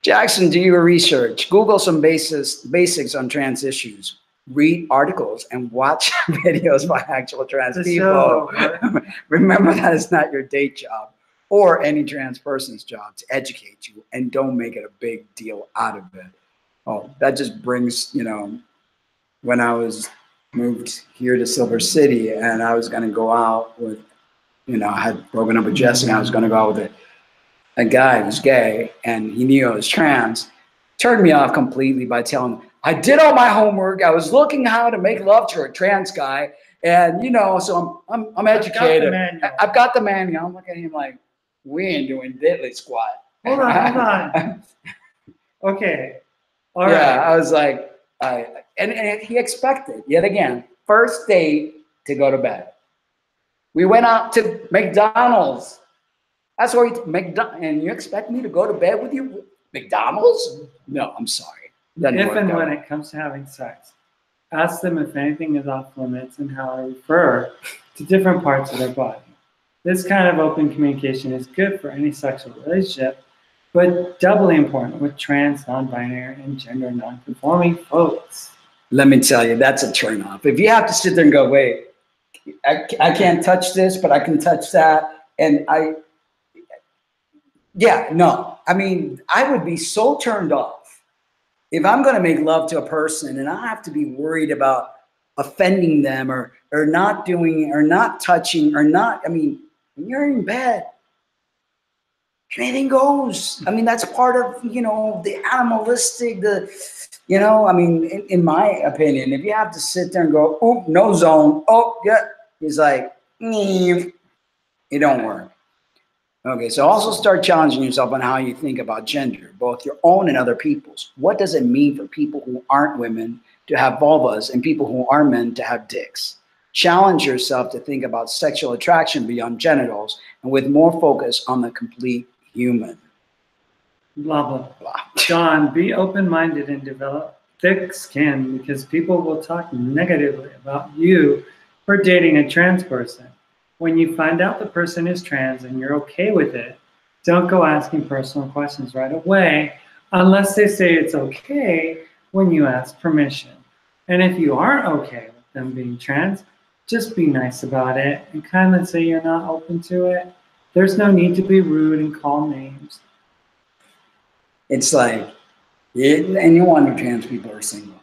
Jackson, do your research. Google some basics on trans issues. Read articles and watch videos by actual trans people. Remember that it's not your day job or any trans person's job to educate you, and don't make it a big deal out of it. Oh, that just brings, you know, when I was moved here to Silver City and I was going to go out with, you know, I had broken up with Jesse and I was going to go out with a guy who was gay and he knew I was trans, turned me off completely by telling him, I did all my homework. I was looking how to make love to a trans guy. And, you know, so I'm educated. I've got the manual. I'm looking at him like, we ain't doing diddly squat. Hold on. Okay. All right. Yeah, I was like, and he expected, yet again, first date to go to bed. We went out to McDonald's. That's where and you expect me to go to bed with you? McDonald's? No, I'm sorry. If and when it comes to having sex, ask them if anything is off limits and how I refer to different parts of their body. This kind of open communication is good for any sexual relationship, but doubly important with trans, non-binary, and gender non-conforming folks. Let me tell you, that's a turn off. If you have to sit there and go, wait, I can't touch this, but I can touch that. And I mean, I would be so turned off if I'm going to make love to a person and I have to be worried about offending them or not doing or not touching or not. I mean, when you're in bed, anything goes. I mean, that's part of, you know, the animalistic, you know, I mean, in my opinion, if you have to sit there and go, oh, no zone, oh, yeah, he's like, it don't work. Okay, so also start challenging yourself on how you think about gender, both your own and other people's. What does it mean for people who aren't women to have vulvas and people who are men to have dicks? Challenge yourself to think about sexual attraction beyond genitals and with more focus on the complete human. Blah, blah, blah. John, be open-minded and develop thick skin because people will talk negatively about you for dating a trans person. When you find out the person is trans and you're okay with it, don't go asking personal questions right away unless they say it's okay when you ask permission. And if you aren't okay with them being trans, just be nice about it and kind of say you're not open to it. There's no need to be rude and call names. It's like, and you wonder trans people are single.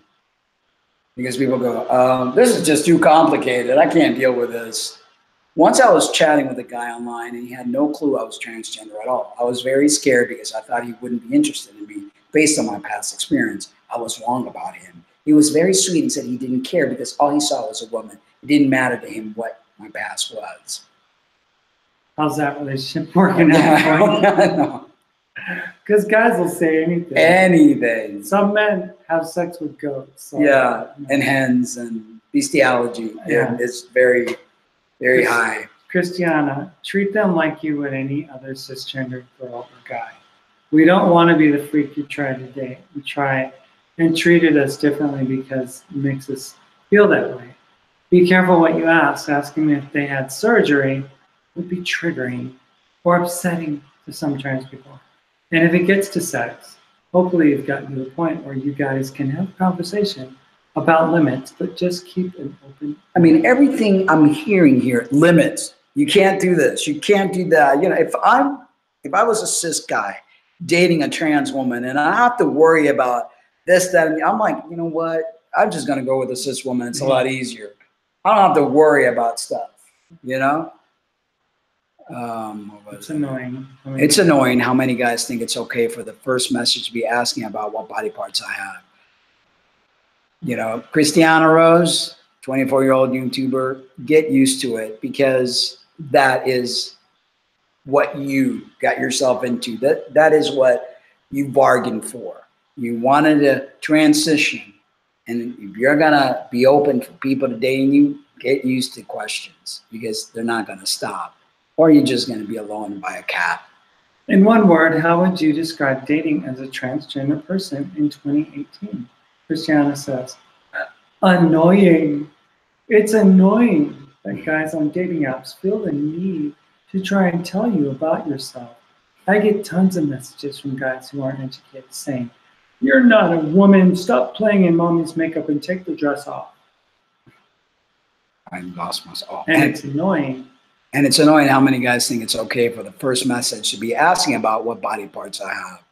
Because people go, this is just too complicated. I can't deal with this. Once I was chatting with a guy online and he had no clue I was transgender at all. I was very scared because I thought he wouldn't be interested in me based on my past experience. I was wrong about him. He was very sweet and said he didn't care because all he saw was a woman. It didn't matter to him what my past was. How's that relationship working out? No. Because guys will say anything. Anything. Some men have sex with goats. So, yeah, and hens and bestiality. Yeah, it's very, very high. Christiana, treat them like you would any other cisgender girl or guy. We don't want to be the freak you try to date. You try and treated us differently because it makes us feel that way. Be careful what you ask. Asking if they had surgery would be triggering or upsetting to some trans people. And if it gets to sex, hopefully you've gotten to the point where you guys can have a conversation about limits, but just keep it open. I mean, everything I'm hearing here, limits. You can't do this. You can't do that. You know, if I was a cis guy dating a trans woman and I have to worry about this, that, and I'm like, you know what? I'm just going to go with a cis woman. It's a lot easier. I don't have to worry about stuff, you know? It's annoying. It's annoying how many guys think it's okay for the first message to be asking about what body parts I have. You know, Christiana Rose, 24-year-old YouTuber, get used to it because that is what you got yourself into. That is what you bargained for. You wanted to transition. And if you're going to be open for people to dating you, get used to questions because they're not going to stop. Or you're just going to be alone by a cat. In one word, how would you describe dating as a transgender person in 2018? Christiana says, annoying. It's annoying that guys on dating apps feel the need to try and tell you about yourself. I get tons of messages from guys who aren't educated saying, you're not a woman, stop playing in mommy's makeup and take the dress off. I lost myself. And it's annoying. And it's annoying how many guys think it's okay for the first message to be asking about what body parts I have.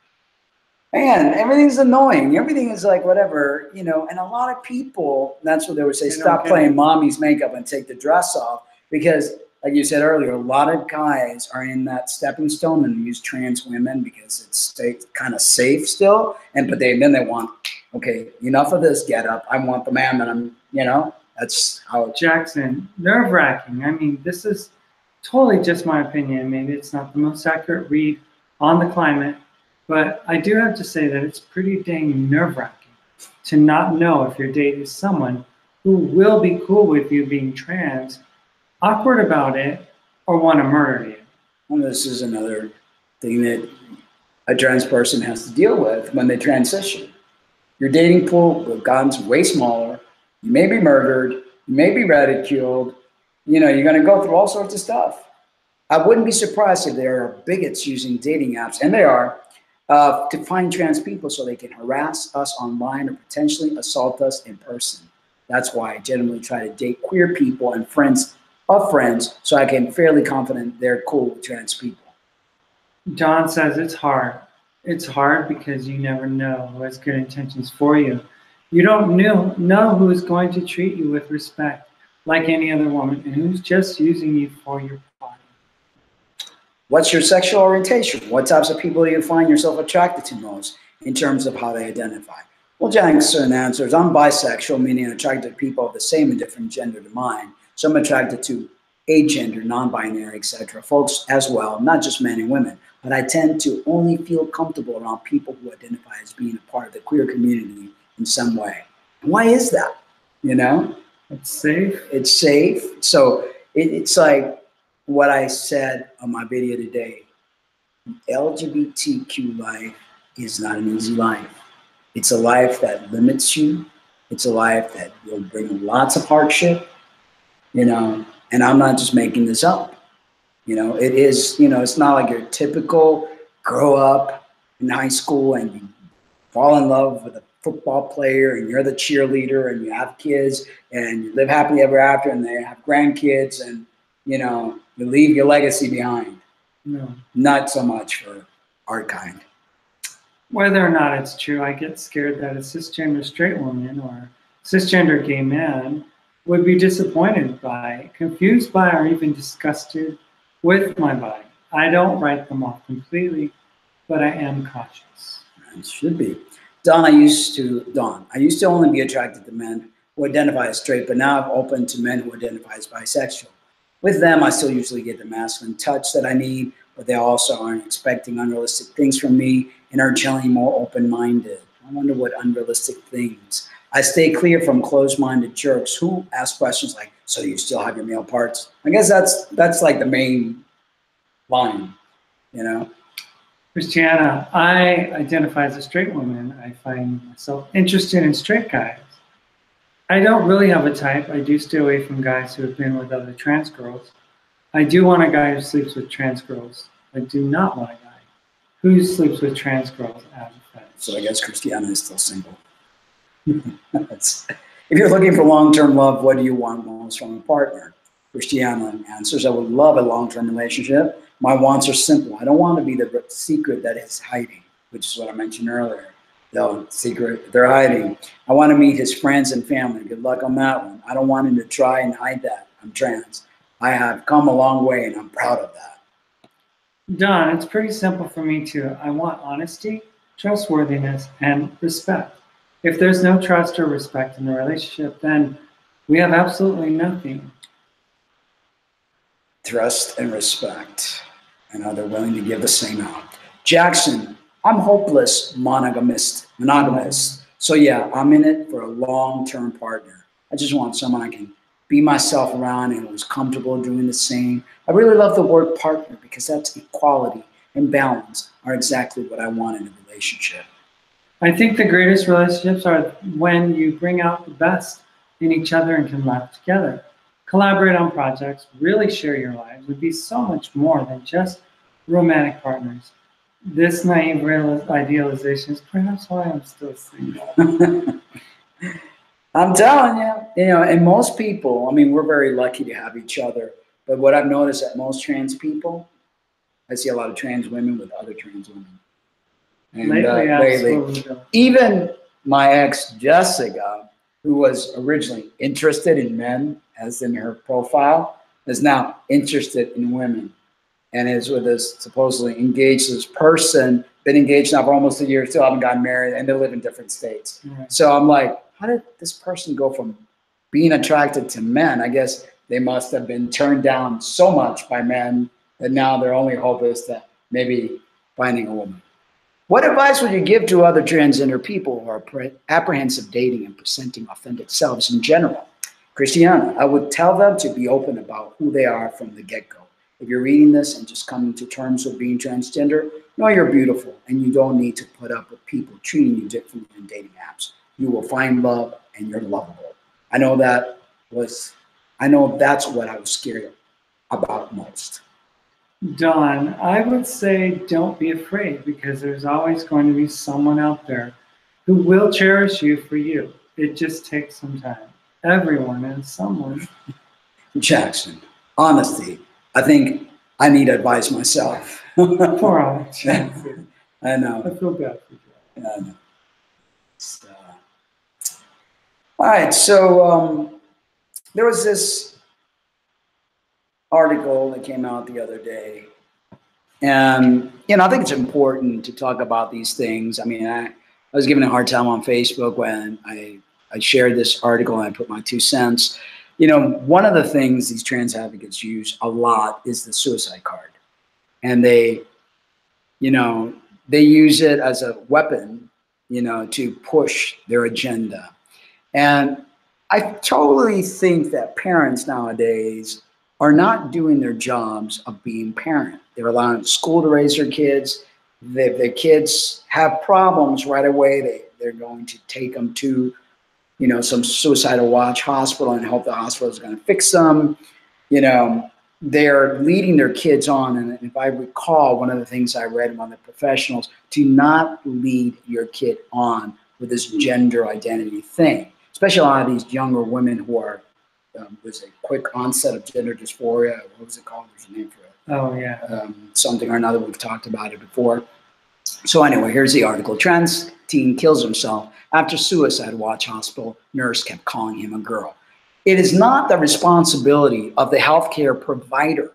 Man, everything's annoying. Everything is like whatever, you know, and a lot of people, that's what they would say, stop playing mommy's makeup and take the dress off. Because like you said earlier, a lot of guys are in that stepping stone and use trans women because it's kind of safe still. But then they want, okay, enough of this get up. I want the man that I'm, you know, that's how it. Jackson, nerve-wracking. I mean, this is totally just my opinion. Maybe it's not the most accurate read on the climate, but I do have to say that it's pretty dang nerve-wracking to not know if your date is someone who will be cool with you being trans, awkward about it, or want to murder you. Well, this is another thing that a trans person has to deal with when they transition. Your dating pool will gotten way smaller. You may be murdered. You may be ridiculed. You know, you're going to go through all sorts of stuff. I wouldn't be surprised if there are bigots using dating apps, and they are, to find trans people so they can harass us online or potentially assault us in person. That's why I generally try to date queer people and friends of friends so I can fairly confident they're cool with trans people. John says it's hard. It's hard because you never know who has good intentions for you. You don't know who is going to treat you with respect like any other woman and who's just using you for your body. What's your sexual orientation? What types of people do you find yourself attracted to most in terms of how they identify? Well, Jackson answers, I'm bisexual, meaning attracted to people of the same and different gender to mine. So I'm attracted to agender, non-binary, etc. folks as well, not just men and women. But I tend to only feel comfortable around people who identify as being a part of the queer community in some way. And why is that? You know? It's safe. It's safe. So it's like what I said on my video today. LGBTQ life is not an easy life. It's a life that limits you. It's a life that will bring lots of hardship, you know, and I'm not just making this up. You know, it is, you know, it's not like your typical grow up in high school and you fall in love with a football player and you're the cheerleader and you have kids and you live happily ever after and they have grandkids and, you know, you leave your legacy behind. No. Not so much for our kind. Whether or not it's true, I get scared that a cisgender straight woman or cisgender gay man would be disappointed by, confused by, or even disgusted with my body. I don't write them off completely, but I am cautious. It should be. I used to only be attracted to men who identify as straight, but now I'm open to men who identify as bisexual. With them, I still usually get the masculine touch that I need, but they also aren't expecting unrealistic things from me and are generally more open-minded. I wonder what unrealistic things. I stay clear from closed-minded jerks who ask questions like, so you still have your male parts? I guess that's like the main line, you know? Christiana, I identify as a straight woman. I find myself interested in straight guys. I don't really have a type. I do stay away from guys who have been with other trans girls. I do want a guy who sleeps with trans girls. I do not want a guy who sleeps with trans girls as a fetish. So I guess Christiana is still single. If you're looking for long-term love, what do you want most from a partner? Christiana answers, I would love a long-term relationship. My wants are simple. I don't want to be the secret that is hiding, which is what I mentioned earlier. The secret they're hiding. I want to meet his friends and family. Good luck on that one. I don't want him to try and hide that. I'm trans. I have come a long way and I'm proud of that. Don, it's pretty simple for me too. I want honesty, trustworthiness, and respect. If there's no trust or respect in the relationship, then we have absolutely nothing. Trust and respect. And are they willing to give the same out? Jackson, I'm hopeless monogamous. So yeah, I'm in it for a long-term partner. I just want someone I can be myself around and who's comfortable doing the same. I really love the word partner because that's equality. and balance are exactly what I want in a relationship. I think the greatest relationships are when you bring out the best in each other and can laugh together. Collaborate on projects, really share your lives, would be so much more than just romantic partners. This naive idealization is perhaps why I'm still single. I'm telling you, and most people, I mean, we're very lucky to have each other. But what I've noticed that most trans people, I see a lot of trans women with other trans women. And lately, even my ex, Jessica, who was originally interested in men, as in her profile, is now interested in women and is with this supposedly engaged this person, been engaged now for almost a year, still haven't gotten married, and they live in different states. Right. So I'm like, how did this person go from being attracted to men? I guess they must have been turned down so much by men that now their only hope is that maybe finding a woman. What advice would you give to other transgender people who are apprehensive dating and presenting authentic selves in general? Christiana, I would tell them to be open about who they are from the get-go. If you're reading this and just coming to terms with being transgender, know you're beautiful and you don't need to put up with people treating you differently in dating apps. You will find love and you're lovable. I know that's what I was scared about most. Dawn, I would say don't be afraid, because there's always going to be someone out there who will cherish you for you. It just takes some time. Everyone and someone. Jackson, honesty. I think I need advice myself. Poor Alex Jackson. I know. I feel bad for you. Yeah, I know. All right, so there was this article that came out the other day, and I think it's important to talk about these things. I mean, I was given a hard time on Facebook when I shared this article and I put my 2 cents. One of the things these trans advocates use a lot is the suicide card, and they use it as a weapon, to push their agenda. And I totally think that parents nowadays are not doing their jobs of being parent. They're allowing school to raise their kids. If their kids have problems right away, they're going to take them to, some suicidal watch hospital and hope the hospital is going to fix them. They're leading their kids on. And if I recall, one of the things I read among the professionals, do not lead your kid on with this gender identity thing, especially a lot of these younger women who are, there's a quick onset of gender dysphoria. What was it called? There's a name for it. Oh, yeah. Something or another. We've talked about it before. So anyway, here's the article. Trans teen kills himself after suicide watch hospital nurse kept calling him a girl. It is not the responsibility of the healthcare provider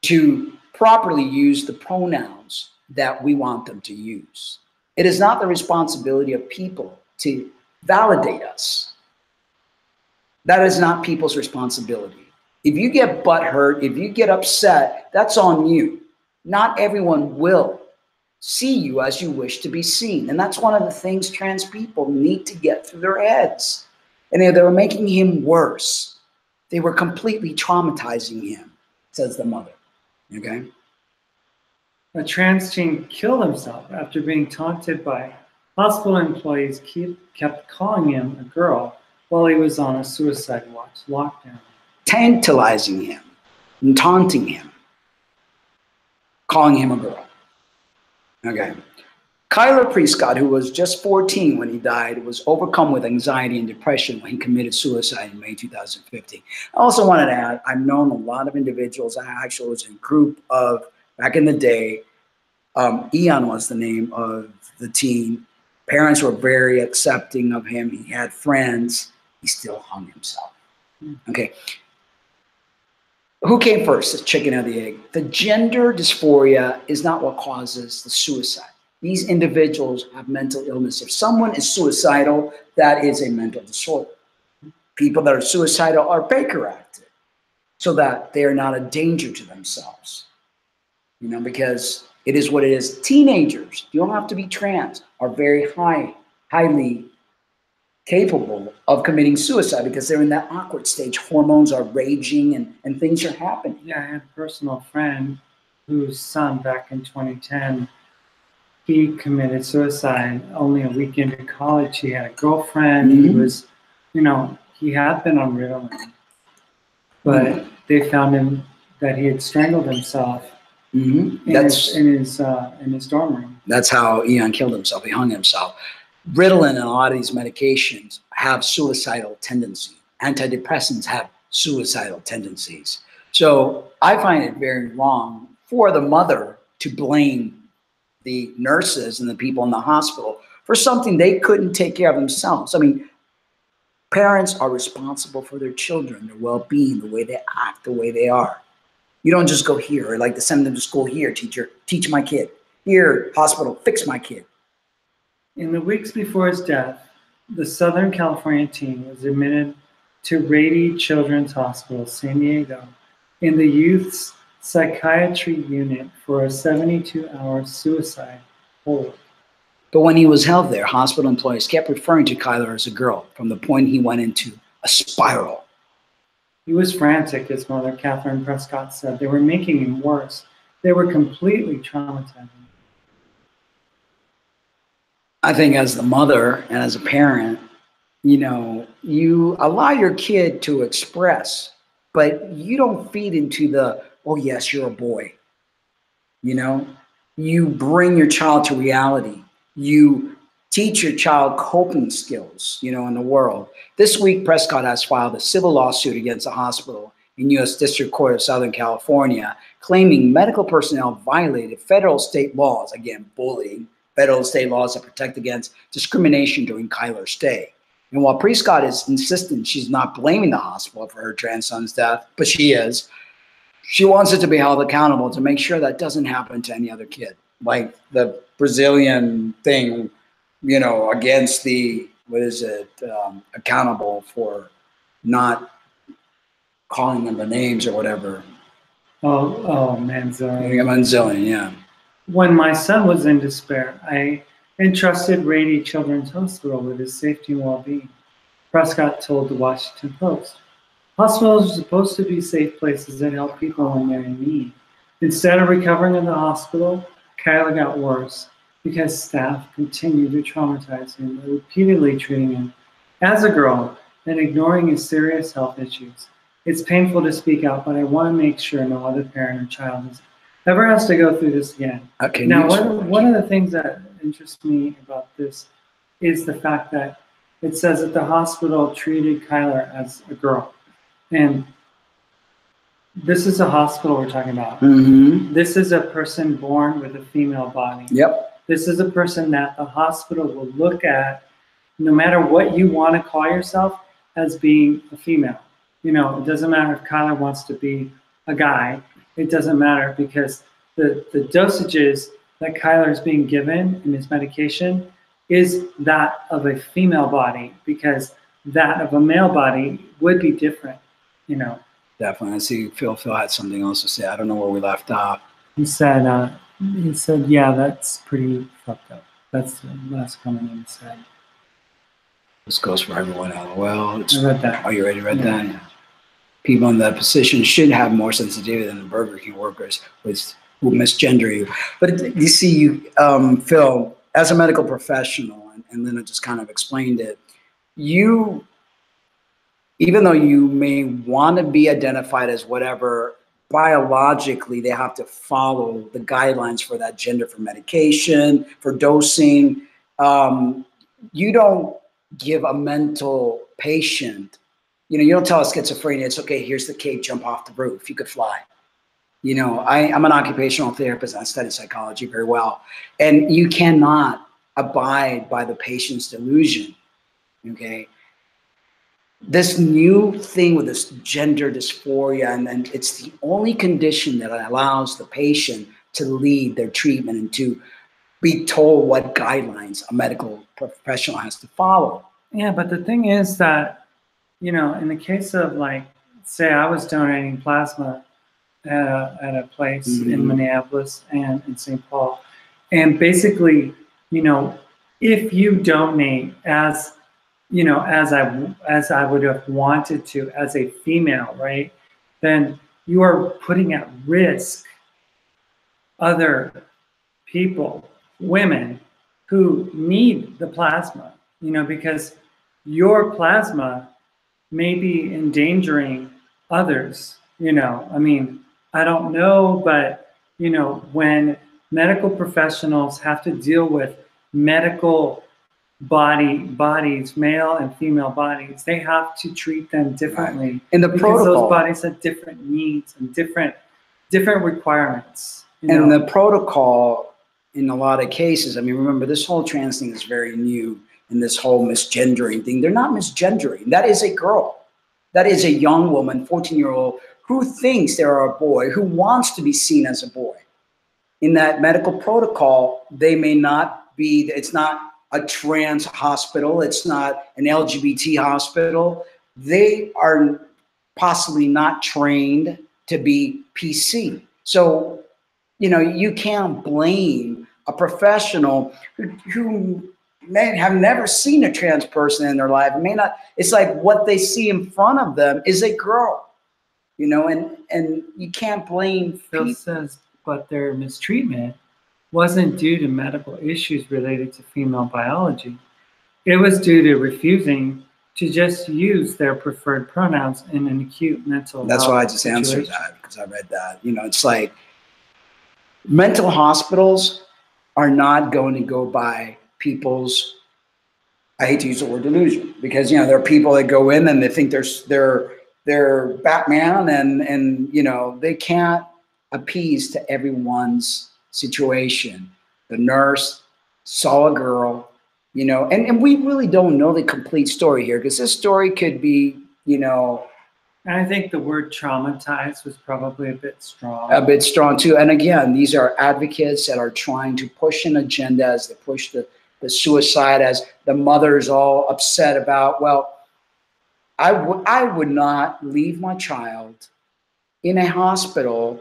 to properly use the pronouns that we want them to use. It is not the responsibility of people to validate us. That is not people's responsibility. If you get butthurt, if you get upset, that's on you. Not everyone will see you as you wish to be seen. And that's one of the things trans people need to get through their heads. And they were making him worse. They were completely traumatizing him, says the mother. Okay? A trans teen killed himself after being taunted by hospital employees kept calling him a girl while he was on a suicide watch lockdown. Tantalizing him and taunting him, calling him a girl. Okay. Kyler Prescott, who was just 14 when he died, was overcome with anxiety and depression when he committed suicide in May 2015. I also wanted to add, I've known a lot of individuals. I actually was in a group of, back in the day, Eon was the name of the teen. Parents were very accepting of him. He had friends. He still hung himself. Okay. Who came first, the chicken or the egg? The gender dysphoria is not what causes the suicide. These individuals have mental illness. If someone is suicidal, that is a mental disorder. People that are suicidal are Baker acted so that they are not a danger to themselves. Because it is what it is. Teenagers, you don't have to be trans, are very highly capable of committing suicide because they're in that awkward stage. Hormones are raging and things are happening. Yeah, I had a personal friend whose son back in 2010, he committed suicide only a week into college. He had a girlfriend. He was, he had been on Ritalin, but they found him that he had strangled himself in his dorm room. That's how Ian killed himself. He hung himself. Ritalin and a lot of these medications have suicidal tendency. Antidepressants have suicidal tendencies. So I find it very wrong for the mother to blame the nurses and the people in the hospital for something they couldn't take care of themselves. I mean, parents are responsible for their children, their well-being, the way they act, the way they are. You don't just go here, or like to send them to school. Here, teacher, teach my kid. Here, hospital, fix my kid. In the weeks before his death, the Southern California team was admitted to Rady Children's Hospital, San Diego, in the youth's psychiatry unit for a 72-hour suicide hold. But when he was held there, hospital employees kept referring to Kyler as a girl from the point he went into a spiral. He was frantic, his mother, Catherine Prescott, said. They were making him worse. They were completely traumatizing. I think as the mother and as a parent, you allow your kid to express, but you don't feed into the, oh yes, you're a boy. You bring your child to reality. You teach your child coping skills, in the world. This week, Prescott has filed a civil lawsuit against the hospital in U.S. District Court of Southern California, claiming medical personnel violated federal state laws, again, bullying, federal state laws that protect against discrimination during Kyler's stay. And while Prescott is insistent she's not blaming the hospital for her trans son's death, but she is, she wants it to be held accountable to make sure that doesn't happen to any other kid. Like the Brazilian thing, against the, accountable for not calling them the names or whatever. Oh, Manzillion. Manzillion, yeah. When my son was in despair, I entrusted Rady Children's Hospital with his safety and well-being, Prescott told the Washington Post. Hospitals are supposed to be safe places that help people when they're in need. Instead of recovering in the hospital, Kyler got worse because staff continued to traumatize him, repeatedly treating him as a girl and ignoring his serious health issues. It's painful to speak out, but I want to make sure no other parent or child ever has to go through this again. Okay, now, one of the things that interests me about this is the fact that it says that the hospital treated Kyler as a girl. And this is a hospital we're talking about. Mm-hmm. This is a person born with a female body. Yep. This is a person that the hospital will look at, no matter what you want to call yourself, as being a female. It doesn't matter if Kyler wants to be a guy. It doesn't matter because the dosages that Kyler is being given in his medication is that of a female body, because that of a male body would be different, Definitely. I see Phil had something else to say. I don't know where we left off. He said, yeah, that's pretty fucked up. That's the last comment he said. This goes for everyone out. Well, I read that. Are you ready to read that? Yeah. People in that position should have more sensitivity than the Burger King workers who misgender you. But you see, Phil, as a medical professional, and Lena just kind of explained it, even though you may want to be identified as whatever, biologically, they have to follow the guidelines for that gender, for medication, for dosing. You don't give a mental patient, you don't tell a schizophrenia, it's okay, here's the cape, jump off the roof, you could fly. I'm an occupational therapist, I study psychology very well, and you cannot abide by the patient's delusion, okay? This new thing with this gender dysphoria, and it's the only condition that allows the patient to lead their treatment and to be told what guidelines a medical professional has to follow. Yeah, but the thing is that, in the case of, like, say I was donating plasma at a place in Minneapolis and in St. Paul, and basically, if you donate as I would have wanted to as a female, right, then you are putting at risk other people, women, who need the plasma, because your plasma may be endangering others, I mean, I don't know, but, when medical professionals have to deal with medical bodies, male and female bodies, they have to treat them differently. Right. And the because protocol, those bodies have different needs and different requirements. And the protocol in a lot of cases, I mean, remember, this whole trans thing is very new, and this whole misgendering thing, they're not misgendering. That is a girl. That is a young woman, 14-year-old, who thinks they're a boy, who wants to be seen as a boy. In that medical protocol, they may not be, it's not a trans hospital, it's not an LGBT hospital. They are possibly not trained to be PC. So, you can't blame a professional who may have never seen a trans person in their life. May not. It's like what they see in front of them is a girl, and you can't blame. Phil says, but their mistreatment wasn't due to medical issues related to female biology. It was due to refusing to just use their preferred pronouns in an acute mental health. That's why I just answered that, because I read that. It's like mental hospitals are not going to go by people's, I hate to use the word delusion, because there are people that go in and they think they're Batman, and they can't appease to everyone's situation. The nurse saw a girl, and we really don't know the complete story here, because this story could be, And I think the word traumatized was probably a bit strong. A bit strong too. And again, these are advocates that are trying to push an agenda as they push the suicide, as the mother's all upset about, well, I would not leave my child in a hospital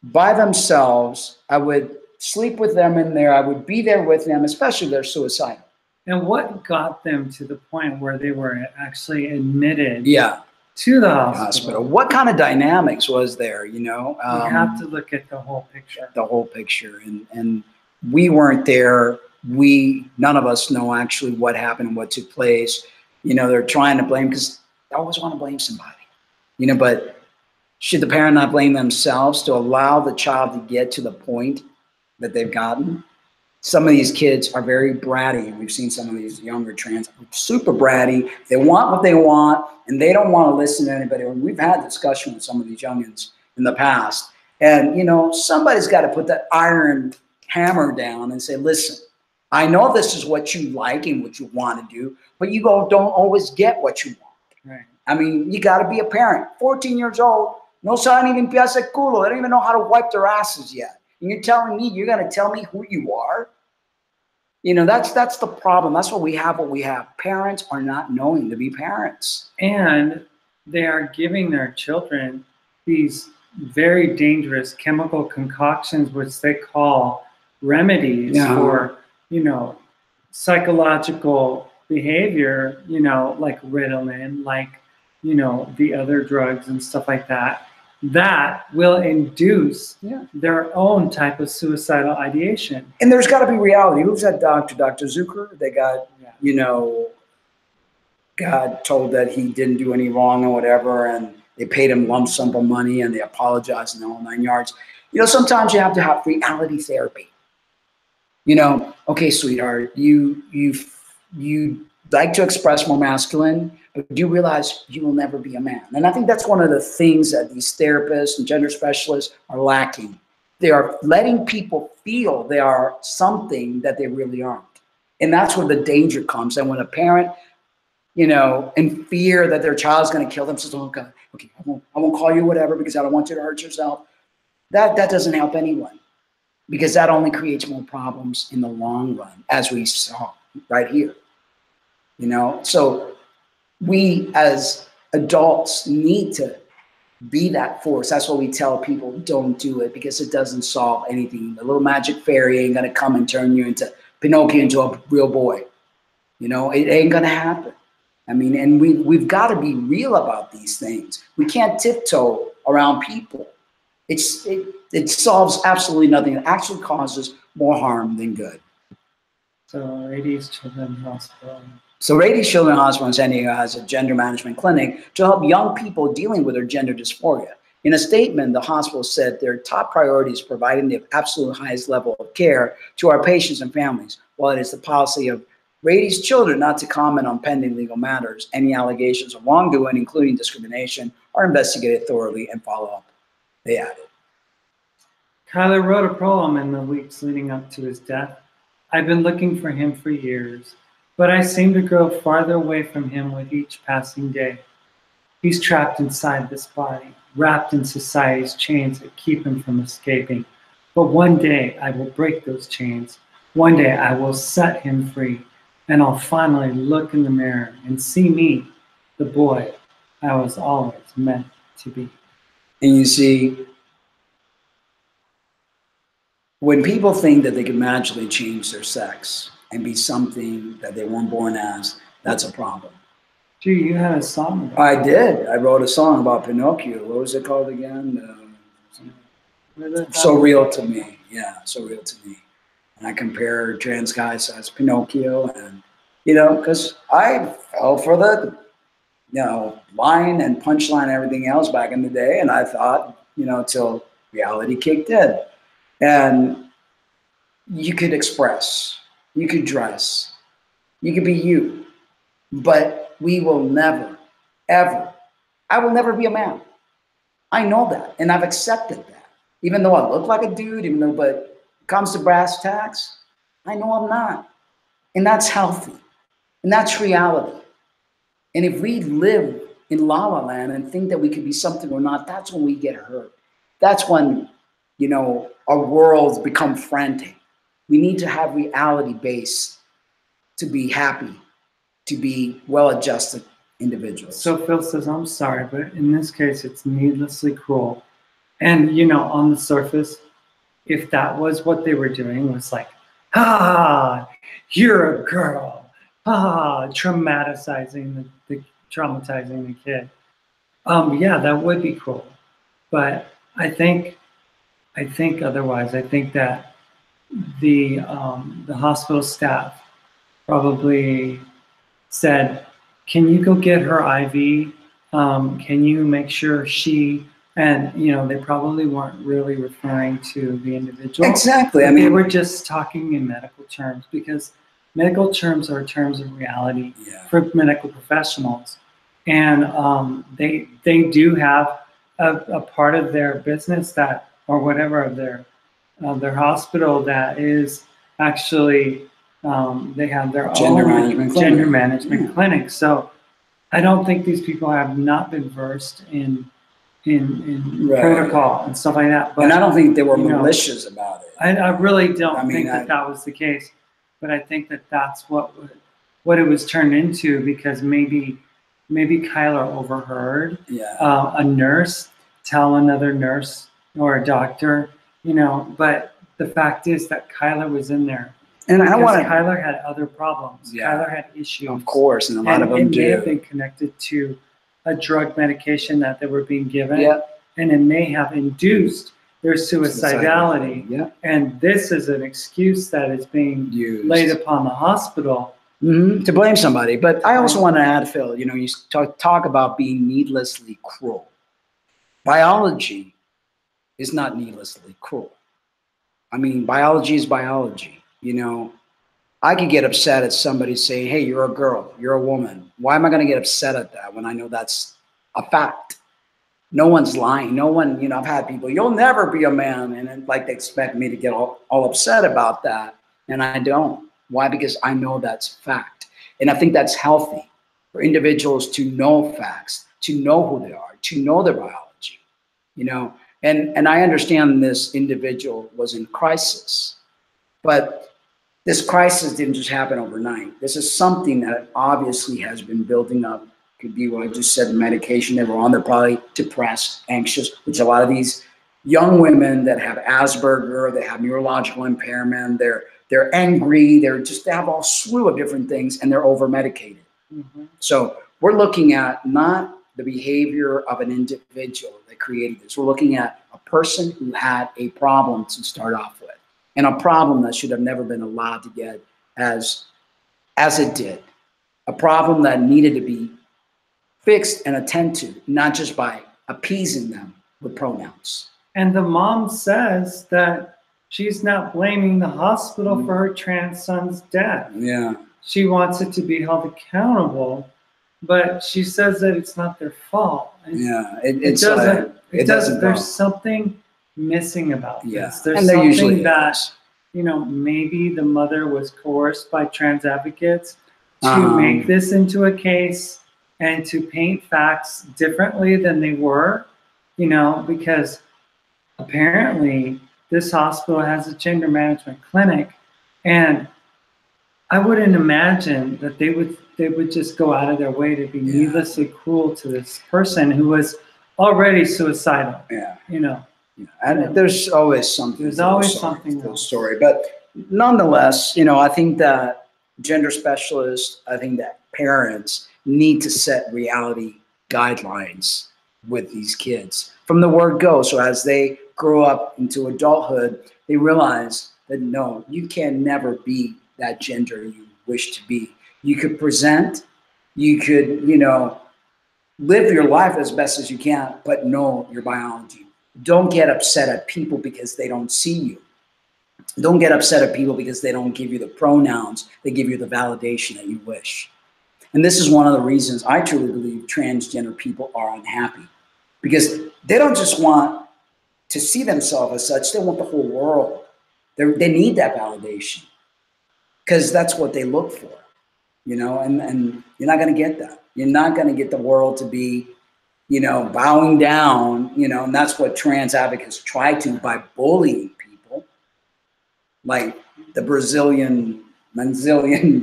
by themselves. I would sleep with them in there. I would be there with them, especially if they're suicidal. And what got them to the point where they were actually admitted to the hospital? What kind of dynamics was there, You have to look at the whole picture. The whole picture. And we weren't there. None of us know actually what happened and what took place. They're trying to blame, because they always want to blame somebody. But should the parent not blame themselves to allow the child to get to the point that they've gotten? Some of these kids are very bratty. We've seen some of these younger trans, super bratty. They want what they want, and they don't want to listen to anybody. We've had discussion with some of these youngins in the past. And, somebody's got to put that iron hammer down and say, listen, I know this is what you like and what you want to do, but you don't always get what you want. Right. I mean, you got to be a parent. 14 years old, no saben ni limpiarse el culo. They don't even know how to wipe their asses yet. And you're telling me, you're going to tell me who you are? That's the problem. That's what we have. Parents are not knowing to be parents. And they are giving their children these very dangerous chemical concoctions, which they call remedies for, psychological behavior, like Ritalin, like, the other drugs and stuff like that, that will induce their own type of suicidal ideation. And there's got to be reality. Who's that doctor? Dr. Zucker? They got, got told that he didn't do any wrong or whatever, and they paid him lump sum of money, and they apologized in the whole 9 yards. Sometimes you have to have reality therapy. Okay, sweetheart, you like to express more masculine, but do you realize you will never be a man? And I think that's one of the things that these therapists and gender specialists are lacking. They are letting people feel they are something that they really aren't. And that's where the danger comes. And when a parent, in fear that their child's going to kill them, says, oh, God, okay, I won't call you whatever because I don't want you to hurt yourself. That doesn't help anyone, because that only creates more problems in the long run, as we saw right here. So we as adults need to be that force. That's what we tell people, don't do it, because it doesn't solve anything. The little magic fairy ain't going to come and turn you into Pinocchio, into a real boy. It ain't going to happen. I mean, and we've got to be real about these things. We can't tiptoe around people. It solves absolutely nothing. It actually causes more harm than good. So Radies Children's Hospital. So Radies Children's Hospital in San Diego has a gender management clinic to help young people dealing with their gender dysphoria. In a statement, the hospital said their top priority is providing the absolute highest level of care to our patients and families, while it is the policy of Radies Children not to comment on pending legal matters. Any allegations of wrongdoing, including discrimination, are investigated thoroughly and follow up, they added. Kyler wrote a poem in the weeks leading up to his death. I've been looking for him for years, but I seem to grow farther away from him with each passing day. He's trapped inside this body, wrapped in society's chains that keep him from escaping. But one day I will break those chains. One day I will set him free, and I'll finally look in the mirror and see me, the boy I was always meant to be. And you see, when people think that they can magically change their sex and be something that they weren't born as, that's a problem. Gee, you had a song about I did. I wrote a song about Pinocchio. What was it called again? So Real to Me. Yeah, So Real to Me. And I compare trans guys as Pinocchio, and, you know, because I fell for the, you know, line and punchline and everything else back in the day. And I thought, you know, till reality kicked in. And you could express, you could dress, you could be you, but we will never, ever, I will never be a man. I know that, and I've accepted that. Even though I look like a dude, even though, but it comes to brass tacks, I know I'm not. And that's healthy, and that's reality. And if we live in La La Land and think that we could be something or not, that's when we get hurt. That's when, you know, our worlds become frantic. We need to have reality base to be happy, to be well-adjusted individuals. So Phil says, I'm sorry, but in this case, it's needlessly cruel. And, you know, on the surface, if that was what they were doing, was like, ah, you're a girl, ah, traumatizing the kid. Yeah, that would be cruel. But I think otherwise. I think that the hospital staff probably said, can you go get her IV? Can you make sure she, and, you know, they probably weren't really referring to the individual. Exactly. I mean, mean, they were just talking in medical terms, because medical terms are terms of reality for medical professionals. And they do have a part of their business that, or whatever, of their hospital that is actually, they have their gender own gender management clinic. So I don't think these people have not been versed in protocol and stuff like that. But, and I don't think they were malicious about it. I really don't think that was the case. But I think that that's what it was turned into, because maybe Kyler overheard a nurse tell another nurse or a doctor, you know. But the fact is that Kyler was in there. And Kyler had other problems. Kyler had issues. Of course, and a lot of them do. It may have been connected to a drug medication that they were being given. And it may have induced their suicidality. And this is an excuse that is being laid upon the hospital. To blame somebody. But I also want to add, Phil, you know, you talk about being needlessly cruel. Biology is not needlessly cruel. I mean, biology is biology. You know, I could get upset at somebody saying, hey, you're a girl, you're a woman. Why am I going to get upset at that when I know that's a fact? No one's lying. No one, you know, I've had people, you'll never be a man. And then, like, they expect me to get all upset about that. And I don't. Why? Because I know that's fact. And I think that's healthy for individuals to know facts, to know who they are, to know their biology, you know. And I understand this individual was in crisis, but this crisis didn't just happen overnight. This is something that obviously has been building up. Could be what I just said, the medication they were on. They're probably depressed, anxious, which a lot of these young women that have Asperger, they have neurological impairment, they're angry, they have all slew of different things, and they're over-medicated. So we're looking at not the behavior of an individual that created this. We're looking at a person who had a problem to start off with, and a problem that should have never been allowed to get as it did, a problem that needed to be fixed and attended to, not just by appeasing them with pronouns. And the mom says that she's not blaming the hospital for her trans son's death. Yeah. She wants it to be held accountable, but she says that it's not their fault. And Yeah. it doesn't. There's something missing about this. There's something that, maybe the mother was coerced by trans advocates to make this into a case and to paint facts differently than they were, because apparently this hospital has a gender management clinic, and I wouldn't imagine that they would just go out of their way to be needlessly cruel to this person who was already suicidal. Yeah. And there's always something. There's always something to the story, but nonetheless, I think that gender specialists, I think that parents need to set reality guidelines with these kids from the word go. So as they grow up into adulthood, they realize that no, you can never be that gender you wish to be. You could present, you could, live your life as best as you can, but know your biology. Don't get upset at people because they don't see you. Don't get upset at people because they don't give you the pronouns, they give you the validation that you wish. And this is one of the reasons I truly believe transgender people are unhappy, because they don't just want to see themselves as such, they want the whole world. They need that validation because that's what they look for, and you're not going to get that. You're not going to get the world to be, bowing down, and that's what trans advocates try to by bullying people. Like the Brazilian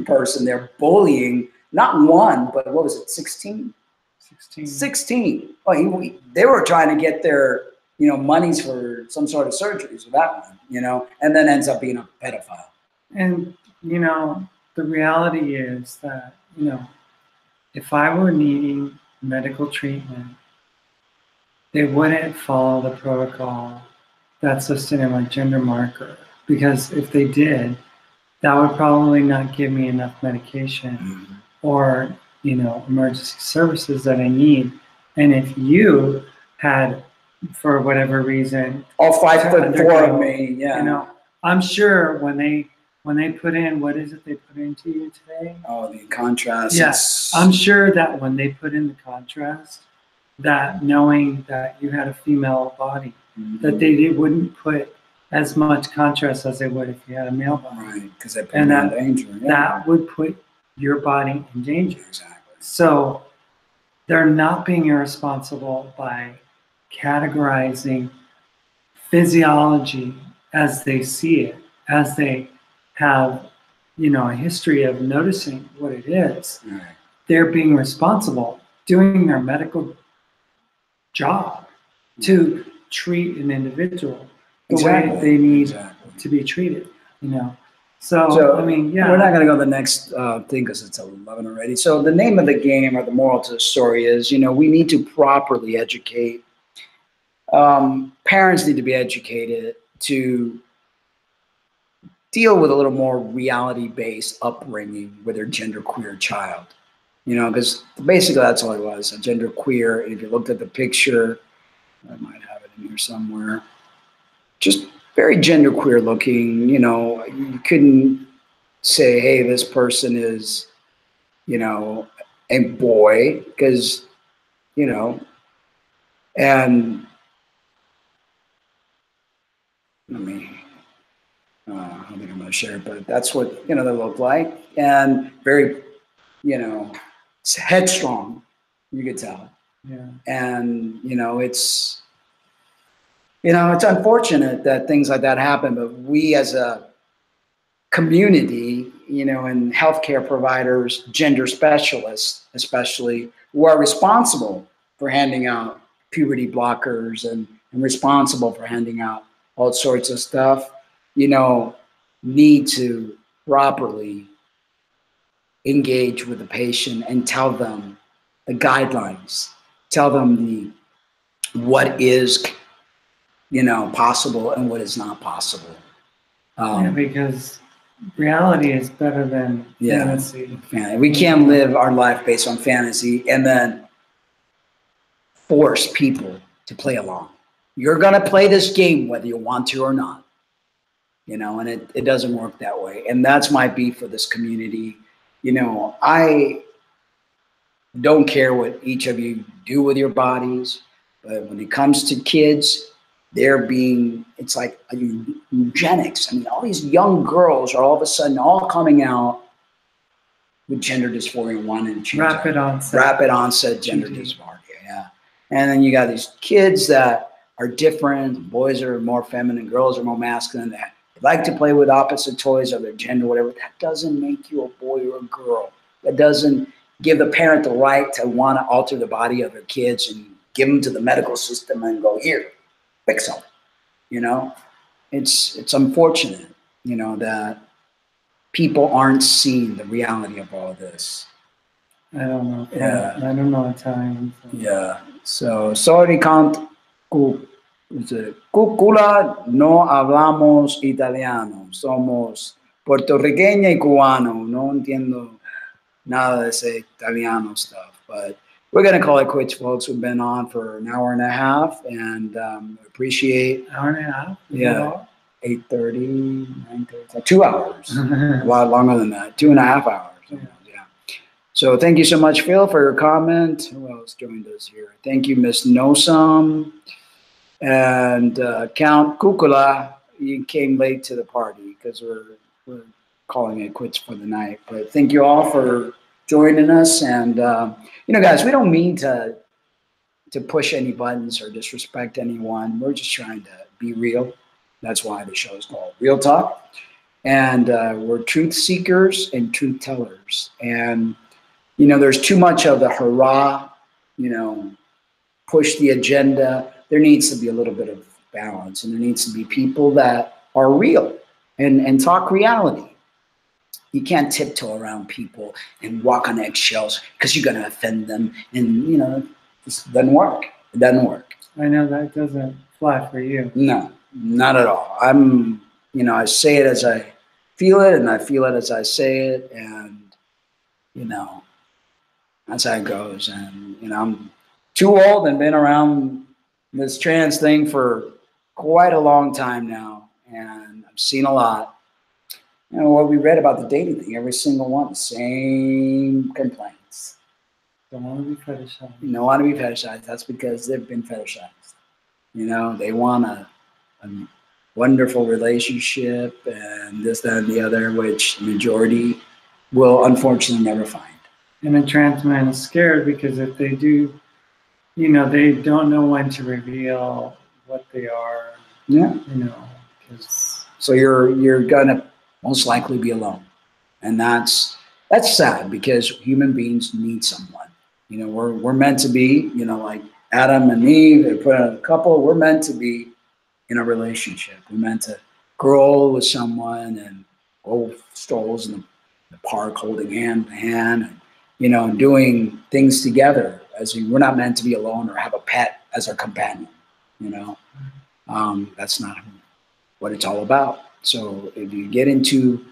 person, they're bullying not one, but what was it, 16? 16. Oh, they were trying to get their, monies for some sort of surgeries with that one, and then ends up being a pedophile. And, the reality is that, if I were needing medical treatment, they wouldn't follow the protocol that's listed in my gender marker, because if they did, that would probably not give me enough medication or, emergency services that I need. And if you had, for whatever reason, all 5'4" of me, I'm sure when they put in, what is it they put into you today? Oh, the contrast. Yes, I'm sure that when they put in the contrast, that knowing that you had a female body, that they wouldn't put as much contrast as they would if you had a male body. Right, because they put you in danger. That would put your body in danger. Exactly. So they're not being irresponsible by categorizing physiology as they see it, as they have, a history of noticing what it is. Right. They're being responsible, doing their medical job to treat an individual the way they need to be treated, So, I mean, we're not going to go to the next thing because it's 11 already. So the name of the game, or the moral to the story, is, we need to properly educate. Parents need to be educated to deal with a little more reality-based upbringing with their genderqueer child. Because basically that's all it was, a genderqueer. And if you looked at the picture, I might have it in here somewhere, just very genderqueer looking. You couldn't say, hey, this person is, a boy, because, and I don't think I'm going to share it, but that's what, they look like. And very, headstrong, you could tell. Yeah. And, it's unfortunate that things like that happen, but we as a community, and healthcare providers, gender specialists especially, who are responsible for handing out puberty blockers and responsible for handing out all sorts of stuff, need to properly engage with the patient and tell them the guidelines, tell them what is possible and what is not possible. Yeah, because reality is better than fantasy. We can't live our life based on fantasy and then force people to play along. You're going to play this game whether you want to or not, and it doesn't work that way. And that's my beef for this community. I don't care what each of you do with your bodies, but when it comes to kids, it's like eugenics. I mean, all these young girls are all of a sudden all coming out with gender dysphoria 1 and 2. Rapid onset gender dysphoria, yeah. And then you got these kids that are different. Boys are more feminine, girls are more masculine. They like to play with opposite toys of their gender, whatever. That doesn't make you a boy or a girl. That doesn't give the parent the right to want to alter the body of their kids and give them to the medical system and go, here, fix them. It's unfortunate, that people aren't seeing the reality of all this. I don't know. Yeah. I don't know Italian. So. Yeah. So sorry, Cúcula, no hablamos italiano. Somos puertorriqueña y cubano. No entiendo nada de ese italiano stuff, but we're going to call it quits, folks. We've been on for an hour and a half, and appreciate. Hour and a half? Yeah. 8:30, 9:30, 2 hours. A lot longer than that. 2.5 hours. Yeah. So thank you so much, Phil, for your comment. Who else joined us here? Thank you, Miss Nosam. And Count Cucula, you came late to the party because we're calling it quits for the night. But thank you all for joining us. And, guys, we don't mean to push any buttons or disrespect anyone. We're just trying to be real. That's why the show is called Real Talk. And we're truth seekers and truth tellers. And, there's too much of the hurrah, push the agenda. There needs to be a little bit of balance. And there needs to be people that are real and talk reality. You can't tiptoe around people and walk on eggshells because you're going to offend them. And, it just doesn't work. It doesn't work. I know that doesn't fly for you. No, not at all. I say it as I feel it, and I feel it as I say it. And, that's how it goes. And, I'm too old and been around this trans thing for quite a long time now. And I've seen a lot. What we read about the dating thing, every single one, same complaints. Don't want to be fetishized. You don't want to be fetishized. That's because they've been fetishized. They want a wonderful relationship and this, that, and the other, which the majority will unfortunately never find. And the trans man is scared because if they do, they don't know when to reveal what they are. Yeah. So you're gonna most likely be alone. And that's sad because human beings need someone. We're meant to be, like Adam and Eve, they put out a couple, we're meant to be in a relationship. We're meant to grow with someone and go strolls in the park holding hand to hand, and, doing things together we're not meant to be alone or have a pet as our companion, That's not what it's all about. So if you get into,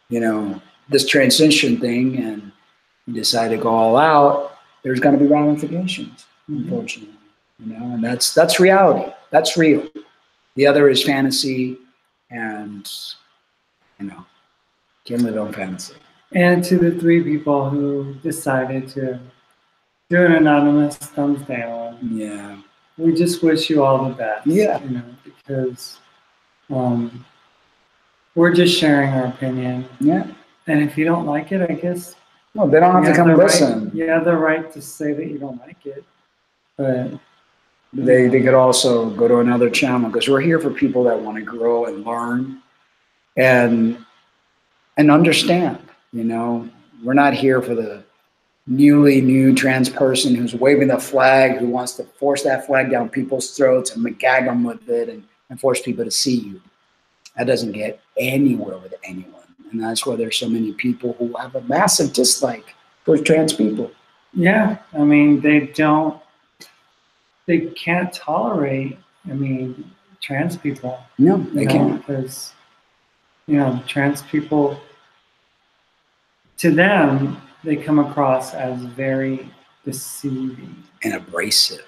this transition thing and you decide to go all out, there's going to be ramifications, unfortunately, and that's reality. That's real. The other is fantasy, and, can't live on fantasy. And to the 3 people who decided to do an anonymous thumbs down. Yeah. We just wish you all the best. Yeah. Because we're just sharing our opinion. Yeah. And if you don't like it, I guess. No, they don't have to come and listen. You have the right to say that you don't like it. But they could also go to another channel because we're here for people that want to grow and learn and understand. We're not here for the new trans person who's waving the flag, who wants to force that flag down people's throats and gag them with it and force people to see you. That doesn't get anywhere with anyone. And that's why there's so many people who have a massive dislike for trans people. Yeah. I mean, they can't tolerate I mean, trans people. No, they can't. Because, trans people, to them, they come across as very deceiving. And abrasive.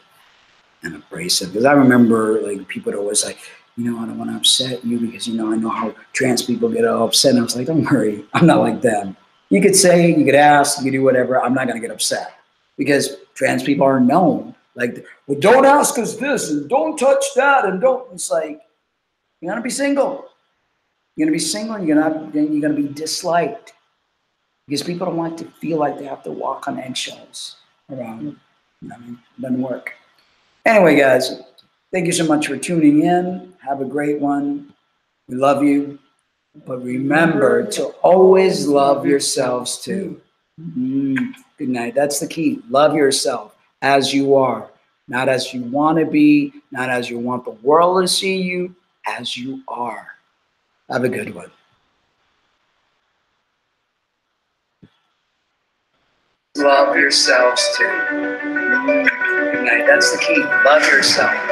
Because I remember like people would always like, I don't want to upset you because, I know how trans people get upset. And I was like, don't worry, I'm not like them. You could say, you could ask, you could do whatever. I'm not going to get upset because trans people are known. Like, well, don't ask us this and don't touch that and don't. It's like, you're going to be single. You're going to be single and you're going to be disliked because people don't like to feel like they have to walk on eggshells around. It doesn't work. Anyway, guys, thank you so much for tuning in. Have a great one. We love you. But remember to always love yourselves too. Good night. That's the key. Love yourself as you are. Not as you want to be. Not as you want the world to see you. As you are. Have a good one. Love yourselves too. Good night. That's the key. Love yourself.